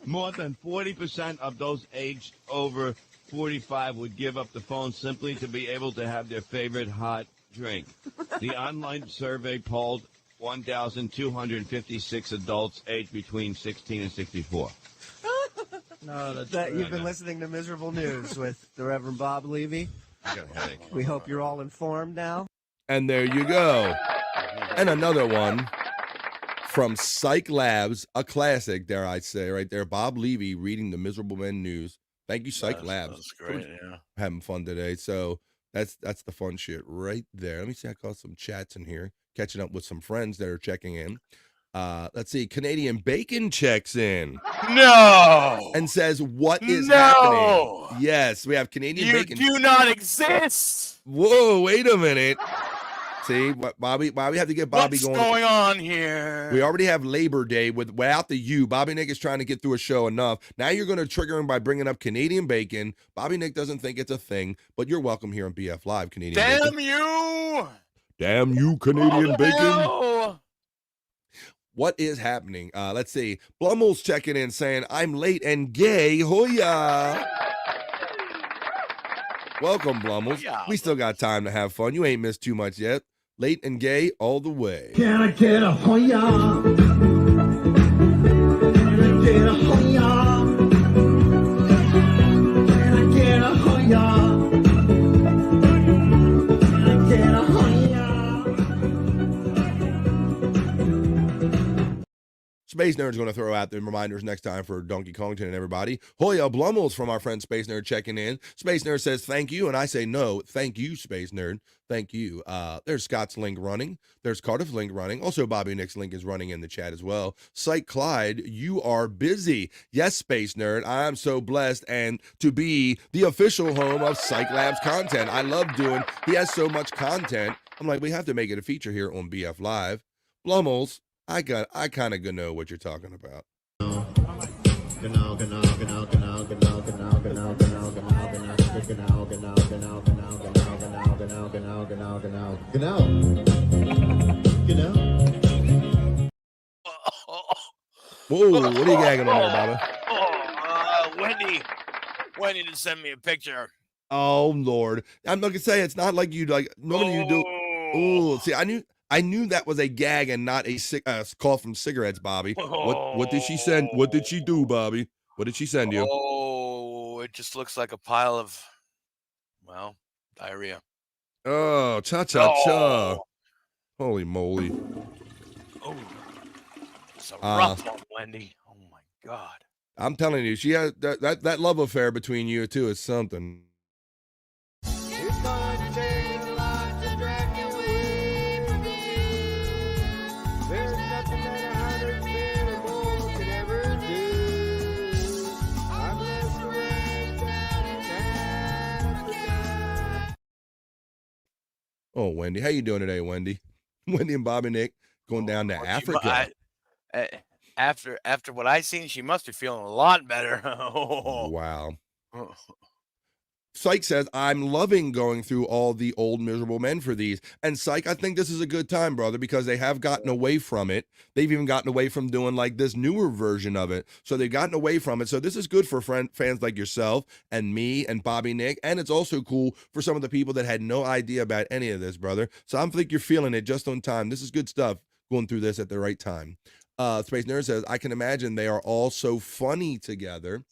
Speaker 20: More than 40% of those aged over 45 would give up the phone simply to be able to have their favorite hot drink. The online survey polled 1,256 adults aged between 16 and 64.
Speaker 18: No, you've been listening to Miserable News with the Reverend Bob Levy.
Speaker 20: I got a headache.
Speaker 18: We hope you're all informed now.
Speaker 1: And there you go. And another one from Psych Labs, a classic, dare I say, right there. Bob Levy reading the Miserable Men news. Thank you, Psych Labs.
Speaker 4: That's great, yeah.
Speaker 1: Having fun today. So that's the fun shit right there. Let me see. I got some chats in here, catching up with some friends that are checking in. Let's see. Canadian Bacon checks in.
Speaker 4: No.
Speaker 1: And says, what is happening? Yes, we have Canadian Bacon.
Speaker 4: You do not exist.
Speaker 1: Whoa, wait a minute. See, Bobby have to get Bobby
Speaker 4: What's
Speaker 1: going.
Speaker 4: going on here?
Speaker 1: We already have Labor Day without the U. Bobby Nick is trying to get through a show enough. Now you're going to trigger him by bringing up Canadian Bacon. Bobby Nick doesn't think it's a thing, but you're welcome here on BF Live, Canadian Bacon.
Speaker 4: Damn you!
Speaker 1: Damn you, Canadian Bacon.
Speaker 4: No.
Speaker 1: What is happening? Let's see. Blummel's checking in saying, I'm late and gay. Hoya. Welcome, Blummels. We still got time to have fun. You ain't missed too much yet. Late and gay all the way.
Speaker 15: Can I get a hoya? Can I get a hoya? Can I get a hoya? Can I get a hoya?
Speaker 1: Space Nerd's going to throw out the reminders next time for Donkey Kongton and everybody. Hoya Blummels from our friend Space Nerd checking in. Space Nerd says, thank you. And I say, no, thank you, Space Nerd. Thank you. There's Scott's link running. There's Cardiff's link running. Also, Bobby Nick's link is running in the chat as well. Psych Clyde, you are busy. Yes, Space Nerd. I'm so blessed and to be the official home of Psych Labs content. I love doing. He has so much content. I'm like, we have to make it a feature here on BF Live. Blummels, I kind of know what you're talking about. Whoa, what are you gagging on there, Bobby?
Speaker 4: Wendy didn't send me a picture.
Speaker 1: Oh Lord, I'm not gonna say it's not like you like normally you do. Oh, see, I knew that was a gag and not a call from cigarettes, Bobby. What did she send? What did she do, Bobby? What did she send you?
Speaker 4: Oh, it just looks like a pile of, well, diarrhea.
Speaker 1: Oh, cha. Holy moly.
Speaker 4: Oh, it's a rough one, Wendy. Oh my God.
Speaker 1: I'm telling you, she has that love affair between you two is something. Oh, Wendy, how you doing today, Wendy? Wendy and Bobby Nick going down to Africa.
Speaker 4: After what I seen, she must be feeling a lot better.
Speaker 1: Wow. Psych says, I'm loving going through all the old miserable men for these. And Psych, I think this is a good time, brother, because they have gotten away from it. They've even gotten away from doing like this newer version of it. So they've gotten away from it. So this is good for fans like yourself and me and Bobby Nick. And it's also cool for some of the people that had no idea about any of this, brother. So I think you're feeling it just on time. This is good stuff, going through this at the right time. Space Nerd says, I can imagine they are all so funny together.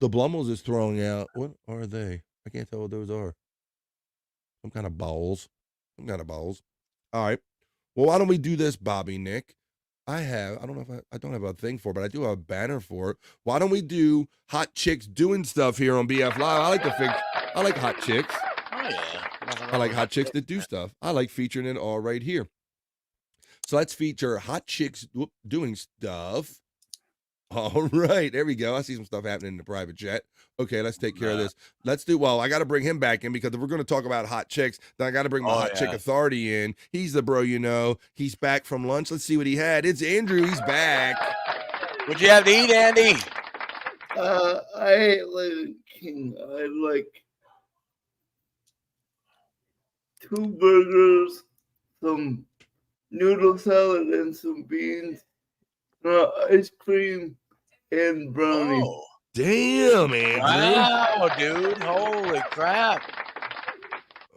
Speaker 1: The Blummels is throwing out, what are they? I can't tell what those are. Some kind of balls. All right. Well, why don't we do this, Bobby Nick? I don't know if I don't have a thing for it, but I do have a banner for it. Why don't we do hot chicks doing stuff here on BF Live? I like hot chicks.
Speaker 4: Oh, yeah.
Speaker 1: I like hot chicks that do stuff. I like featuring it all right here. So let's feature hot chicks doing stuff. All right, there we go. I see some stuff happening in the private chat. Okay, let's take care of this. I got to bring him back in because if we're going to talk about hot chicks, then I got to bring my Chick Authority in. He's the bro, He's back from lunch. Let's see what he had. It's Andrew. He's back.
Speaker 4: What'd you have to eat, Andy?
Speaker 3: I ate Liver King. I like 2 burgers, some noodle salad, and some beans. Ice cream and brownie.
Speaker 4: Oh,
Speaker 1: damn, Andrew.
Speaker 4: Wow, dude. Holy crap.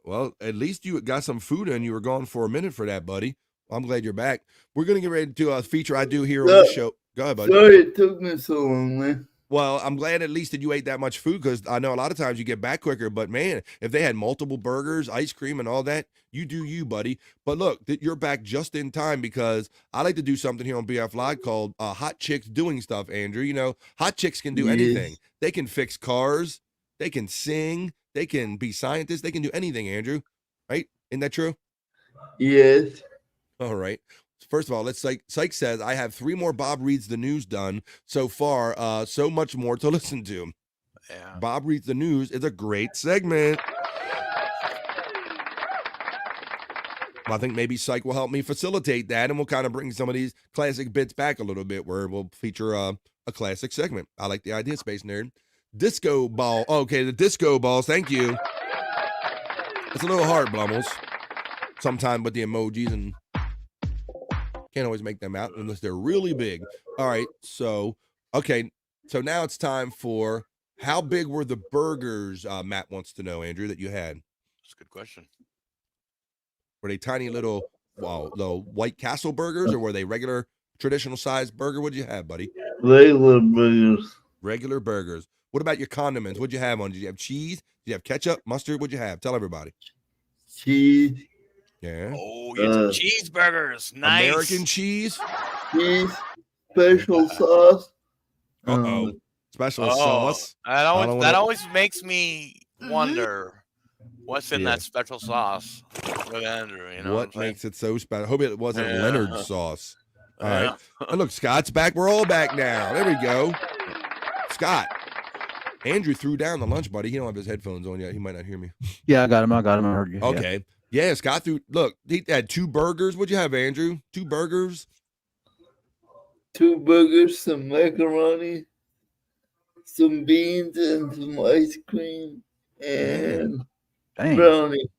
Speaker 1: Well, at least you got some food and you were gone for a minute for that, buddy. I'm glad you're back. We're going to get ready to a feature I do here on the show. Go ahead, buddy.
Speaker 3: Sorry it took me so long, man.
Speaker 1: Well, I'm glad at least that you ate that much food because I know a lot of times you get back quicker. But, man, if they had multiple burgers, ice cream, and all that, you do you, buddy. But, look, you're back just in time because I like to do something here on BF Live called Hot Chicks Doing Stuff, Andrew. Hot chicks can do anything. They can fix cars. They can sing. They can be scientists. They can do anything, Andrew. Right? Isn't that true?
Speaker 3: Yes.
Speaker 1: All right. First of all, Psych says, I have 3 more Bob Reads the News done so far. So much more to listen to.
Speaker 4: Yeah.
Speaker 1: Bob Reads the News is a great segment. I think maybe Psych will help me facilitate that, and we'll kind of bring some of these classic bits back a little bit, where we'll feature a classic segment. I like the idea, Space Nerd. Disco ball. Okay, the disco balls. Thank you. It's a little hard, Blummels. Sometime with the emojis, and can't always make them out unless they're really big. All right, so now it's time for how big were the burgers? Matt wants to know, Andrew, that you had.
Speaker 4: That's a good question.
Speaker 1: Were they tiny little White Castle burgers, or were they regular traditional size burger? What'd you have, buddy?
Speaker 3: Regular burgers.
Speaker 1: Regular burgers. What about your condiments? What'd you have on? Did you have cheese? Did you have ketchup, mustard? What'd you have? Tell everybody.
Speaker 3: Cheese.
Speaker 1: Yeah.
Speaker 4: Oh, you had cheeseburgers. Nice.
Speaker 1: American cheese.
Speaker 3: Cheese. Special sauce.
Speaker 1: Special sauce.
Speaker 4: That always makes me wonder. What's in that special sauce with Andrew? You know
Speaker 1: what makes it so special? I hope it wasn't Leonard's sauce. All right. And look, Scott's back. We're all back now. There we go. Scott. Andrew threw down the lunch, buddy. He don't have his headphones on yet. He might not hear me.
Speaker 2: Yeah, I got him. I heard you.
Speaker 1: Okay. Yeah, Scott threw. Look, he had 2 burgers. What'd you have, Andrew? 2 burgers?
Speaker 3: 2 burgers, some macaroni, some beans, and some ice cream, and brownie.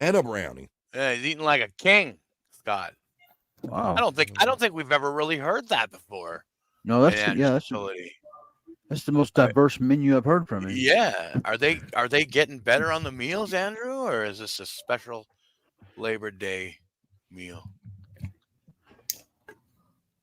Speaker 1: And a brownie.
Speaker 4: Yeah, he's eating like a king, Scott.
Speaker 2: Wow.
Speaker 4: I don't think we've ever really heard that before.
Speaker 2: No, that's the most diverse menu I've heard from him.
Speaker 4: Yeah. Are they getting better on the meals, Andrew, or is this a special Labor Day meal?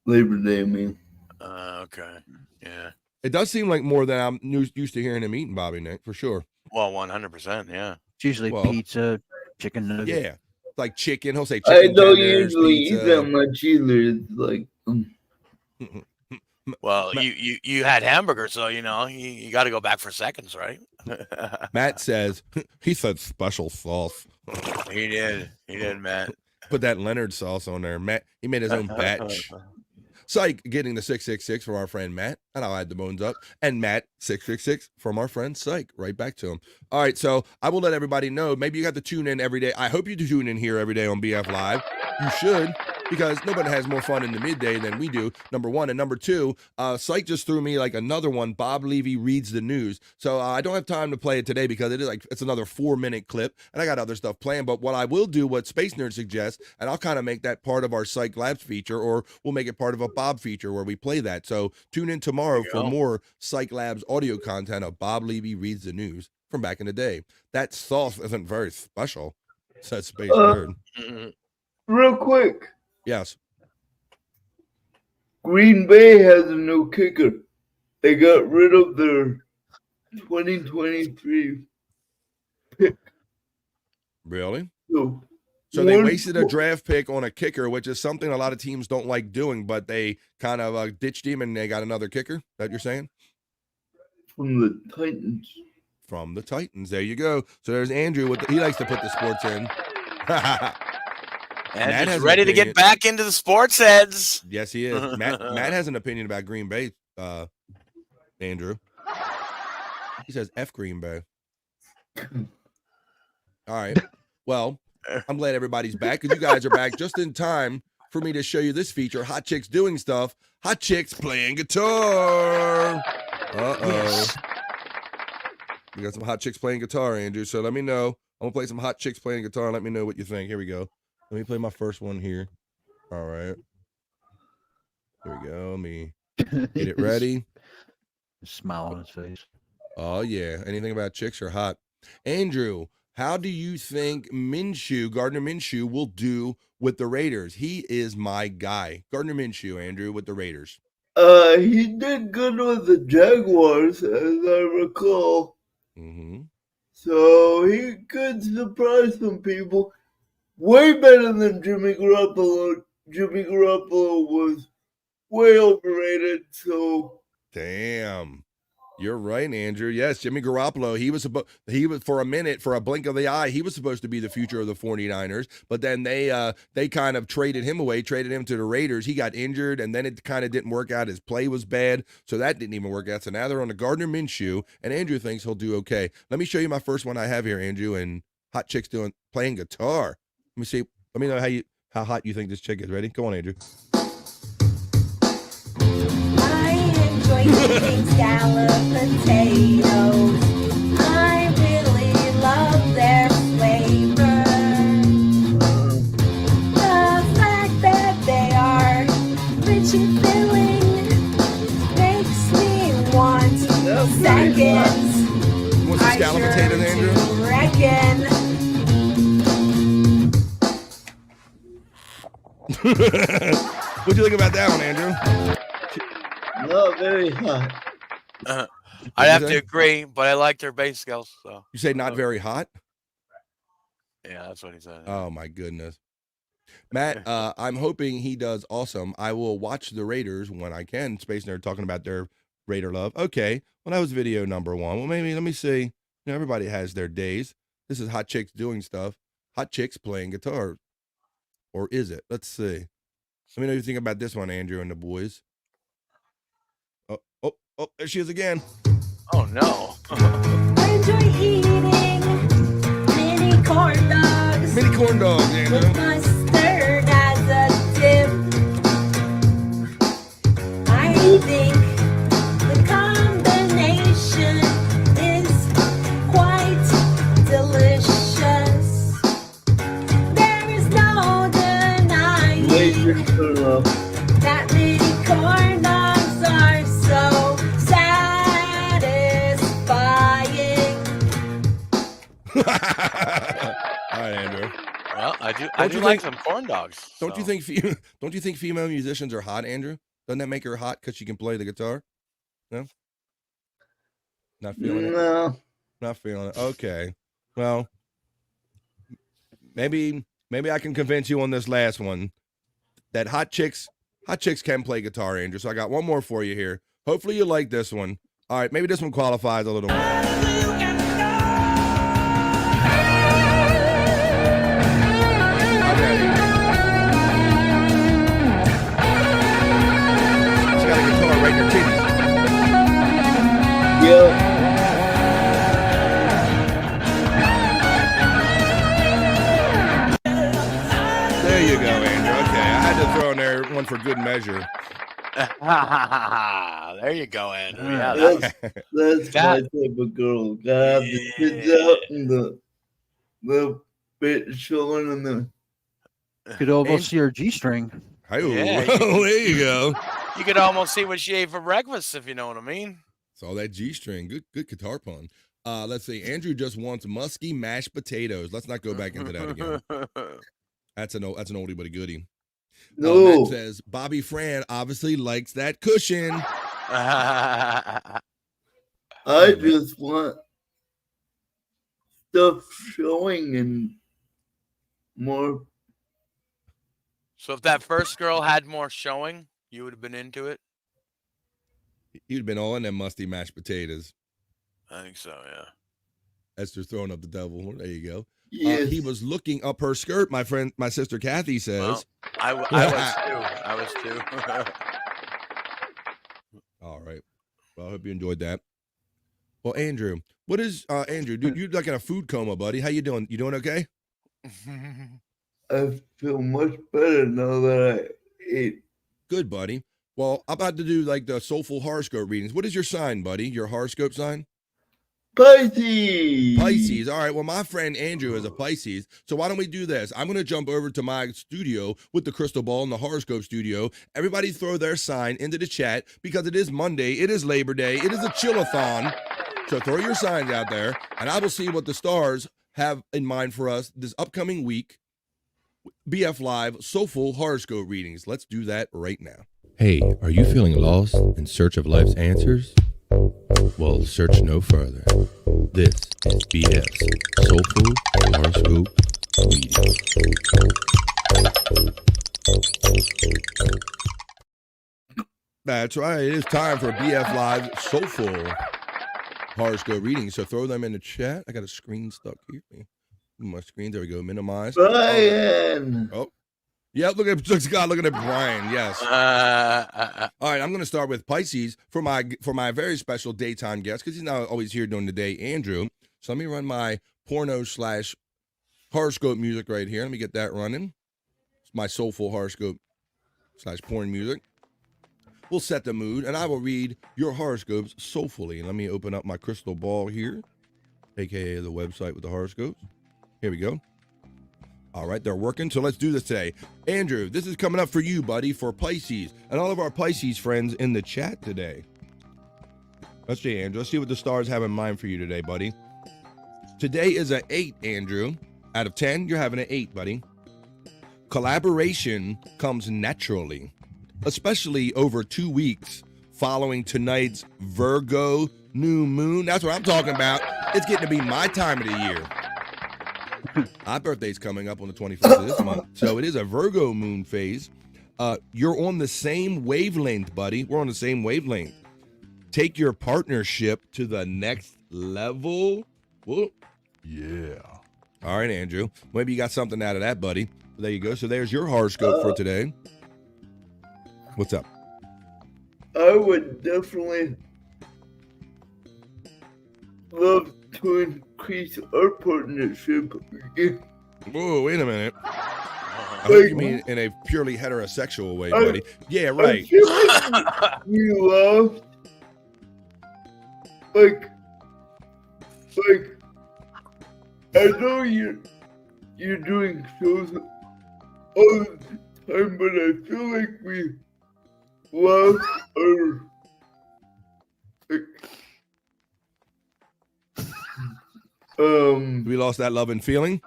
Speaker 3: Labor Day meal.
Speaker 4: Okay. Yeah.
Speaker 1: It does seem like more than I'm used to hearing him eating, Bobby, Nick, for sure.
Speaker 4: Well, 100%, yeah.
Speaker 2: It's usually pizza, chicken nuggets.
Speaker 1: Yeah. Like chicken. He'll say chicken.
Speaker 3: I don't
Speaker 1: tenders,
Speaker 3: usually
Speaker 1: pizza.
Speaker 3: eat that much either. It's like.
Speaker 4: Well, you had hamburgers, so you got to go back for seconds, right?
Speaker 1: Matt says he said special sauce.
Speaker 4: He did, Matt.
Speaker 1: Put that Leonard sauce on there. Matt, he made his own batch. Psych getting the 666 from our friend Matt, and I'll add the bones up. And Matt 666 from our friend Psych. Right back to him. All right, so I will let everybody know. Maybe you got to tune in every day. I hope you do tune in here every day on BF Live. You should, because nobody has more fun in the midday than we do, number one. And number two, Psych just threw me like another one. Bob Levy reads the news. So I don't have time to play it today because it's another 4-minute clip, and I got other stuff planned. But what I will do, what Space Nerd suggests, and I'll kind of make that part of our Psych Labs feature, or we'll make it part of a Bob feature where we play that. So tune in tomorrow for more Psych Labs audio content of Bob Levy reads the news from back in the day. That sauce isn't very special, says Space Nerd.
Speaker 3: Real quick.
Speaker 1: Yes.
Speaker 3: Green Bay has a new kicker. They got rid of their 2023 pick.
Speaker 1: Really?
Speaker 3: So
Speaker 1: they wasted a draft pick on a kicker, which is something a lot of teams don't like doing, but they kind of ditched him and they got another kicker. That you're saying?
Speaker 3: From the Titans.
Speaker 1: From the Titans. There you go. So there's Andrew. He likes to put the sports in.
Speaker 4: And he's ready to get back into the sports heads.
Speaker 1: Yes, he is. Matt has an opinion about Green Bay, Andrew. He says F Green Bay. All right. Well, I'm glad everybody's back because you guys are back just in time for me to show you this feature, Hot Chicks Doing Stuff, Hot Chicks Playing Guitar. Uh-oh. Yes. We got some Hot Chicks Playing Guitar, Andrew, so let me know. I'm going to play some Hot Chicks Playing Guitar and let me know what you think. Here we go. Let me play my first one here. All right. Here we go. Let me get it ready.
Speaker 2: Smile on his face.
Speaker 1: Oh, yeah. Anything about chicks are hot. Andrew, how do you think Gardner Minshew, will do with the Raiders? He is my guy. Gardner Minshew, Andrew, with the Raiders.
Speaker 3: He did good with the Jaguars, as I recall.
Speaker 1: Mm-hmm.
Speaker 3: So he could surprise some people. Way better than Jimmy Garoppolo. Jimmy Garoppolo was way overrated, so.
Speaker 1: Damn. You're right, Andrew. Yes, Jimmy Garoppolo. He was for a minute, for a blink of the eye, he was supposed to be the future of the 49ers, but then they kind of traded him away, traded him to the Raiders. He got injured, and then it kind of didn't work out. His play was bad, so that didn't even work out. So now they're on the Gardner Minshew, and Andrew thinks he'll do okay. Let me show you my first one I have here, Andrew, and hot chick's playing guitar. Let me see. Let me know how hot you think this chick is. Ready? Go on, Andrew.
Speaker 7: I enjoy eating scalloped potatoes. I really love their flavor. The fact that they are rich and filling makes me want seconds.
Speaker 1: What's the scalloped potato, Andrew?
Speaker 7: Reckon.
Speaker 1: What do you think about that one, Andrew?
Speaker 3: Not very hot.
Speaker 4: I'd have to agree, but I like their bass skills. So
Speaker 1: you say not very hot?
Speaker 4: Yeah, that's what he said.
Speaker 1: Oh my goodness, Matt. I'm hoping he does awesome. I will watch the Raiders when I can. Space Nerd talking about their Raider love. Okay, well that was video number 1. Well, maybe let me see. You know, everybody has their days. This is hot chicks doing stuff. Hot chicks playing guitar, or is it? Let's see. Let me know what you think about this one, Andrew and the boys. Oh, there she is again.
Speaker 4: Oh, no.
Speaker 7: I enjoy eating mini corn dogs.
Speaker 1: Mini corn dogs, Andrew.
Speaker 7: With mustard as a dip. I think the combination is quite delicious. There is no denying that mini corn dogs are so
Speaker 1: All right, Andrew.
Speaker 4: Well, I do like some corn dogs.
Speaker 1: Don't you think female musicians are hot, Andrew? Doesn't that make her hot because she can play the guitar? No. Not feeling it.
Speaker 3: No.
Speaker 1: Not feeling it. Okay. Well, maybe I can convince you on this last one that hot chicks can play guitar, Andrew. So I got one more for you here. Hopefully you like this one. All right, maybe this one qualifies a little more. Right in your titties.
Speaker 3: Yeah.
Speaker 1: There you go, Andrew. Okay, I had to throw in there one for good measure.
Speaker 4: There you go, Andrew. Yeah,
Speaker 3: that's my type of girl. Gotta have the kids out and the bit showing and the.
Speaker 2: Could almost see her G-string.
Speaker 1: Yeah, there you go.
Speaker 4: You could almost see what she ate for breakfast, if you know what I mean.
Speaker 1: It's all that G-string. Good guitar pun. Let's see. Andrew just wants musky mashed potatoes. Let's not go back into that again. That's an oldie but a goodie.
Speaker 3: No.
Speaker 1: Matt says Bobby Fran obviously likes that cushion.
Speaker 3: I just want stuff showing and more.
Speaker 4: So if that first girl had more showing, you would have been into it?
Speaker 1: You'd have been all in them musty mashed potatoes.
Speaker 4: I think so, yeah.
Speaker 1: Esther's throwing up the devil. There you go.
Speaker 3: Yes.
Speaker 1: He was looking up her skirt, my sister Kathy says.
Speaker 4: Well, I was too.
Speaker 1: All right. Well, I hope you enjoyed that. Well, Andrew, what is Andrew? Dude, you're like in a food coma, buddy. How you doing? You doing okay?
Speaker 3: I feel much better now that I ate.
Speaker 1: Good, buddy. Well, I'm about to do like the soulful horoscope readings. What is your sign, buddy? Your horoscope sign?
Speaker 3: Pisces.
Speaker 1: Pisces. All right. Well, my friend Andrew is a Pisces. So why don't we do this? I'm going to jump over to my studio with the crystal ball in the horoscope studio. Everybody throw their sign into the chat because it is Monday. It is Labor Day. It is a chillathon. So throw your signs out there and I will see what the stars have in mind for us this upcoming week. BF Live soulful horoscope readings. Let's do that right now. Hey, are you feeling lost in search of life's answers? Well, search no further. This is BF's soulful horoscope reading. That's right. It is time for BF Live soulful horoscope readings. So throw them in the chat. I got a screen stuck here. My screen. There we go. Minimize.
Speaker 3: Brian.
Speaker 1: Oh. Yeah, look at Scott. Looking at Brian. Yes. All right, I'm going to start with Pisces for my very special daytime guest because he's not always here during the day, Andrew. So let me run my porno/horoscope music right here. Let me get that running. It's my soulful horoscope/porn music. We'll set the mood, and I will read your horoscopes soulfully. Let me open up my crystal ball here, aka the website with the horoscopes. Here we go. All right, they're working, so let's do this today. Andrew, this is coming up for you, buddy, for Pisces, and all of our Pisces friends in the chat today. Let's see, Andrew. Let's see what the stars have in mind for you today, buddy. Today is an 8, Andrew. Out of 10, you're having an 8, buddy. Collaboration comes naturally, especially over 2 weeks following tonight's Virgo new moon. That's what I'm talking about. It's getting to be my time of the year. My birthday's coming up on the 21st of this month, so it is a Virgo moon phase. You're on the same wavelength, buddy. We're on the same wavelength. Take your partnership to the next level. Whoa. Yeah. All right, Andrew. Maybe you got something out of that, buddy. There you go. So there's your horoscope for today. What's up?
Speaker 3: I would definitely love to increase our partnership again.
Speaker 1: Whoa, wait a minute. I hope you mean in a purely heterosexual way, buddy. Yeah, right.
Speaker 3: I feel like we lost, like, I know you're doing shows all the time, but I feel like we lost our,
Speaker 1: we lost that love and feeling?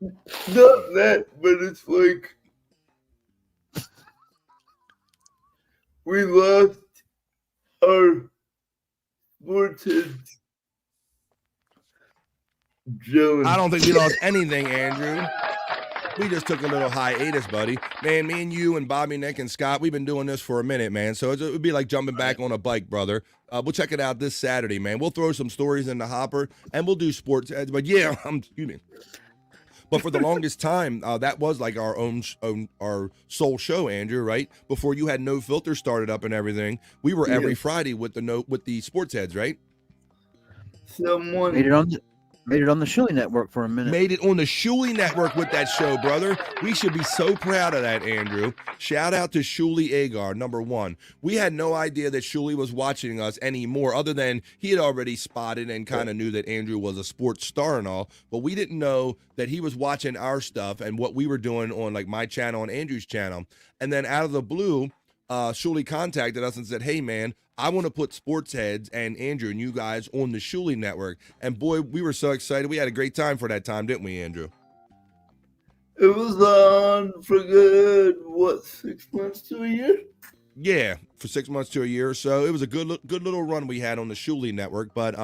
Speaker 3: Not that, but it's like we lost our sports heads. Jealous.
Speaker 1: I don't think we lost anything, Andrew. We just took a little hiatus, buddy. Man, me and you and Bobby, Nick, and Scott, we've been doing this for a minute, man. So it would be like jumping back on a bike, brother. We'll check it out this Saturday, man. We'll throw some stories in the hopper, and we'll do sports ads. But yeah, excuse me. But for the longest time, that was like our our sole show, Andrew, right? Before you had No Filter started up and everything, we were every Friday with the sports heads, right?
Speaker 3: Someone
Speaker 2: made it on the Shuley Network for a minute.
Speaker 1: Made it on the Shuley Network with that show, brother. We should be so proud of that, Andrew. Shout out to Shuley Agar, number one. We had no idea that Shuley was watching us anymore, other than he had already spotted and kind of knew that Andrew was a sports star and all, but we didn't know that he was watching our stuff and what we were doing on like my channel and Andrew's channel. And then out of the blue, Shuley contacted us and said, hey, man, I want to put Sports Heads and Andrew and you guys on the Shuley Network. And boy, we were so excited. We had a great time for that time, didn't we, Andrew?
Speaker 3: It was on for good, 6 months to a year?
Speaker 1: Yeah, for 6 months to a year or so. It was a good little run we had on the Shuley Network. But,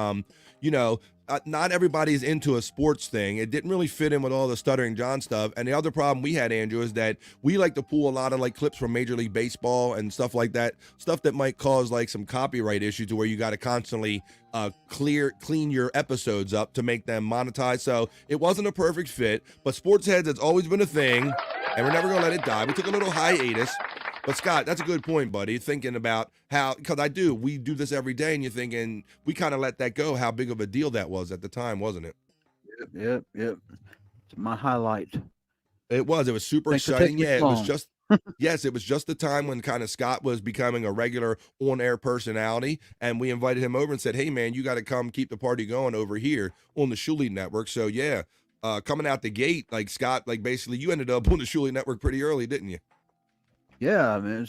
Speaker 1: not everybody's into a sports thing. It didn't really fit in with all the Stuttering John stuff. And the other problem we had, Andrew, is that we like to pull a lot of like clips from Major League Baseball and stuff like that, stuff that might cause like some copyright issues to where you got to constantly clean your episodes up to make them monetize. So it wasn't a perfect fit, but Sports Heads has always been a thing, and we're never going to let it die. We took a little hiatus. But Scott, that's a good point, buddy. Thinking about how, because we do this every day, and you're thinking we kind of let that go. How big of a deal that was at the time, wasn't it?
Speaker 2: Yep. It's my highlight.
Speaker 1: It was super exciting. Yeah, it was just it was just the time when kind of Scott was becoming a regular on-air personality, and we invited him over and said, hey man, you got to come keep the party going over here on the Shuley Network. So yeah, coming out the gate, like Scott, like basically you ended up on the Shuley Network pretty early, didn't you?
Speaker 2: Yeah, I mean,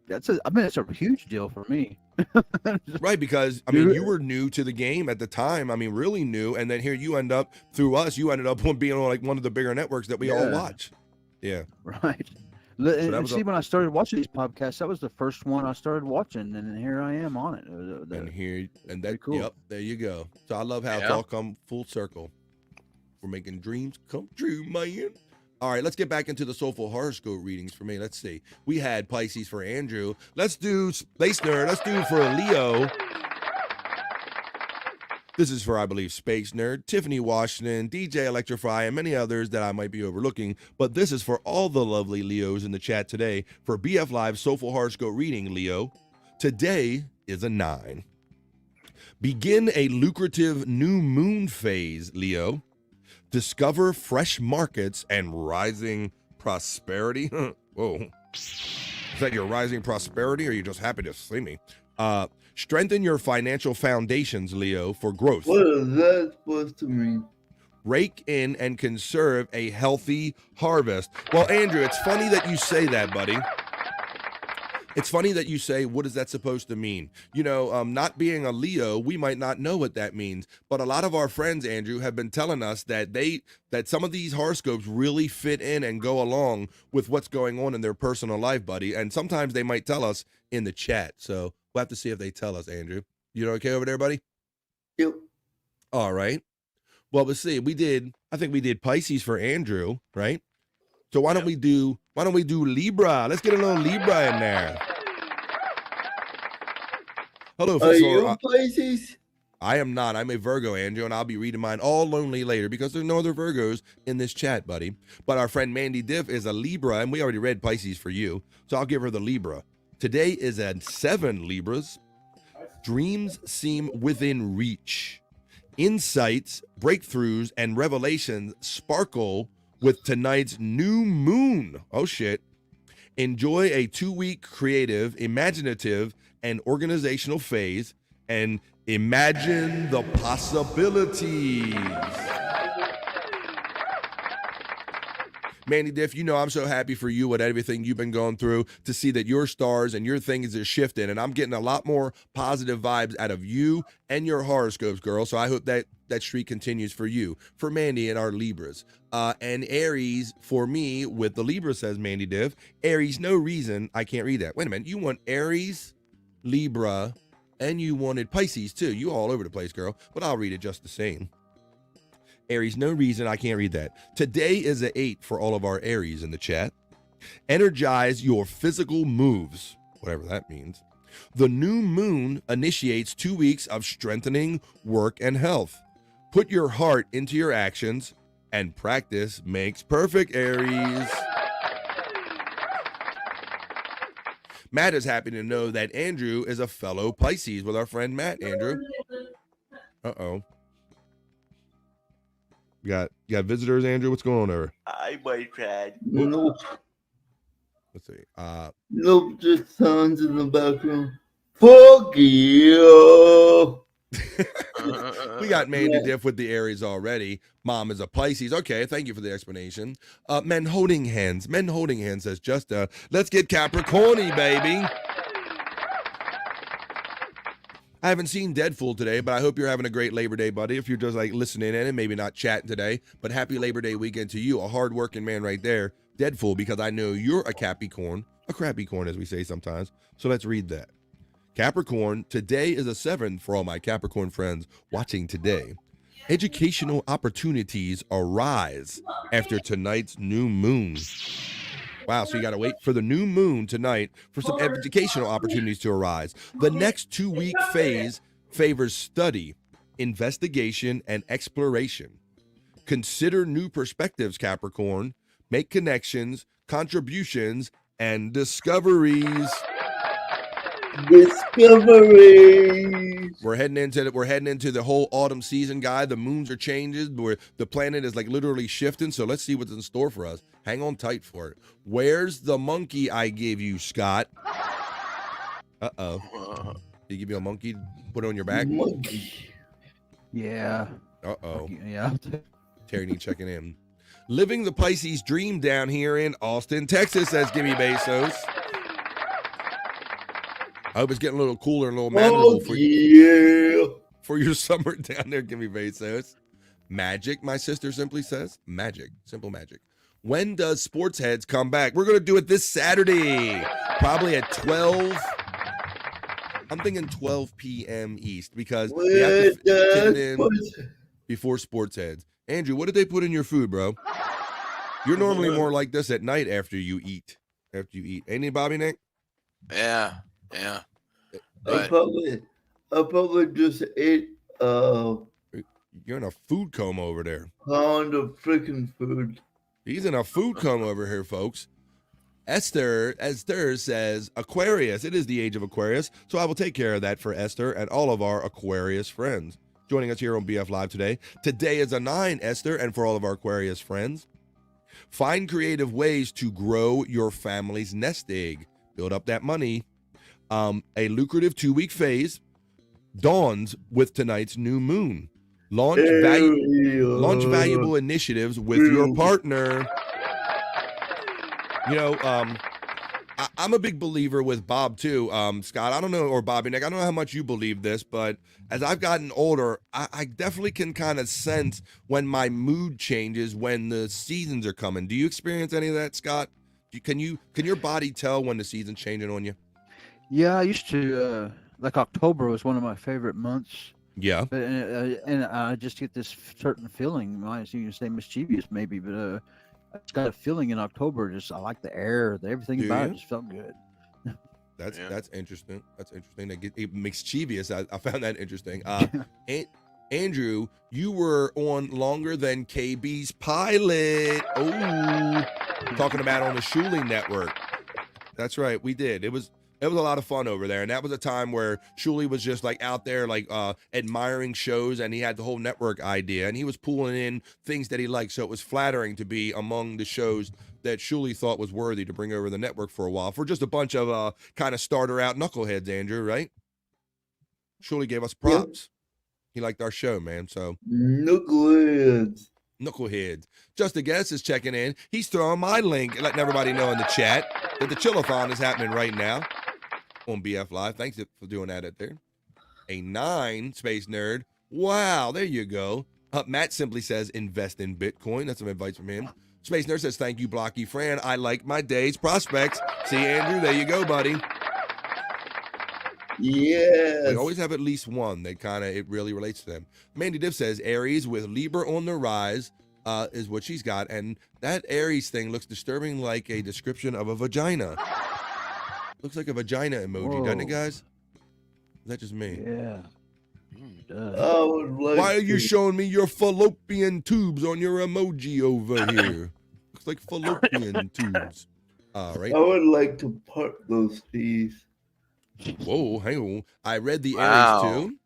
Speaker 2: it's a huge deal for me.
Speaker 1: Right, because I mean, you were new to the game at the time. I mean, really new, and then here you end up through us. You ended up being on like one of the bigger networks that we all watch. Yeah,
Speaker 2: right. And see, when I started watching these podcasts, that was the first one I started watching, and here I am on it.
Speaker 1: That's cool. Yep, there you go. So I love how it's all come full circle. We're making dreams come true, man. All right, let's get back into the soulful horoscope readings for me. Let's see. We had Pisces for Andrew. Let's do Space Nerd. Let's do for Leo. This is for, I believe, Space Nerd, Tiffany Washington, DJ Electrify, and many others that I might be overlooking. But this is for all the lovely Leos in the chat today for BF Live Soulful Horoscope reading, Leo. Today is a 9. Begin a lucrative new moon phase, Leo. Discover fresh markets and rising prosperity. Whoa. Is that your rising prosperity, or are you just happy to see me? Strengthen your financial foundations, Leo, for growth.
Speaker 3: What is that supposed to mean?
Speaker 1: Rake in and conserve a healthy harvest. Well, Andrew, it's funny that you say that, buddy. It's funny that you say, what is that supposed to mean? You know, not being a Leo, we might not know what that means. But a lot of our friends, Andrew, have been telling us that that some of these horoscopes really fit in and go along with what's going on in their personal life, buddy. And sometimes they might tell us in the chat. So we'll have to see if they tell us, Andrew. You okay over there, buddy?
Speaker 3: Yep.
Speaker 1: All right. Well, let's see. I think we did Pisces for Andrew, right? So why don't we do Libra? Let's get a little Libra in there. Hello,
Speaker 3: Are you Pisces?
Speaker 1: I am not. I'm a Virgo, Andrew, and I'll be reading mine all lonely later because there's no other Virgos in this chat, buddy. But our friend Mandy Diff is a Libra, and we already read Pisces for you, so I'll give her the Libra. Today is a 7, Libras. Dreams seem within reach. Insights, breakthroughs, and revelations sparkle with tonight's new moon. Oh, shit. Enjoy a 2-week creative, imaginative, and organizational phase and imagine the possibilities. Mandy Diff, you know I'm so happy for you with everything you've been going through to see that your stars and your things are shifting, and I'm getting a lot more positive vibes out of you and your horoscopes, girl, so I hope that streak continues for you, for Mandy and our Libras. And Aries for me with the Libra, says Mandy Diff. Aries, no reason I can't read that. Wait a minute, you want Aries, Libra, and you wanted Pisces too. You all over the place, girl, but I'll read it just the same. Aries, no reason I can't read that. Today is an 8 for all of our Aries in the chat. Energize your physical moves, whatever that means. The new moon initiates 2 weeks of strengthening work and health. Put your heart into your actions, and practice makes perfect, Aries. Matt is happy to know that Andrew is a fellow Pisces with our friend Matt, Andrew. Uh-oh. You got visitors, Andrew? What's going on there?
Speaker 9: I might cry.
Speaker 3: Nope.
Speaker 1: Let's see.
Speaker 3: Nope, just sounds in the background. Fuck you.
Speaker 1: We got Mandy Diff with the Aries already. Mom is a Pisces. Okay, thank you for the explanation. Men holding hands. Men holding hands says just let's get Capricorny, baby. I haven't seen Deadpool today, but I hope you're having a great Labor Day, buddy. If you're just like listening in and maybe not chatting today, but happy Labor Day weekend to you, a hardworking man right there, Deadpool, because I know you're a Capricorn, a crappy-corn as we say sometimes. So let's read that. Capricorn, today is a 7 for all my Capricorn friends watching today. Educational opportunities arise after tonight's new moon. Wow, so you got to wait for the new moon tonight for some educational opportunities to arise. The next 2-week phase favors study, investigation, and exploration. Consider new perspectives, Capricorn. Make connections, contributions, and discoveries. We're heading into the whole autumn season, guy. The moons are changing. The planet is like literally shifting. So let's see what's in store for us. Hang on tight for it. Where's the monkey I gave you, Scott? Uh-oh. Did he give you a monkey to put on your back?
Speaker 3: Monkey.
Speaker 2: Yeah.
Speaker 1: Uh-oh.
Speaker 2: Yeah.
Speaker 1: Terry checking in. Living the Pisces dream down here in Austin, Texas, says Gimme Bezos. I hope it's getting a little cooler and a little manageable for you. For your summer down there, Gimme Bezos. Magic, my sister simply says. Magic. Simple magic. When does Sports Heads come back? We're going to do it this Saturday. Probably at 12. I'm thinking 12 p.m. East because we have to fit it in before Sports Heads. Andrew, what did they put in your food, bro? You're normally more like this at night after you eat. Ain't it, Bobby Nick?
Speaker 4: Yeah.
Speaker 3: I
Speaker 4: But
Speaker 3: probably just ate
Speaker 1: You're in a food coma over there.
Speaker 3: pound of freaking food.
Speaker 1: He's in a food coma over here, folks. Esther says, Aquarius. It is the age of Aquarius, so I will take care of that for Esther and all of our Aquarius friends. Joining us here on BF Live today. Today is a 9, Esther, and for all of our Aquarius friends. Find creative ways to grow your family's nest egg. Build up that money. A lucrative 2-week phase dawns with tonight's new moon. Launch valuable initiatives with your partner. You know, I'm a big believer with Bob too, Scott. I don't know, or Bobby Nick. I don't know how much you believe this, but as I've gotten older, I definitely can kind of sense when my mood changes when the seasons are coming. Do you experience any of that, Scott? Can your body tell when the season's changing on you?
Speaker 2: Yeah, I used to like October was one of my favorite months.
Speaker 1: Yeah.
Speaker 2: But, and I just get this certain feeling. Might seem to say mischievous, maybe, but I just got a feeling in October. Just I like the air, everything about it just felt good.
Speaker 1: That's interesting. That's interesting. It mischievous. I found that interesting. Andrew, you were on longer than KB's pilot. Oh, talking about on the Shuling Network. That's right, we did. It was a lot of fun over there, and that was a time where Shuli was just like out there like admiring shows, and he had the whole network idea, and he was pulling in things that he liked, so it was flattering to be among the shows that Shuli thought was worthy to bring over the network for a while for just a bunch of kind of starter out knuckleheads, Andrew, right? Shuli gave us props. He liked our show, man. So
Speaker 3: Knuckleheads.
Speaker 1: Just a Guess is checking in. He's throwing my link, letting everybody know in the chat that the Chillathon is happening right now on BF Live. Thanks for doing that out there. A 9, Space Nerd. Wow, there you go. Matt simply says, invest in Bitcoin. That's some advice from him. Space Nerd says, thank you, Blocky Fran. I like my day's prospects. See, Andrew, there you go, buddy.
Speaker 3: Yes.
Speaker 1: We always have at least one that it really relates to them. Mandy Diff says, Aries with Libra on the rise is what she's got. And that Aries thing looks disturbing like a description of a vagina. Looks like a vagina emoji, doesn't it, guys? Is that just me?
Speaker 2: Yeah.
Speaker 1: Why are you showing me your fallopian tubes on your emoji over here? Looks like fallopian tubes. All right.
Speaker 3: I would like to part those teeth.
Speaker 1: Whoa, hang on. I read the Aries too.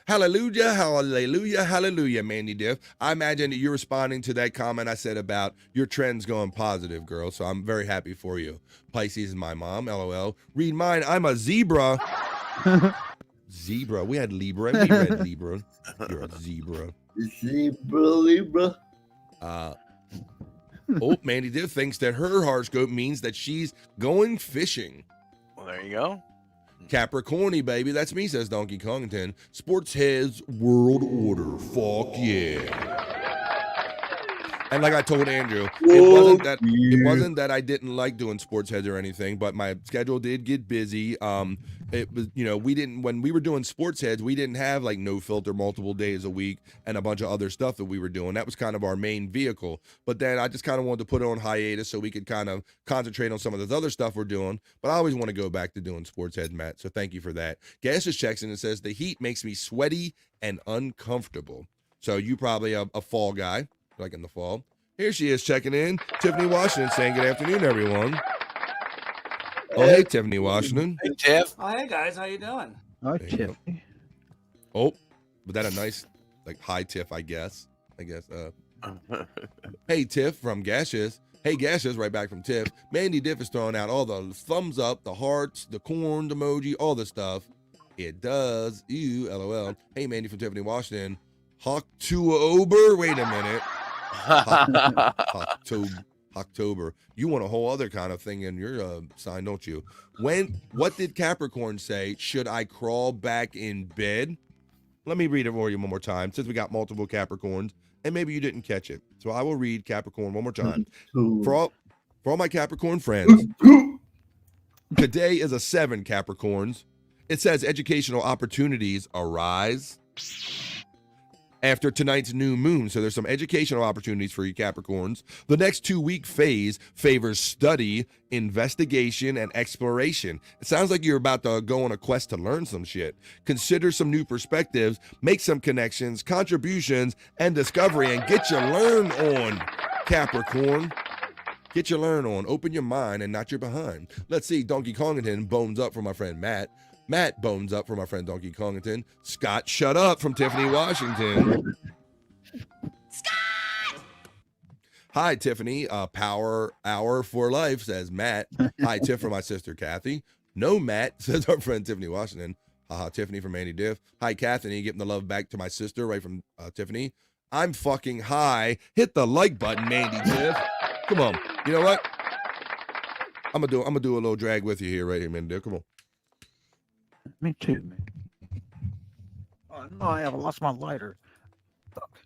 Speaker 1: Hallelujah, hallelujah, hallelujah, Mandy Diff. I imagine that you're responding to that comment I said about your trends going positive, girl. So I'm very happy for you. Pisces is my mom, LOL. Read mine. I'm a zebra. Zebra. We had Libra. We read Libra. You're a zebra.
Speaker 3: Libra.
Speaker 1: Mandy Diff thinks that her horoscope means that she's going fishing.
Speaker 4: Well, there you go.
Speaker 1: Capricorny, baby. That's me, says Donkey Kongton. Sports Heads World Order. Fuck yeah. And like I told Andrew, it wasn't that I didn't like doing Sports Heads or anything, but my schedule did get busy. It was, when we were doing Sports Heads, we didn't have like No Filter multiple days a week and a bunch of other stuff that we were doing. That was kind of our main vehicle. But then I just kind of wanted to put it on hiatus so we could kind of concentrate on some of this other stuff we're doing. But I always want to go back to doing Sports Heads, Matt. So thank you for that. Gas just checks in and says, the heat makes me sweaty and uncomfortable. So you probably a fall guy, like in the fall. Here she is checking in. Tiffany Washington saying good afternoon, everyone. Oh, hey, Tiffany Washington.
Speaker 4: Hey, Tiff.
Speaker 11: Oh, hey, guys. How you doing?
Speaker 2: Hi, Tiffany.
Speaker 1: Oh, but that a nice, like, hi, Tiff, I guess. Hey, Tiff from Gaseous. Hey, Gaseous, right back from Tiff. Mandy Diff is throwing out all the thumbs up, the hearts, the corn emoji, all the stuff. It does. Ew, LOL. Hey, Mandy from Tiffany Washington. October. Wait a minute. October. You want a whole other kind of thing in your sign, don't you? What did Capricorn say? Should I crawl back in bed? Let me read it for you one more time, since we got multiple Capricorns, and maybe you didn't catch it. So I will read Capricorn one more time. For all my Capricorn friends, today is a 7, Capricorns. It says educational opportunities arise. after tonight's new moon. So there's some educational opportunities for you Capricorns. The next 2-week phase favors study, investigation, and exploration. It sounds like you're about to go on a quest to learn some shit. Consider some new perspectives, make some connections, contributions, and discovery, and get your learn on, Capricorn. Get your learn on. Open your mind and not your behind. Let's see. Donkey Kongington bones up for my friend Matt. Matt bones up for my friend Donkey Kongington. Scott, shut up from Tiffany, Washington. Scott! Hi, Tiffany. Power hour for life, says Matt. Hi, Tiff, for my sister Kathy. No, Matt, says our friend Tiffany, Washington. Haha, Tiffany from Andy Diff. Hi, Kathy, getting the love back to my sister right from Tiffany. I'm fucking high. Hit the like button, Mandy Diff. Come on. You know what? I'm gonna do a little drag with you here, right here, Mandy Diff. Come on.
Speaker 2: Me too, man. Oh no, I have lost my lighter. Fuck.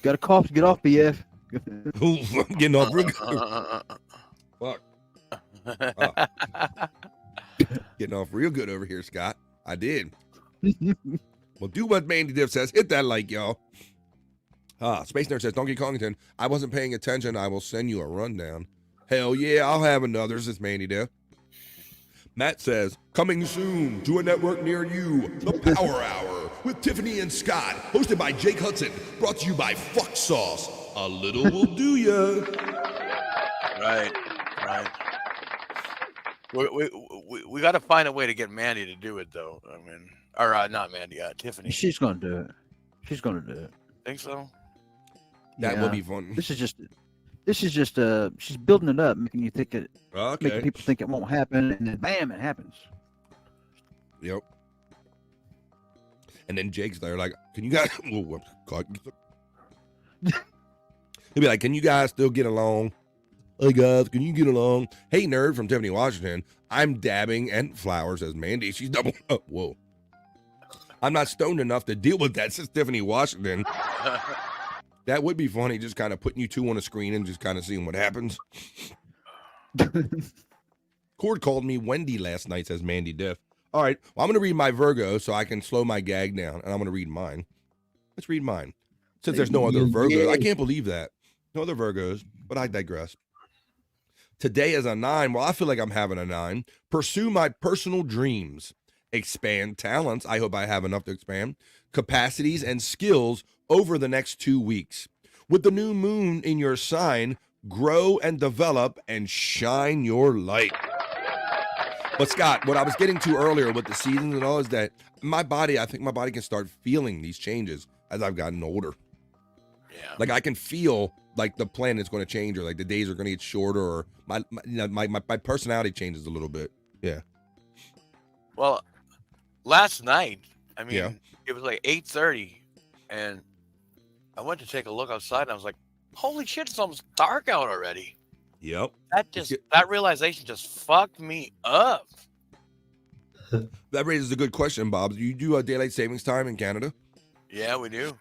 Speaker 2: Got a cough to get off, BF.
Speaker 1: Ooh, I'm getting off real good. Fuck. Getting off real good over here, Scott. I did. Well, do what Mandy Diff says. Hit that like, y'all. Space Nerd says, Donkey Kongington, I wasn't paying attention. I will send you a rundown. Hell yeah, I'll have another, says Mandy Diff. Matt says, coming soon to a network near you, the Power Hour with Tiffany and Scott, hosted by Jake Hudson, brought to you by Fuck Sauce. A little will do ya.
Speaker 4: Right. We got to find a way to get Mandy to do it, though. I mean, or not Mandy, Tiffany.
Speaker 2: She's gonna do it. She's gonna do it.
Speaker 4: Think so?
Speaker 1: That will be fun.
Speaker 2: This is just she's building it up, making you think it, making people think it won't happen, and then bam, it happens.
Speaker 1: Yep. And then Jake's there, like, can you guys? Oh, God. He'll be like, can you guys still get along? Hey guys, can you get along? Hey nerd from Tiffany, Washington. I'm dabbing and flowers as Mandy. She's double. Oh, whoa. I'm not stoned enough to deal with that, says Tiffany, Washington. That would be funny, just kind of putting you two on a screen and just kind of seeing what happens. Cord called me Wendy last night, says Mandy Diff. All right, well, I'm going to read my Virgo so I can slow my gag down, and I'm going to read mine. Let's read mine. Since there's no other Virgos. I can't believe that. No other Virgos, but I digress. Today is a 9. Well, I feel like I'm having a 9. Pursue my personal dreams. Expand talents. I hope I have enough to expand. Capacities and skills over the next 2 weeks. With the new moon in your sign, grow and develop and shine your light. But Scott, what I was getting to earlier with the seasons and all is that I think my body can start feeling these changes as I've gotten older. Yeah. Like I can feel like the planet's going to change, or like the days are going to get shorter, or my personality changes a little bit. Yeah.
Speaker 4: Well, last night, I mean, it was like 8:30, and I went to take a look outside, and I was like, "Holy shit, it's almost dark out already."
Speaker 1: Yep.
Speaker 4: That realization just fucked me up.
Speaker 1: That raises a good question, Bob. Do you do a daylight savings time in Canada?
Speaker 4: Yeah, we do.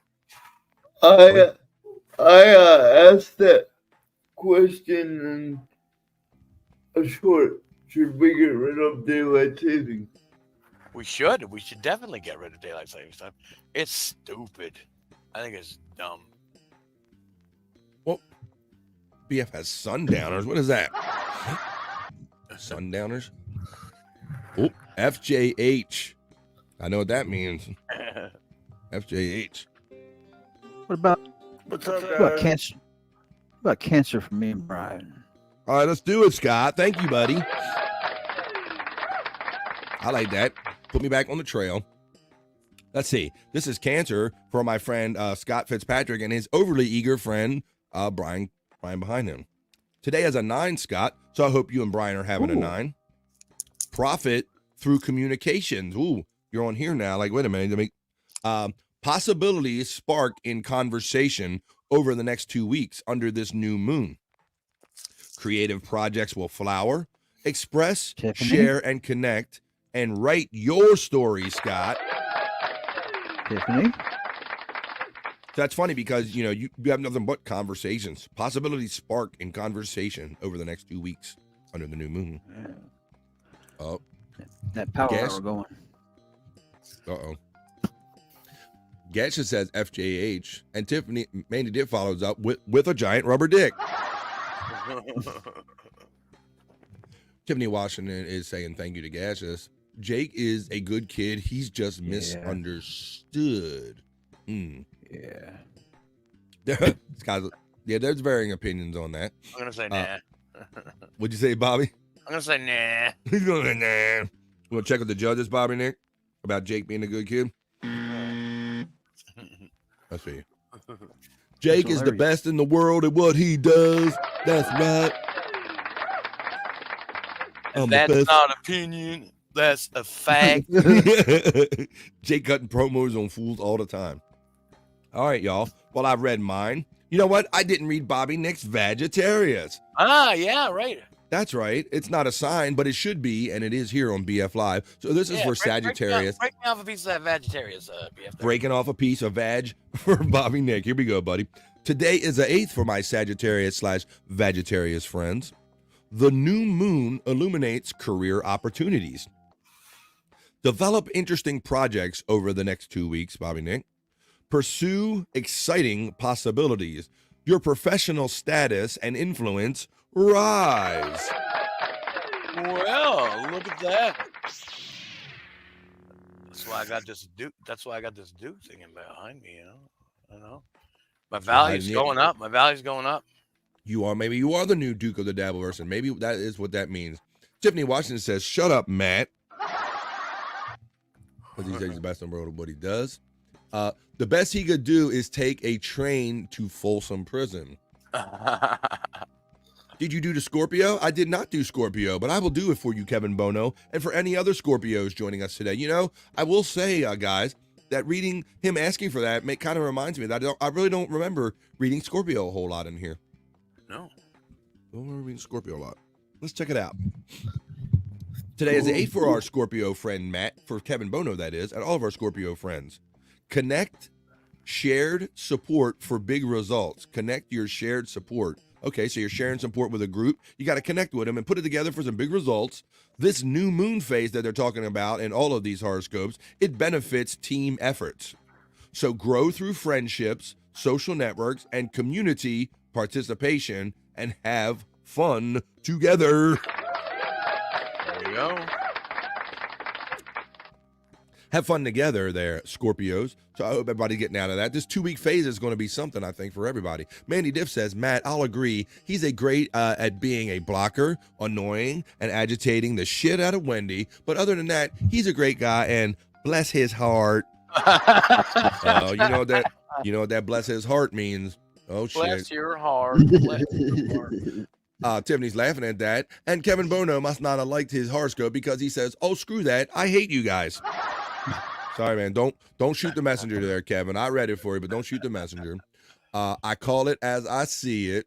Speaker 3: I asked that question in a short. Should we get rid of daylight savings?
Speaker 4: We should. We should definitely get rid of daylight savings time. It's stupid. I think it's dumb.
Speaker 1: Well, BF has sundowners. What is that? Sundowners? Oh, FJH. I know what that means. FJH.
Speaker 2: What about
Speaker 3: what's up,
Speaker 2: what about cancer? What about cancer for me and Brian?
Speaker 1: All right, let's do it, Scott. Thank you, buddy. I like that. Put me back on the trail. Let's see. This is Cancer for my friend Scott Fitzpatrick and his overly eager friend Brian behind him. Today is a 9, Scott, so I hope you and Brian are having a 9. Profit through communications. Ooh, you're on here now. Like, wait a minute. Possibilities spark in conversation over the next 2 weeks under this new moon. Creative projects will flower, express, share, and connect, and write your story, Scott.
Speaker 2: Tiffany?
Speaker 1: That's funny because, you have nothing but conversations. Possibilities spark in conversation over the next 2 weeks. under the new moon.
Speaker 2: Yeah.
Speaker 1: Oh,
Speaker 2: that power
Speaker 1: Gas-
Speaker 2: hour going.
Speaker 1: Uh-oh. Gasha says FJH, and Tiffany Mandy Dick follows up with a giant rubber dick. Tiffany Washington is saying thank you to Gasha. Jake is a good kid. He's just misunderstood.
Speaker 2: Yeah.
Speaker 1: There's varying opinions on that.
Speaker 4: I'm gonna say nah.
Speaker 1: What'd you say, Bobby?
Speaker 4: I'm gonna say nah.
Speaker 1: He's going to nah. You want to check with the judges, Bobby Nick, about Jake being a good kid? Let's see. Jake is the best in the world at what he does. That's right.
Speaker 4: That's not opinion. That's a fact.
Speaker 1: Jake cutting promos on fools all the time. All right, y'all. Well, I've read mine. You know what? I didn't read Bobby Nick's Vegetarius.
Speaker 4: Ah, yeah, right.
Speaker 1: That's right. It's not a sign, but it should be, and it is here on BF Live. So this is for Sagittarius.
Speaker 4: Break me off a piece of that Vegetarius, BF.
Speaker 1: Breaking off a piece of vag for Bobby Nick. Here we go, buddy. Today is the 8th for my Sagittarius/Vegetarius friends. The new moon illuminates career opportunities. Develop interesting projects over the next 2 weeks, Bobby Nick. Pursue exciting possibilities. Your professional status and influence rise.
Speaker 4: Well, look at that. That's why I got this Duke. That's why I got this Duke thing behind me. I know. My value's going up. My value's going up.
Speaker 1: Maybe you are the new Duke of the Dabbleverse, and maybe that is what that means. Tiffany Washington says, "Shut up, Matt." Because he says he's the best in the world at what he does. The best he could do is take a train to Folsom Prison. Did you do the Scorpio? I did not do Scorpio, but I will do it for you, Kevin Bono, and for any other Scorpios joining us today. You know, I will say, guys, that reading him asking for that kind of reminds me that I really don't remember reading Scorpio a whole lot in here.
Speaker 4: No.
Speaker 1: I don't remember reading Scorpio a lot. Let's check it out. Today is the 8th for our Scorpio friend, Matt, for Kevin Bono, that is, and all of our Scorpio friends. Connect shared support for big results. Connect your shared support. Okay, so you're sharing support with a group. You got to connect with them and put it together for some big results. This new moon phase that they're talking about in all of these horoscopes, it benefits team efforts. So grow through friendships, social networks, and community participation, and have fun together.
Speaker 4: There you go.
Speaker 1: Have fun together there, Scorpios. So I hope everybody's getting out of that. This 2-week phase is going to be something, I think, for everybody. Mandy Diff says, Matt, I'll agree. He's a great at being a blocker, annoying, and agitating the shit out of Wendy. But other than that, he's a great guy, and bless his heart. You know what that bless his heart means. Oh, shit.
Speaker 4: Bless your heart. Bless your heart.
Speaker 1: Tiffany's laughing at that. And Kevin Bono must not have liked his horoscope because he says, oh, screw that. I hate you guys. Sorry, man. Don't shoot the messenger there, Kevin. I read it for you, but don't shoot the messenger. I call it as I see it,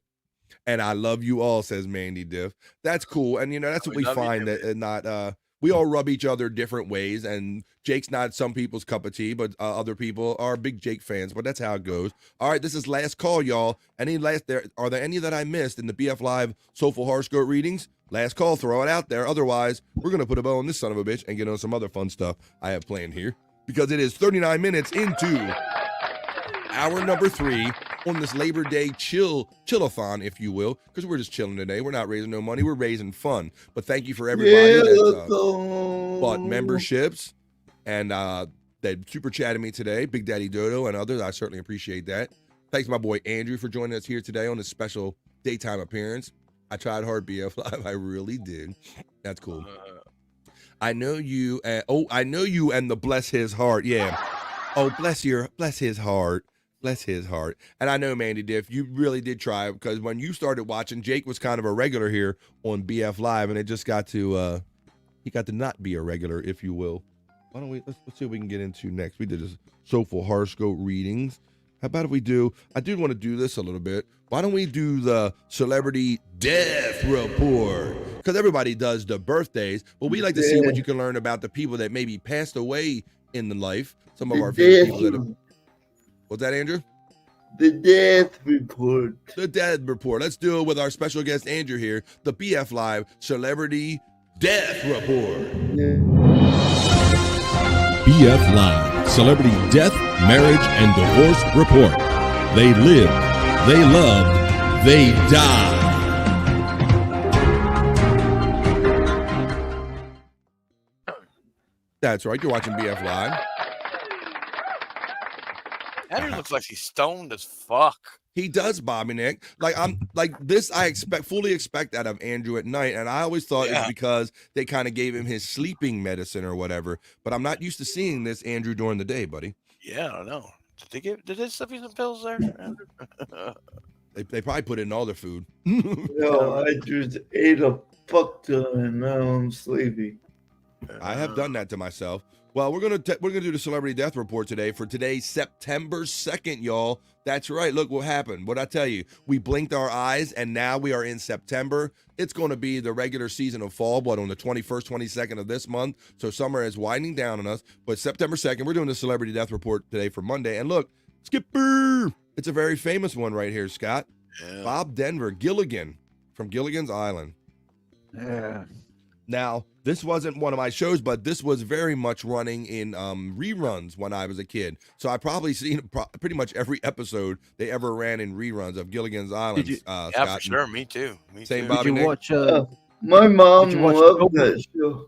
Speaker 1: and I love you all, says Mandy Diff. That's cool. And, you know, that's what we find that we all rub each other different ways, and Jake's not some people's cup of tea, but other people are big Jake fans, but that's how it goes. All right, this is last call, y'all. Are there any that I missed in the BF Live Soulful Horoscope readings? Last call, throw it out there. Otherwise, we're going to put a bow on this son of a bitch and get on some other fun stuff I have planned here, because it is 39 minutes into hour number 3 on this Labor Day chillathon, if you will, because we're just chilling today. We're not raising no money. We're raising fun. But thank you for everybody that bought memberships and that super chatted me today, Big Daddy Dodo and others. I certainly appreciate that. Thanks my boy Andrew for joining us here today on this special daytime appearance. I tried hard, BF Live. I really did. That's cool. I know you. I know you and the bless his heart. Yeah. Oh, bless his heart. Bless his heart. And I know, Mandy Diff, you really did try, because when you started watching, Jake was kind of a regular here on BF Live, and it just got to he got to not be a regular, if you will. Why don't we let's see what we can get into next. We did this soulful horoscope readings. How about if we do? I do want to do this a little bit. Why don't we do the celebrity death report? Because everybody does the birthdays, but we like to see what you can learn about the people that maybe passed away in the life. Some of our favorite people that have. What's that, Andrew?
Speaker 3: The death report.
Speaker 1: The death report. Let's do it with our special guest Andrew here. The BF Live Celebrity Death Report.
Speaker 11: BF Live Celebrity Death, Marriage, and Divorce Report. They lived, they loved, they died.
Speaker 1: That's right. You're watching BF Live.
Speaker 4: Andrew looks like he's stoned as fuck.
Speaker 1: He does, Bobby Nick. Like I'm like this. I fully expect out of Andrew at night, and I always thought it's because they kind of gave him his sleeping medicine or whatever. But I'm not used to seeing this Andrew during the day, buddy.
Speaker 4: Yeah, I don't know. Did they stuff you some pills there?
Speaker 1: They probably put it in all their food.
Speaker 3: No, I just ate a fuck ton and now I'm sleepy.
Speaker 1: I have done that to myself. Well, we're gonna do the celebrity death report today for today's September 2nd, y'all. That's right. Look what happened. What I tell you, we blinked our eyes and now we are in September. It's going to be the regular season of fall, but on the 21st, 22nd of this month. So summer is winding down on us. But September 2nd, we're doing the celebrity death report today for Monday. And look, Skipper, it's a very famous one right here, Scott.
Speaker 4: Yeah.
Speaker 1: Bob Denver, Gilligan from Gilligan's Island.
Speaker 2: Yeah.
Speaker 1: Now, this wasn't one of my shows, but this was very much running in reruns when I was a kid. So I probably seen pretty much every episode they ever ran in reruns of Gilligan's Island.
Speaker 4: Yeah,
Speaker 1: Scott.
Speaker 4: for sure. Me too.
Speaker 1: Same,
Speaker 4: too.
Speaker 1: Bobby
Speaker 2: Did you
Speaker 1: Nick?
Speaker 2: watch?
Speaker 3: My mom
Speaker 2: Did you watch
Speaker 3: loved that show.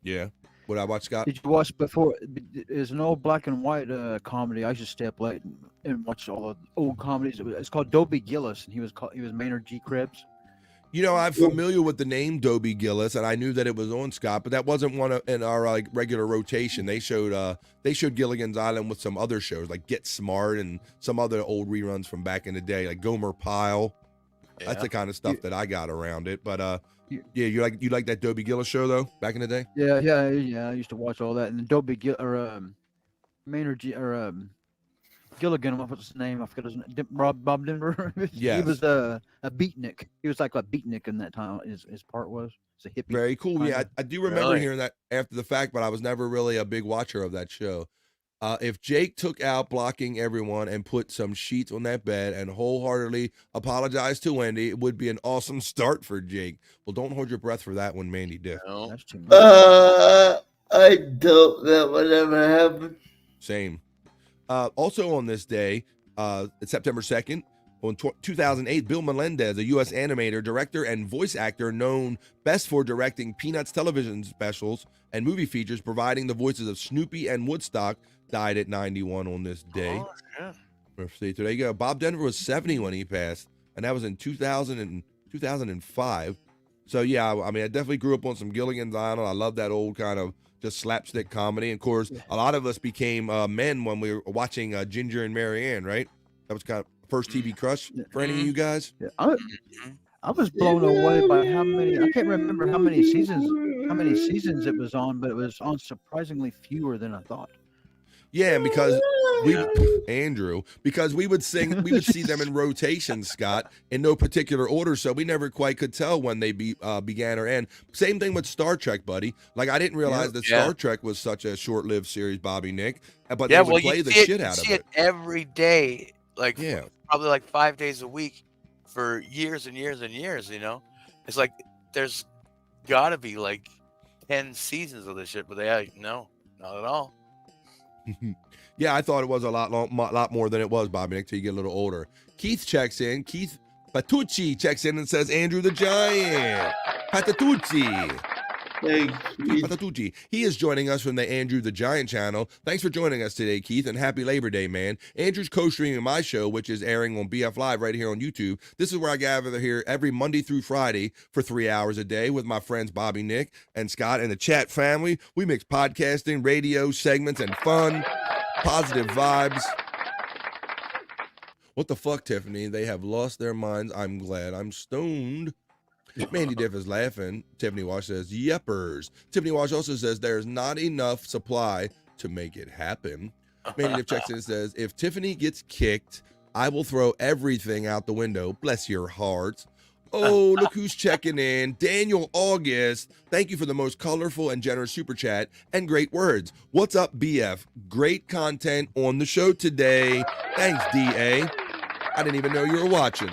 Speaker 1: Yeah. What I watch, Scott?
Speaker 2: Did you watch before? It's an old black and white comedy. I used to stay up late and watch all the old comedies. It's called Dobie Gillis, and he was Maynard G. Krebs.
Speaker 1: You know, I'm familiar with the name Dobie Gillis, and I knew that it was on Scott, but that wasn't one in our like regular rotation. They showed Gilligan's Island with some other shows like Get Smart and some other old reruns from back in the day, like Gomer Pyle.
Speaker 4: Yeah.
Speaker 1: That's the kind of stuff that I got around it. But yeah, you like that Dobie Gillis show though back in the day?
Speaker 2: Yeah. I used to watch all that. And Dobie Maynard G. or Gilligan, what's his name? I forgot his name. Bob Denver.
Speaker 1: Yes.
Speaker 2: He was a beatnik. He was like a beatnik in that time. His part was. It's a hippie.
Speaker 1: Very cool.
Speaker 2: kinda.
Speaker 1: Yeah, I do remember
Speaker 4: Really?
Speaker 1: hearing that after the fact, but I was never really a big watcher of that show. If Jake took out blocking everyone and put some sheets on that bed and wholeheartedly apologized to Wendy, it would be an awesome start for Jake. Well, don't hold your breath for that one, Mandy Diff.
Speaker 4: No.
Speaker 2: That's too much.
Speaker 3: I doubt that would ever happen.
Speaker 1: Same. Also on this day, it's September 2nd, on 2008, Bill Melendez, a U.S. animator, director, and voice actor known best for directing Peanuts television specials and movie features, providing the voices of Snoopy and Woodstock, died at 91 on this day.
Speaker 4: Oh, yeah.
Speaker 1: Let's see, so there you go. Bob Denver was 70 when he passed, and that was in 2005. So, yeah, I mean, I definitely grew up on some Gilligan's Island. I love that old kind of just slapstick comedy. And of course, a lot of us became men when we were watching Ginger and Mary Ann, right? That was kind of first TV crush for any of you guys.
Speaker 2: Yeah, I was blown away by how many. I can't remember how many seasons it was on, but it was on surprisingly fewer than I thought.
Speaker 1: Yeah, because because we would see them in rotation, Scott, in no particular order, so we never quite could tell when they began or end. Same thing with Star Trek, buddy. Like I didn't realize that Star Trek was such a short-lived series, Bobby Nick, but they would play the shit out of it.
Speaker 4: You see it every day, like
Speaker 1: Yeah.
Speaker 4: probably like 5 days a week for years and years and years. You know, it's like there's got to be like 10 seasons of this shit, but no, not at all.
Speaker 1: Yeah, I thought it was a lot more than it was, Bobby Nick, till you get a little older. Keith checks in. Keith Patucci checks in and says, Andrew the Giant. Patatucci. Keith Patatucci. He is joining us from the Andrew the Giant channel. Thanks for joining us today, Keith, and happy Labor Day, man. Andrew's co-streaming my show, which is airing on BF Live right here on YouTube. This is where I gather here every Monday through Friday for 3 hours a day with my friends Bobby Nick and Scott and the chat family. We mix podcasting, radio, segments, and fun. Positive vibes. What the fuck, Tiffany? They have lost their minds. I'm glad I'm stoned. Mandy Diff is laughing. Tiffany Wash says, yeppers. Tiffany Wash also says there's not enough supply to make it happen. Mandy Diff checks in and says, if Tiffany gets kicked, I will throw everything out the window. Bless your hearts. Oh, look who's checking in. Daniel August. Thank you for the most colorful and generous super chat and great words. What's up, BF? Great content on the show today. Thanks, DA. I didn't even know you were watching.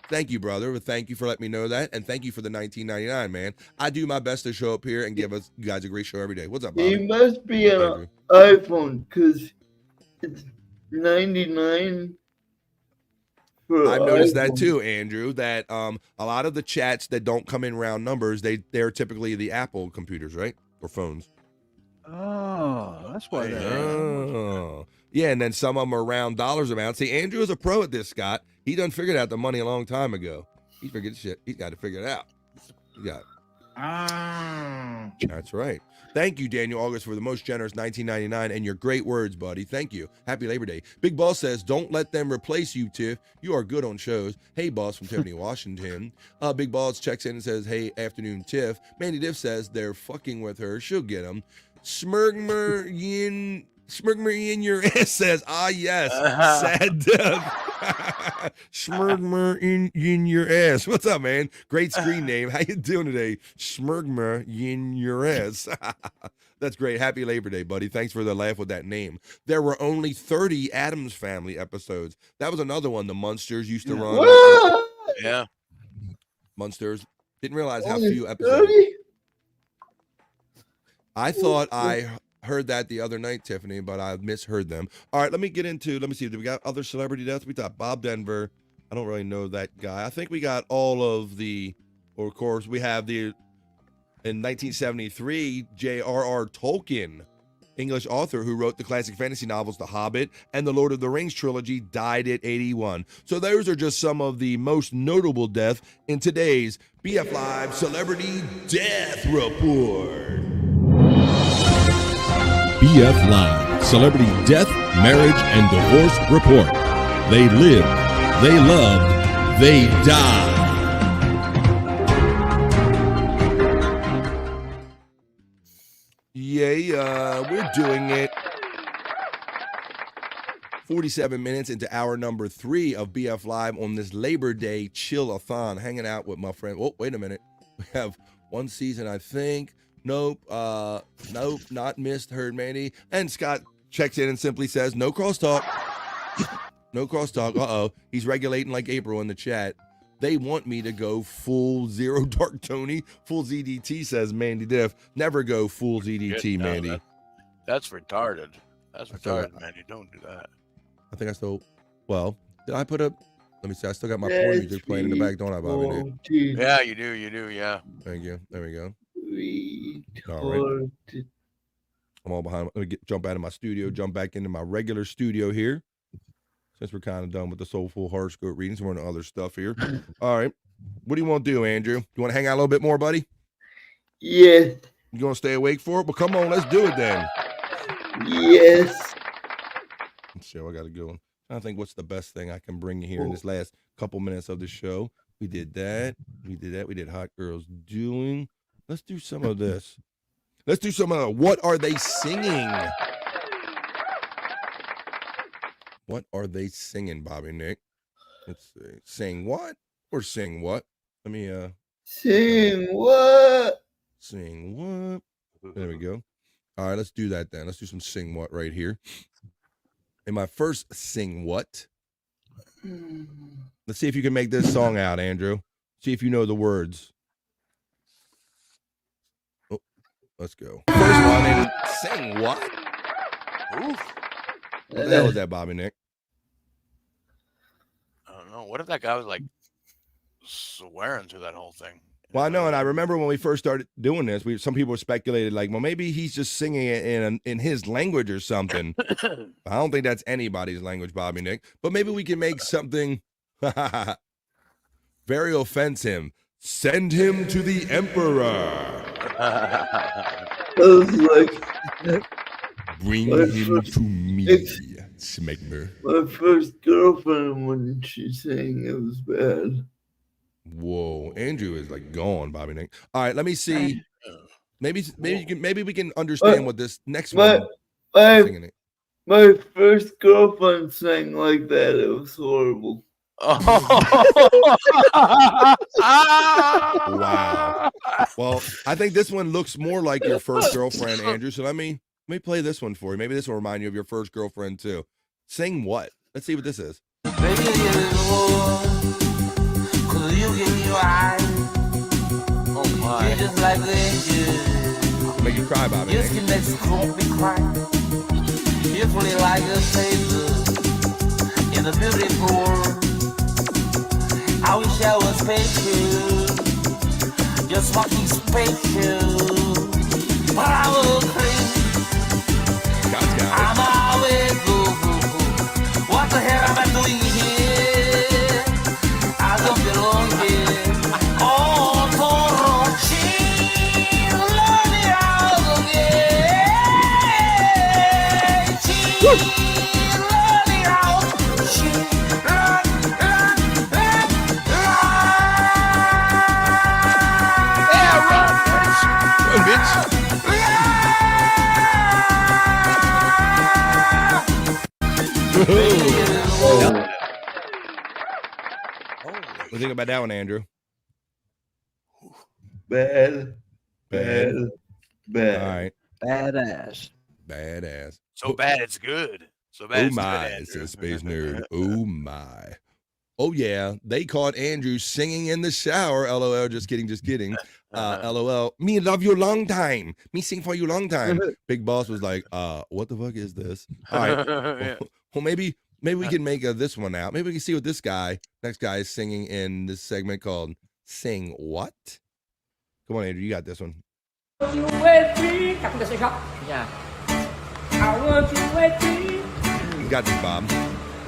Speaker 1: Thank you, brother. Thank you for letting me know that, and thank you for the $19.99, man. I do my best to show up here and give us you guys a great show every day. What's up, Bobby?
Speaker 3: It must be an iPhone because it's 99.
Speaker 1: I've noticed that too, Andrew. That a lot of the chats that don't come in round numbers, they're typically the Apple computers, right, or phones.
Speaker 2: Oh, that's why that.
Speaker 1: Oh. Yeah, and then some of them are round dollars amount. See, Andrew is a pro at this, Scott. He done figured out the money a long time ago. He figured shit. He's got to figure it out. He got. That's right. Thank you, Daniel August, for the most generous $19.99 and your great words, buddy. Thank you. Happy Labor Day. Big Boss says, don't let them replace you, Tiff. You are good on shows. Hey, Boss from Tiffany, Washington. Big Boss checks in and says, hey, afternoon, Tiff. Mandy Diff says, they're fucking with her. She'll get them. Smurgmer in your ass says, yes, sad death. Smurgmer in your ass. What's up, man? Great screen name. How you doing today? Smurgmer in your ass. That's great. Happy Labor Day, buddy. Thanks for the laugh with that name. There were only 30 Addams Family episodes. That was another one the Munsters used to run.
Speaker 3: What?
Speaker 4: Yeah.
Speaker 1: Munsters. Didn't realize how
Speaker 3: Only
Speaker 1: few episodes.
Speaker 3: 30?
Speaker 1: I thought I heard that the other night, Tiffany, but I misheard them. All right, let me see. Do we got other celebrity deaths? We thought Bob Denver. I don't really know that guy. I think we got all of the, or of course, we have in 1973, J.R.R. Tolkien, English author who wrote the classic fantasy novels The Hobbit and the Lord of the Rings trilogy, died at 81. So those are just some of the most notable deaths in today's BF Live Celebrity Death Report.
Speaker 11: BF Live Celebrity Death, Marriage, and Divorce Report. They lived, they loved, they died.
Speaker 1: We're doing it 47 minutes into hour number 3 of BF Live on this Labor Day chill-a-thon, hanging out with my friend. Oh, wait a minute. We have one season, I think. Nope, not missed, heard Mandy. And Scott checks in and simply says, no crosstalk. No crosstalk. Uh-oh. He's regulating like April in the chat. They want me to go full Zero Dark Tony, full ZDT, says Mandy Diff. Never go full ZDT, Mandy.
Speaker 4: That's retarded. That's retarded, Mandy. Don't do that.
Speaker 1: I think I still, did I put up, let me see, I still got my porn music playing in the back, don't I, Bobby?
Speaker 4: Yeah, you do, yeah.
Speaker 1: Thank you. There we go. All right. I'm all behind. Let me jump out of my studio, jump back into my regular studio here. Since we're kind of done with the soulful horoscope readings, we're on other stuff here. All right. What do you want to do, Andrew? You want to hang out a little bit more, buddy?
Speaker 3: Yes.
Speaker 1: You going to stay awake for it? Well, come on, let's do it then.
Speaker 3: Yes.
Speaker 1: Let's see, I got to go. I think what's the best thing I can bring here in this last couple minutes of the show. We did that. We did Hot Girls Doing. Let's do some of this. Let's do some of What Are They Singing? What are they singing, Bobby Nick? Let's see. Sing what or sing what? Let me
Speaker 3: Sing what?
Speaker 1: Sing what? There we go. All right, let's do that then. Let's do some sing what right here. In my first sing what? Let's see if you can make this song out, Andrew. See if you know the words. Oh, let's go. First one in sing what? Oof. What the hell is that, Bobby Nick?
Speaker 4: I don't know. What if that guy was like swearing through that whole thing?
Speaker 1: Well, I know, and I remember when we first started doing this, some people speculated like, well, maybe he's just singing it in his language or something. I don't think that's anybody's language, Bobby Nick. But maybe we can make something very offensive. Send him to the emperor. Bring him to me, Smegmer.
Speaker 3: My first girlfriend, when she sang, it was bad.
Speaker 1: Whoa, Andrew is like gone, Bobby Nick. All right, let me see. Maybe we can understand what this next one.
Speaker 3: My first girlfriend sang like that. It was horrible.
Speaker 1: Wow. Well, I think this one looks more like your first girlfriend, Andrew. So let me play this one for you. Maybe this will remind you of your first girlfriend too. Sing what? Let's see what this is.
Speaker 5: Baby, you give me more. Cause you give me right.
Speaker 4: Oh my.
Speaker 5: You're just like an angel.
Speaker 1: Make you cry, Bobby.
Speaker 5: Your skin makes me cry. Beautifully like a paper in a beautiful world. I wish I was special, just fucking special. But I will crazy. I'm always go. What the hell am I doing here? I don't belong here. Oh, Torochi, let me out again. Let me out.
Speaker 1: Run, bitch. What do you think about that one, Andrew?
Speaker 3: Bad.
Speaker 1: All right.
Speaker 2: Badass.
Speaker 1: Badass.
Speaker 4: So bad it's good. So bad
Speaker 1: Oh
Speaker 4: it's
Speaker 1: my,
Speaker 4: good.
Speaker 1: says Space Nerd. Oh my. Oh yeah, they caught Andrew singing in the shower. LOL. Just kidding. Just kidding. LOL. Me love you long time. Me sing for you long time. Big Boss was like, what the fuck is this? All right.
Speaker 4: Yeah.
Speaker 1: Well, maybe we can make this one out. Maybe we can see what this next guy is singing in this segment called "Sing What." Come on, Andrew, you got this one.
Speaker 5: You wait free. Yeah. I want you wait free.
Speaker 1: You got this, Bob.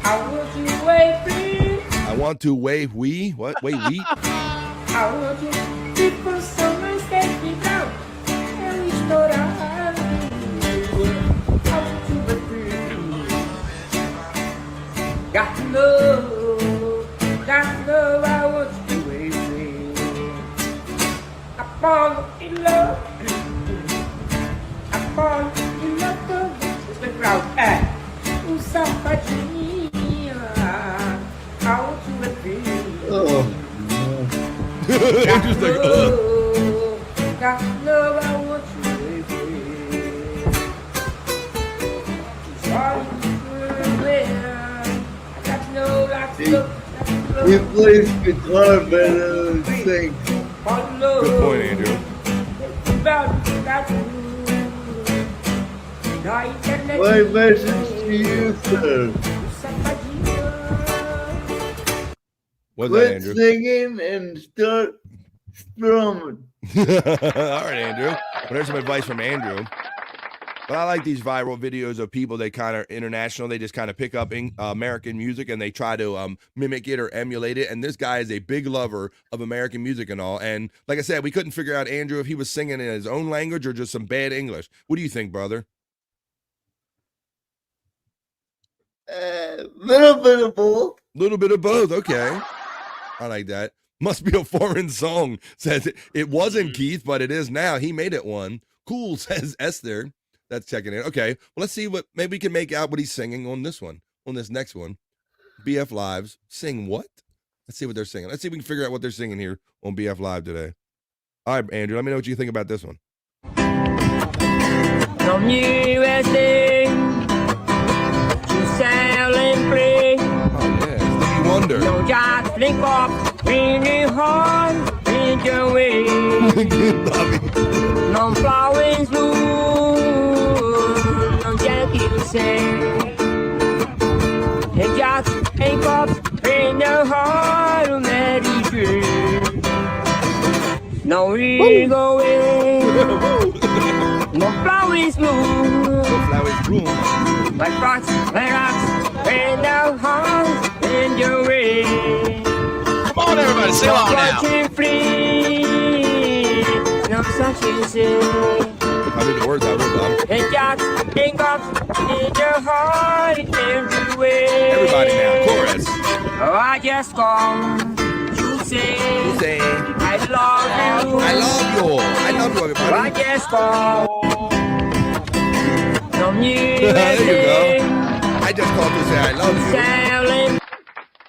Speaker 5: I want you wait free.
Speaker 1: I want to wave we. What? Wait, we?
Speaker 5: I want you people someone set me down. And we know that I want you wait free. Got to know, I want you wait free. I fall in love. I fall in love with the crowd.
Speaker 3: Oh.
Speaker 1: Just like,
Speaker 5: Got love, I want you
Speaker 3: He plays guitar better than sings.
Speaker 1: Good point, Andrew.
Speaker 3: My message to you, sir.
Speaker 1: What's that,
Speaker 3: Quit
Speaker 1: Andrew?
Speaker 3: singing and start strumming.
Speaker 1: All right, Andrew. Well, there's some advice from Andrew. But I like these viral videos of people that kind of international. They just kind of pick up American music and they try to mimic it or emulate it. And this guy is a big lover of American music and all. And like I said, we couldn't figure out, Andrew, if he was singing in his own language or just some bad English. What do you think, brother?
Speaker 3: Little bit of both.
Speaker 1: Little bit of both. Okay. I like that. Must be a foreign song. Says it wasn't Keith, but it is now. He made it one. Cool, says Esther. That's checking in. Okay. Well, let's see what maybe we can make out what he's singing on this one. On this next one. BF Lives. Sing what? Let's see what they're singing. Let's see if we can figure out what they're singing here on BF Live today. All right, Andrew, let me know what you think about this one.
Speaker 5: From USA to Silent Play.
Speaker 1: Oh, yeah. Stevie Wonder.
Speaker 5: No just flick off in the heart in your way. No flowers bloom, no Jackie say. It just flick off in the heart of Mary Jane. No ring away. No flowers bloom.
Speaker 1: No flowers bloom.
Speaker 5: Like rocks, in the heart in your way.
Speaker 4: Come on, everybody, sing along now.
Speaker 5: No such as it.
Speaker 1: I did the words I wrote, Bob.
Speaker 5: And just think of in your heart in every way.
Speaker 1: Everybody now, chorus.
Speaker 5: Oh, I just come to say, I love you.
Speaker 1: I love you. I love you, everybody.
Speaker 5: I just come from you.
Speaker 1: There you go. I just called to say I love you.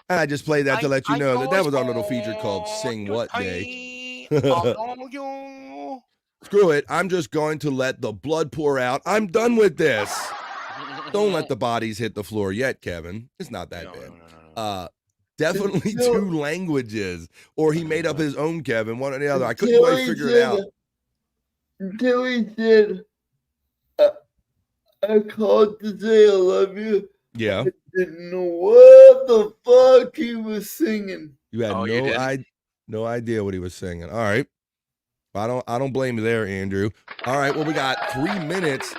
Speaker 1: And I just played that to let you know that that was our little feature called Sing What Day. Screw it. I'm just going to let the blood pour out. I'm done with this. Don't let the bodies hit the floor yet, Kevin. It's not that bad. Definitely two languages, or he made up his own, Kevin, one or the other. I couldn't quite figure it out.
Speaker 3: Until he said, I called to say I love you.
Speaker 1: Yeah.
Speaker 3: I didn't know what the fuck he was singing.
Speaker 1: You had no idea what he was singing. All right. I don't blame you there, Andrew. All right. Well, we got 3 minutes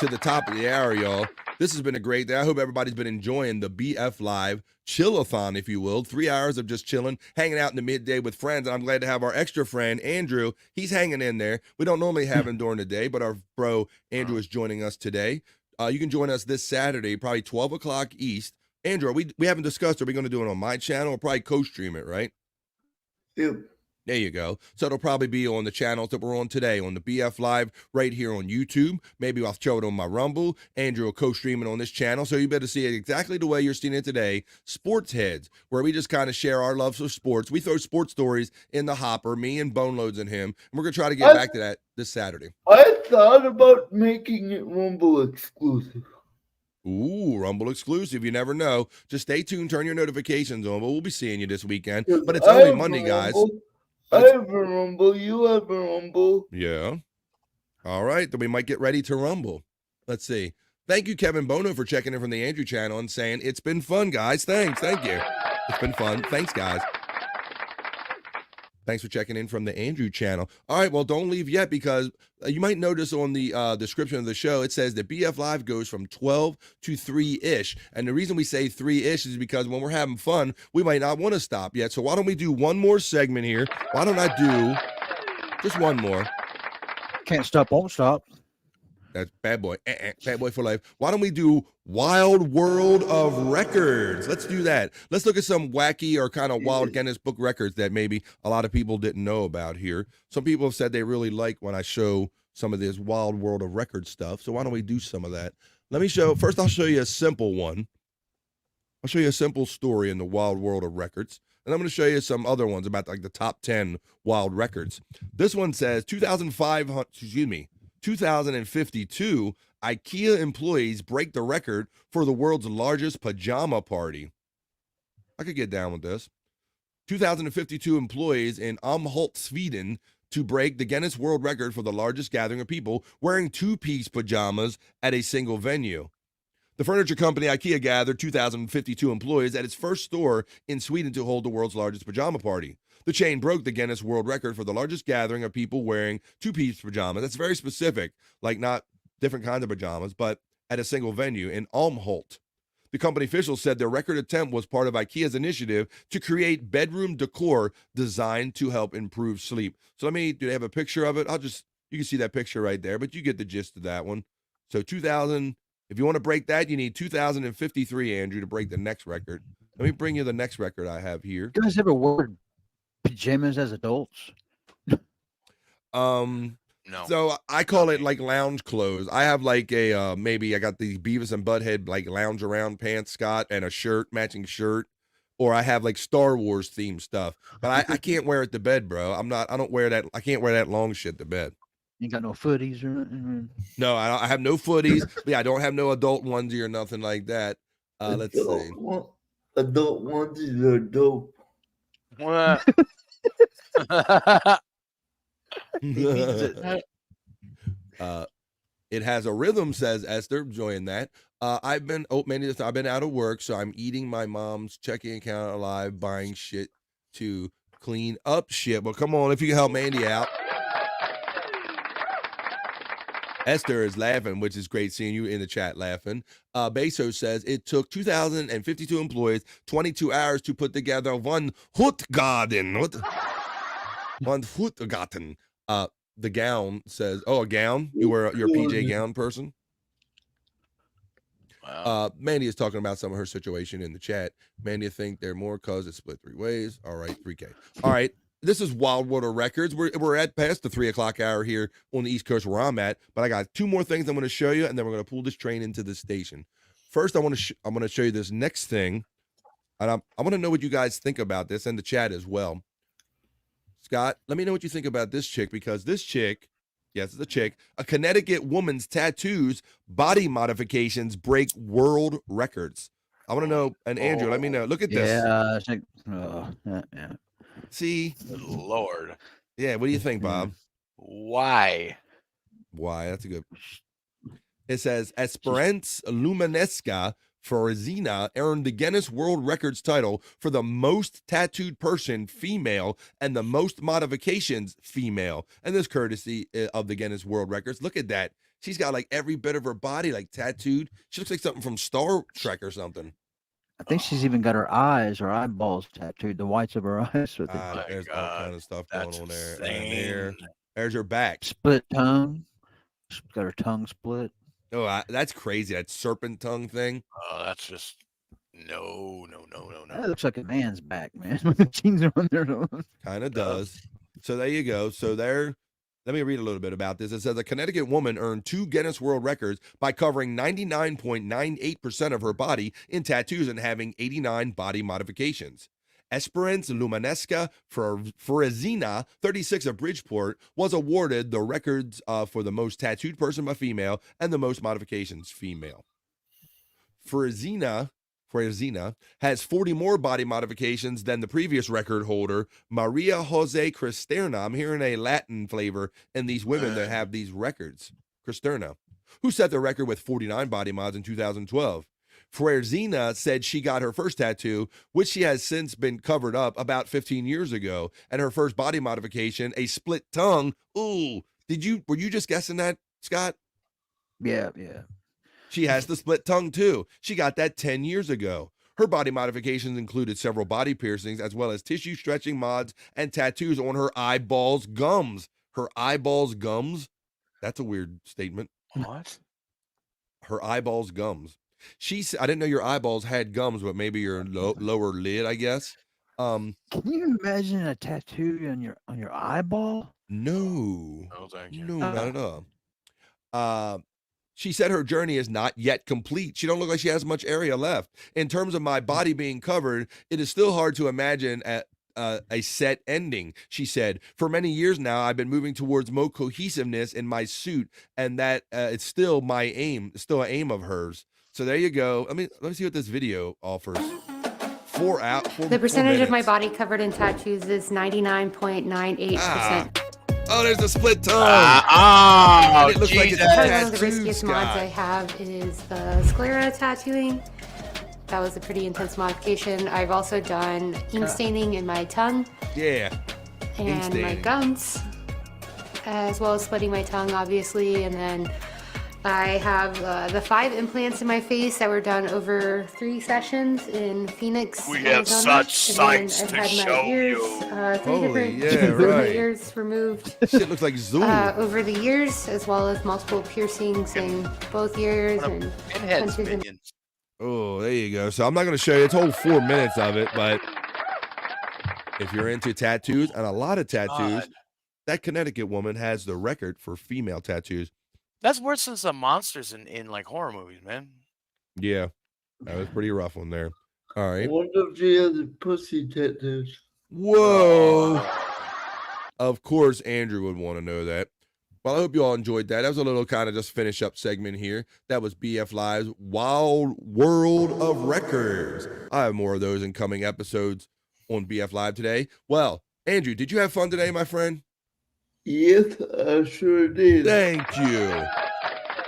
Speaker 1: to the top of the hour, y'all. This has been a great day. I hope everybody's been enjoying the BF Live chill-a-thon, if you will. 3 hours of just chilling, hanging out in the midday with friends. And I'm glad to have our extra friend, Andrew. He's hanging in there. We don't normally have him during the day, but our bro, Andrew, is joining us today. You can join us this Saturday, probably 12 o'clock East. Andrew, we haven't discussed, are we going to do it on my channel or probably co-stream it, right?
Speaker 3: Yep.
Speaker 1: There you go. So it'll probably be on the channels that we're on today, on the BF Live right here on YouTube. Maybe I'll show it on my Rumble. Andrew will co-stream it on this channel. So you better see it exactly the way you're seeing it today. Sports Heads, where we just kind of share our loves for sports. We throw sports stories in the hopper, me and Boneloads and him. And we're going to try to get back to that this Saturday.
Speaker 3: I thought about making it Rumble exclusive.
Speaker 1: Ooh, Rumble exclusive. You never know. Just stay tuned. Turn your notifications on. But we'll be seeing you this weekend. But it's only Monday, guys.
Speaker 3: I have a Rumble. You have a Rumble.
Speaker 1: Yeah. All right. Then we might get ready to Rumble. Let's see. Thank you, Kevin Bono, for checking in from the Andrew channel and saying, it's been fun, guys. Thanks. Thank you. It's been fun. Thanks, guys. Thanks for checking in from the Andrew channel. All right, well, don't leave yet because you might notice on the description of the show, it says that BF Live goes from 12 to 3-ish. And the reason we say 3-ish is because when we're having fun, we might not want to stop yet. So why don't we do one more segment here? Why don't I do just one more?
Speaker 2: Can't stop, won't stop.
Speaker 1: That's bad boy. Bad boy for life. Why don't we do Wild World of Records? Let's do that. Let's look at some wacky or kind of wild Guinness Book records that maybe a lot of people didn't know about here. Some people have said they really like when I show some of this Wild World of Records stuff. So why don't we do some of that? Let me show. First, I'll show you a simple one. I'll show you a simple story in the Wild World of Records. And I'm going to show you some other ones about like the top 10 wild records. This one says 2052, IKEA employees break the record for the world's largest pajama party. I could get down with this. 2052 employees in Älmhult, Sweden, to break the Guinness World Record for the largest gathering of people wearing two-piece pajamas at a single venue. The furniture company IKEA gathered 2,052 employees at its first store in Sweden to hold the world's largest pajama party. The chain broke the Guinness World Record for the largest gathering of people wearing two-piece pajamas. That's very specific, like not different kinds of pajamas, but at a single venue in Älmhult. The company officials said their record attempt was part of IKEA's initiative to create bedroom decor designed to help improve sleep. So do they have a picture of it? You can see that picture right there, but you get the gist of that one. So 2,000, if you want to break that, you need 2,053, Andrew, to break the next record. Let me bring you the next record I have here.
Speaker 2: You guys ever wore pajamas as adults?
Speaker 4: No.
Speaker 1: So I call it like lounge clothes. I have like a maybe I got the Beavis and Butthead like lounge around pants, Scott, and a shirt, matching shirt, or I have like Star Wars themed stuff. But I can't wear it to bed, bro. I don't wear that. I can't wear that long shit to bed.
Speaker 2: You got no footies or nothing?
Speaker 1: No, I have no footies. But yeah, I don't have no adult onesie or nothing like that. Let's see.
Speaker 3: Adult onesies are dope.
Speaker 4: What?
Speaker 1: It has a rhythm, says Esther. Enjoying that. I've been out of work, so I'm eating my mom's checking account alive, buying shit to clean up shit. Well, come on, if you can help Mandy out. Esther is laughing, which is great seeing you in the chat laughing. Bezos says it took 2,052 employees 22 hours to put together one Hutgarten. One Hutgarten. The gown says, a gown? You're a PJ gown person? Wow. Mandy is talking about some of her situation in the chat. Mandy think they're more because it's split 3 ways. All right, 3K. All right. This is Wild World of Records. We're at past the 3 o'clock hour here on the East Coast where I'm at, but I got 2 more things I'm going to show you, and then we're going to pull this train into the station. First, I'm going to show you this next thing, and I want to know what you guys think about this, and the chat as well. Scott, let me know what you think about this chick, because this chick, yes, it's a chick, a Connecticut woman's tattoos, body modifications break world records. I want to know. And Andrew, let me know. Look at this.
Speaker 2: Yeah, I think. Yeah.
Speaker 1: See,
Speaker 4: Good Lord.
Speaker 1: Yeah, what do you think, Bob?
Speaker 4: Why?
Speaker 1: That's a good. It says Esperance Luminesca Florizina earned the Guinness World Records title for the most tattooed person, female, and the most modifications, female. And this courtesy of the Guinness World Records. Look at that. She's got like every bit of her body like tattooed. She looks like something from Star Trek or something.
Speaker 2: I think she's even got her eyes or eyeballs tattooed, the whites of her eyes. With
Speaker 1: There's all kind of stuff going on there. And there's her back.
Speaker 2: Split tongue. She's got her tongue split.
Speaker 1: Oh, that's crazy. That serpent tongue thing.
Speaker 4: Oh, that's just no.
Speaker 2: That looks like a man's back, man. When the jeans are on there.
Speaker 1: Kind of does. So there you go. So there. Let me read a little bit about this. It says a Connecticut woman earned 2 Guinness World Records by covering 99.98% of her body in tattoos and having 89 body modifications. Esperance Luminesca Florizina, 36 of Bridgeport, was awarded the records for the most tattooed person by female and the most modifications female. Florizina has 40 more body modifications than the previous record holder, Maria Jose Cristerna. I'm hearing a Latin flavor in these women that have these records. Cristerna, who set the record with 49 body mods in 2012. Florizina said she got her first tattoo, which she has since been covered up, about 15 years ago, and her first body modification, a split tongue. Ooh, were you just guessing that, Scott?
Speaker 2: Yeah.
Speaker 1: She has the split tongue too. She got that 10 years ago. Her body modifications included several body piercings as well as tissue stretching mods and tattoos on her eyeballs gums. Her eyeballs gums? That's a weird statement.
Speaker 4: What?
Speaker 1: Her eyeballs gums. I didn't know your eyeballs had gums, but maybe your lower lid, I guess.
Speaker 2: Can you imagine a tattoo on your eyeball?
Speaker 1: No.
Speaker 4: Oh, thank you.
Speaker 1: No, not at all. She said her journey is not yet complete. She don't look like she has much area left. In terms of my body being covered, it is still hard to imagine a set ending. She said, for many years now, I've been moving towards more cohesiveness in my suit, and that it's still my aim. It's still an aim of hers. So there you go. Let me see what this video offers.
Speaker 14: The percentage of my body covered in tattoos is 99.98%.
Speaker 1: Oh, there's a split tongue.
Speaker 14: Oh,
Speaker 1: it looks like it's a
Speaker 14: One of
Speaker 1: tattoo,
Speaker 14: the riskiest mods
Speaker 1: Scott.
Speaker 14: I have is the sclera tattooing. That was a pretty intense modification. I've also done ink staining in my tongue
Speaker 1: Yeah. Ink
Speaker 14: and my
Speaker 1: staining.
Speaker 14: gums, as well as splitting my tongue, obviously. And then I have the 5 implants in my face that were done over 3 sessions in Phoenix,
Speaker 4: We have
Speaker 14: Arizona.
Speaker 4: such
Speaker 14: And then
Speaker 4: sights
Speaker 14: I've
Speaker 4: to
Speaker 14: had
Speaker 4: show
Speaker 14: my ears,
Speaker 4: you.
Speaker 14: 3
Speaker 1: Holy,
Speaker 14: different
Speaker 1: yeah, right.
Speaker 14: ears removed.
Speaker 1: Shit looks like Zoom.
Speaker 14: Over the years, as well as multiple piercings in both ears and punches in
Speaker 1: Oh, there you go. So I'm not going to show you. It's a whole 4 minutes of it, but if you're into tattoos and a lot of tattoos,
Speaker 4: God.
Speaker 1: that Connecticut woman has the record for female tattoos.
Speaker 4: That's worse than some monsters in like horror movies, man.
Speaker 1: Yeah, that was pretty rough one there. All
Speaker 3: I
Speaker 1: right.
Speaker 3: wonder if she has a pussy tattoos.
Speaker 1: Whoa. Of course, Andrew would want to know that. Well, I hope you all enjoyed that. That was a little kind of just finish up segment here. That was BF Live's Wild World of Records. I have more of those in coming episodes on BF Live today. Well, Andrew, did you have fun today, my friend?
Speaker 3: Yes, I sure did.
Speaker 1: Thank you.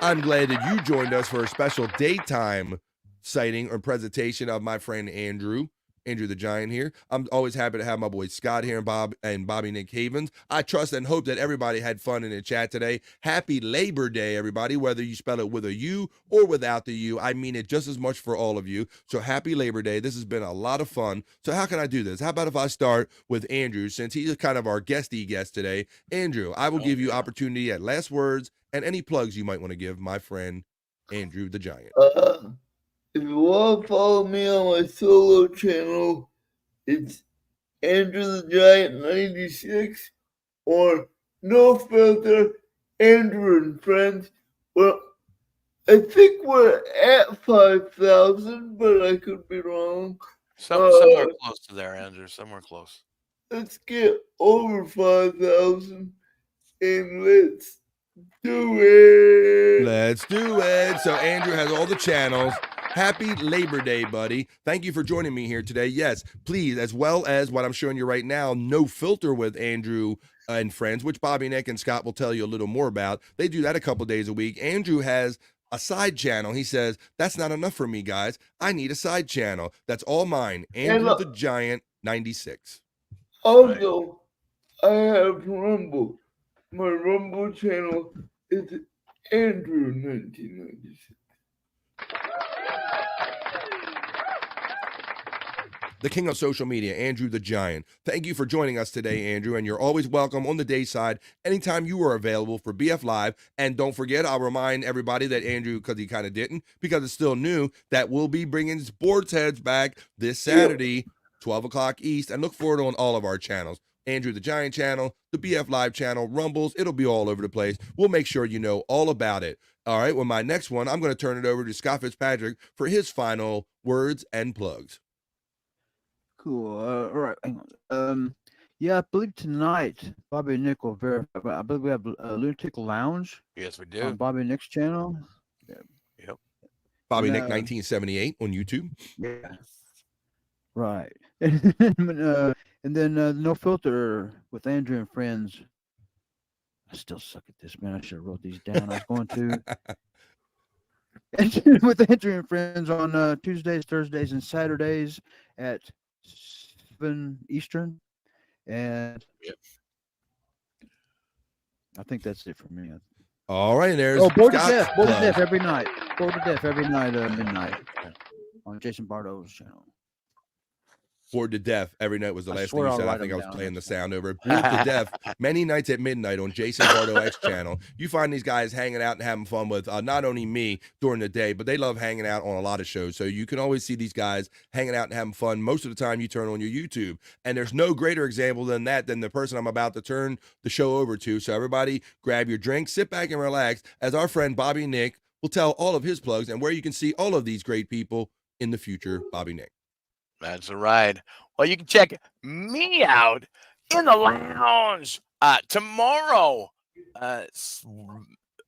Speaker 1: I'm glad that you joined us for a special daytime sighting or presentation of my friend Andrew the Giant here. I'm always happy to have my boy Scott here and Bobby Nick Havens. I trust and hope that everybody had fun in the chat today. Happy Labor Day, everybody, whether you spell it with a U or without the U. I mean it just as much for all of you. So happy Labor Day. This has been a lot of fun. So how can I do this? How about if I start with Andrew, since he's kind of our guesty guest today? Andrew, I will give you opportunity at last words and any plugs you might want to give my friend Andrew the Giant.
Speaker 3: If you want to follow me on my solo channel, it's Andrew the Giant 96 or No Filter Andrew and Friends. Well, I think we're at 5,000, but I could be wrong.
Speaker 4: Somewhere close to there, Andrew. Somewhere close.
Speaker 3: Let's get over 5,000 and let's do it.
Speaker 1: Let's do it. So Andrew has all the channels. Happy Labor Day, buddy. Thank you for joining me here today. Yes, please, as well as what I'm showing you right now, No Filter with Andrew and friends, which Bobby, Nick, and Scott will tell you a little more about. They do that a couple days a week. Andrew has a side channel. He says, that's not enough for me, guys. I need a side channel. That's all mine. Andrew the Giant 96.
Speaker 3: Also, I have Rumble. My Rumble channel is Andrew 1996.
Speaker 1: The king of social media, Andrew the Giant. Thank you for joining us today, Andrew, and you're always welcome on the day side anytime you are available for BF Live. And don't forget, I'll remind everybody that Andrew, because he kind of didn't, because it's still new, that we'll be bringing Sports Heads back this Saturday, 12 o'clock East, and look for it on all of our channels. Andrew the Giant channel, the BF Live channel, Rumbles, it'll be all over the place. We'll make sure you know all about it. All right, well, my next one, I'm going to turn it over to Scott Fitzpatrick for his final words and plugs.
Speaker 2: Cool. All right. Hang on. Yeah, I believe tonight Bobby and Nick will verify. But I believe we have a Lunatic Lounge.
Speaker 4: Yes, we do.
Speaker 2: On Bobby and Nick's channel. Yeah.
Speaker 4: Yep.
Speaker 1: Bobby
Speaker 2: And,
Speaker 1: Nick 1978 on YouTube.
Speaker 2: Yeah. Right. And then No Filter with Andrew and friends. I still suck at this, man. I should have wrote these down. I was going to. With Andrew and friends on Tuesdays, Thursdays, and Saturdays at 7 Eastern. And I think that's it for me.
Speaker 1: All right, there's
Speaker 2: Bored to Death every night. Bored to Death every night, midnight on Jason Bardo's channel.
Speaker 1: Bored to Death every night was the last thing you
Speaker 2: I'll
Speaker 1: said. I
Speaker 2: write
Speaker 1: think I
Speaker 2: them
Speaker 1: was
Speaker 2: down.
Speaker 1: playing the sound over. Bored to Death many nights at midnight on Jason Bardo X channel. You find these guys hanging out and having fun with not only me during the day, but they love hanging out on a lot of shows. So you can always see these guys hanging out and having fun most of the time you turn on your YouTube. And there's no greater example than that than the person I'm about to turn the show over to. So everybody grab your drink, sit back and relax as our friend Bobby Nick will tell all of his plugs and where you can see all of these great people in the future. Bobby Nick.
Speaker 4: That's right. Well, you can check me out in the lounge tomorrow,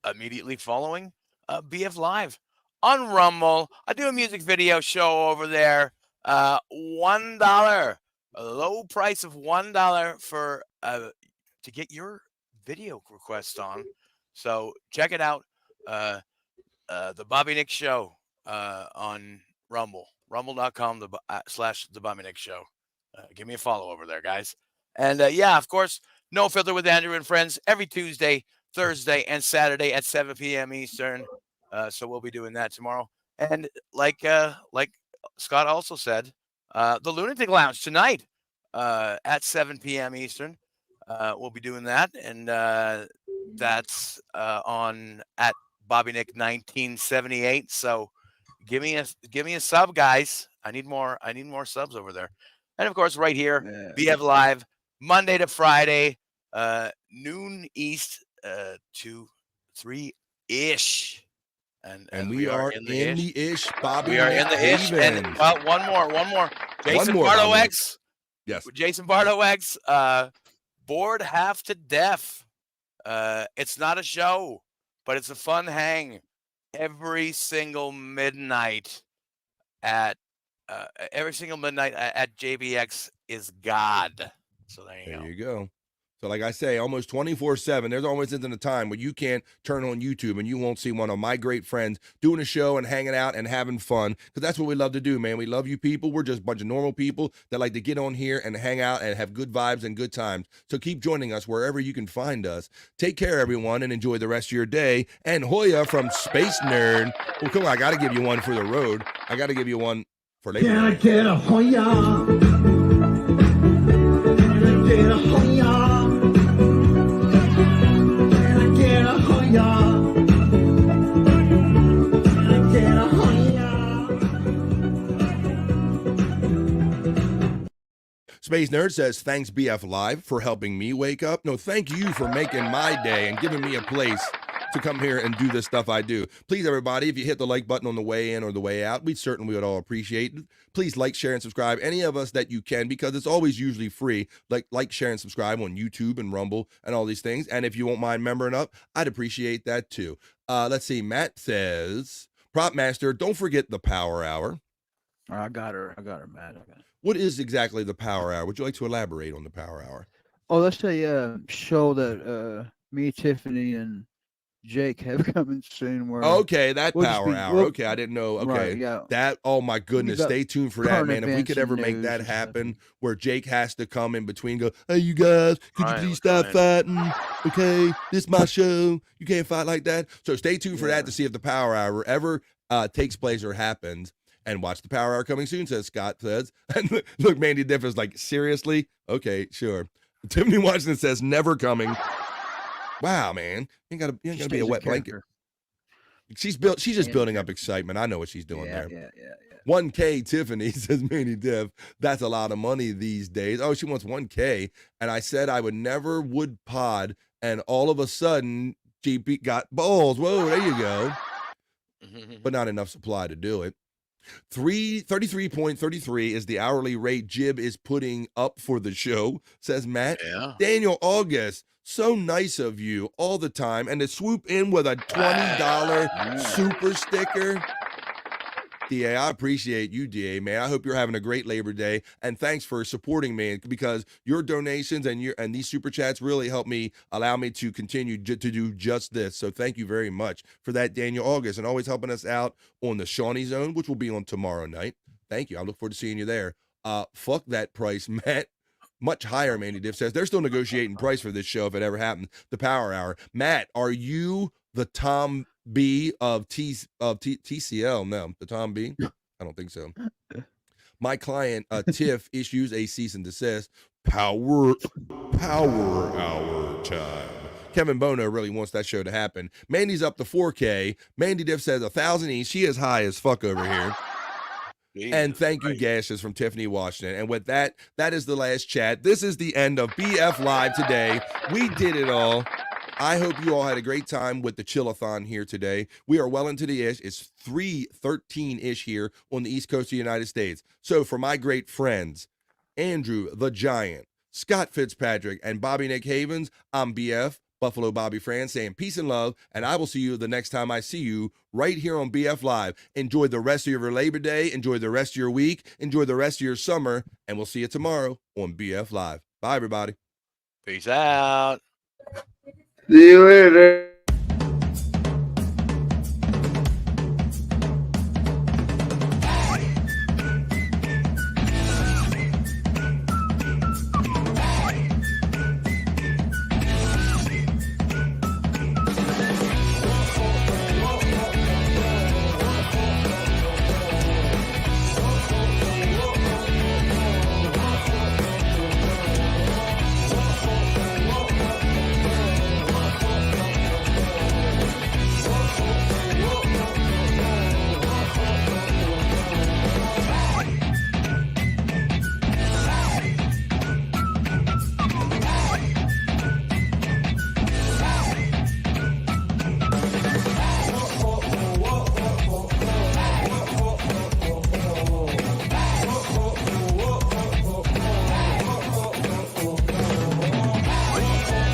Speaker 4: immediately following BF Live on Rumble. I do a music video show over there. $1, a low price of $1 for to get your video request on. So check it out. The Bobby Nick Show on Rumble. Rumble.com / the Bobby Nick Show. Give me a follow over there, guys. And yeah, of course, No Filter with Andrew and friends every Tuesday, Thursday, and Saturday at 7 p.m. Eastern. So we'll be doing that tomorrow. And like Scott also said, the Lunatic Lounge tonight at 7 p.m. Eastern. We'll be doing that, and that's on at Bobby Nick 1978. So give me a sub, guys. I need more subs over there. And of course, right here, BF Live, Monday to Friday, noon East to 3-ish. And
Speaker 1: we are in the ish, Bobby.
Speaker 4: We are in the ish. And one more. Jason Bardo X.
Speaker 1: Yes.
Speaker 4: Jason Bardo X. Bored half to death. It's not a show, but it's a fun hang every single midnight at JBX is God. So there
Speaker 1: you go. So like I say, almost 24/7, there's always isn't a time where you can't turn on YouTube and you won't see one of my great friends doing a show and hanging out and having fun, because that's what we love to do, man. We love you people. We're just a bunch of normal people that like to get on here and hang out and have good vibes and good times. So keep joining us wherever you can find us. Take care, everyone, and enjoy the rest of your day. And Hoya from Space Nerd. Well, come on, I got to give you one for the road. I got to give you one for later.
Speaker 15: Can I get a Hoya? Can I get a Hoya?
Speaker 1: Space Nerd says, thanks BF Live for helping me wake up. No, thank you for making my day and giving me a place to come here and do this stuff I do. Please, everybody, if you hit the like button on the way in or the way out, we certainly would all appreciate it. Please like, share, and subscribe any of us that you can, because it's always usually free. Like, share, and subscribe on YouTube and Rumble and all these things. And if you won't mind membering up, I'd appreciate that too. Let's see. Matt says, Prop Master, don't forget the Power Hour.
Speaker 2: I got her, Matt.
Speaker 1: What is exactly the Power Hour? Would you like to elaborate on the Power Hour?
Speaker 2: Oh, that's a show that me, Tiffany, and Jake have coming soon. Where
Speaker 1: Okay, that
Speaker 2: we'll just
Speaker 1: Power
Speaker 2: be-
Speaker 1: Hour.
Speaker 2: we'll-
Speaker 1: Okay, I didn't know. Okay,
Speaker 2: Right, yeah.
Speaker 1: that. Oh my goodness,
Speaker 2: got
Speaker 1: stay tuned for that,
Speaker 2: current
Speaker 1: man. If we
Speaker 2: events
Speaker 1: could
Speaker 2: and
Speaker 1: ever make
Speaker 2: news
Speaker 1: that
Speaker 2: and stuff.
Speaker 1: happen, where Jake has to come in between, go, hey, you guys, could you
Speaker 4: Right,
Speaker 1: please stop
Speaker 4: right.
Speaker 1: fighting? Okay, this is my show. You can't fight like that. So stay tuned for that to see if the Power Hour ever takes place or happens. And watch the Power Hour coming soon, says Scott says. And look, Mandy Diff is like, seriously? Okay, sure. Tiffany Washington says, never coming. Wow, man. You ain't gotta be
Speaker 2: She
Speaker 1: a
Speaker 2: stays in
Speaker 1: wet blanket.
Speaker 2: character.
Speaker 1: She's just building up excitement. I know what she's doing there.
Speaker 2: Yeah.
Speaker 1: 1K Tiffany says Mandy Diff. That's a lot of money these days. Oh, she wants 1K. And I said I would pod, and all of a sudden GP got balls. Whoa, there you go. But not enough supply to do it. 33.33 is the hourly rate Jib is putting up for the show, says Matt.
Speaker 4: Yeah.
Speaker 1: Daniel August, so nice of you all the time. And to swoop in with a $20 super sticker. DA, I appreciate you, DA, man. I hope you're having a great Labor Day, and thanks for supporting me, because your donations and these super chats really help me, allow me to continue to do just this. So thank you very much for that, Daniel August, and always helping us out on the Shawnee Zone, which will be on tomorrow night. Thank you. I look forward to seeing you there. Fuck that price, Matt. Much higher, Mandy Diff says. They're still negotiating price for this show if it ever happened. The Power Hour. Matt, are you the Tom B of TCL? No, the Tom B? I don't think so. My client, Tiff, issues a cease and desist. Power Hour time. Kevin Bono really wants that show to happen. Mandy's up to 4K. Mandy Diff says 1,000 each. She is high as fuck over here. And thank you, Gashes, from Tiffany Washington. And with that, that is the last chat. This is the end of BF Live today. We did it all. I hope you all had a great time with the chillathon here today. We are well into the ish. It's 3:13-ish here on the East Coast of the United States. So for my great friends, Andrew the Giant, Scott Fitzpatrick, and Bobby Nick Havens, I'm BF, Buffalo Bobby Fran, saying peace and love, and I will see you the next time I see you right here on BF Live. Enjoy the rest of your Labor Day. Enjoy the rest of your week. Enjoy the rest of your summer, and we'll see you tomorrow on BF Live. Bye, everybody.
Speaker 4: Peace out.
Speaker 3: See you later.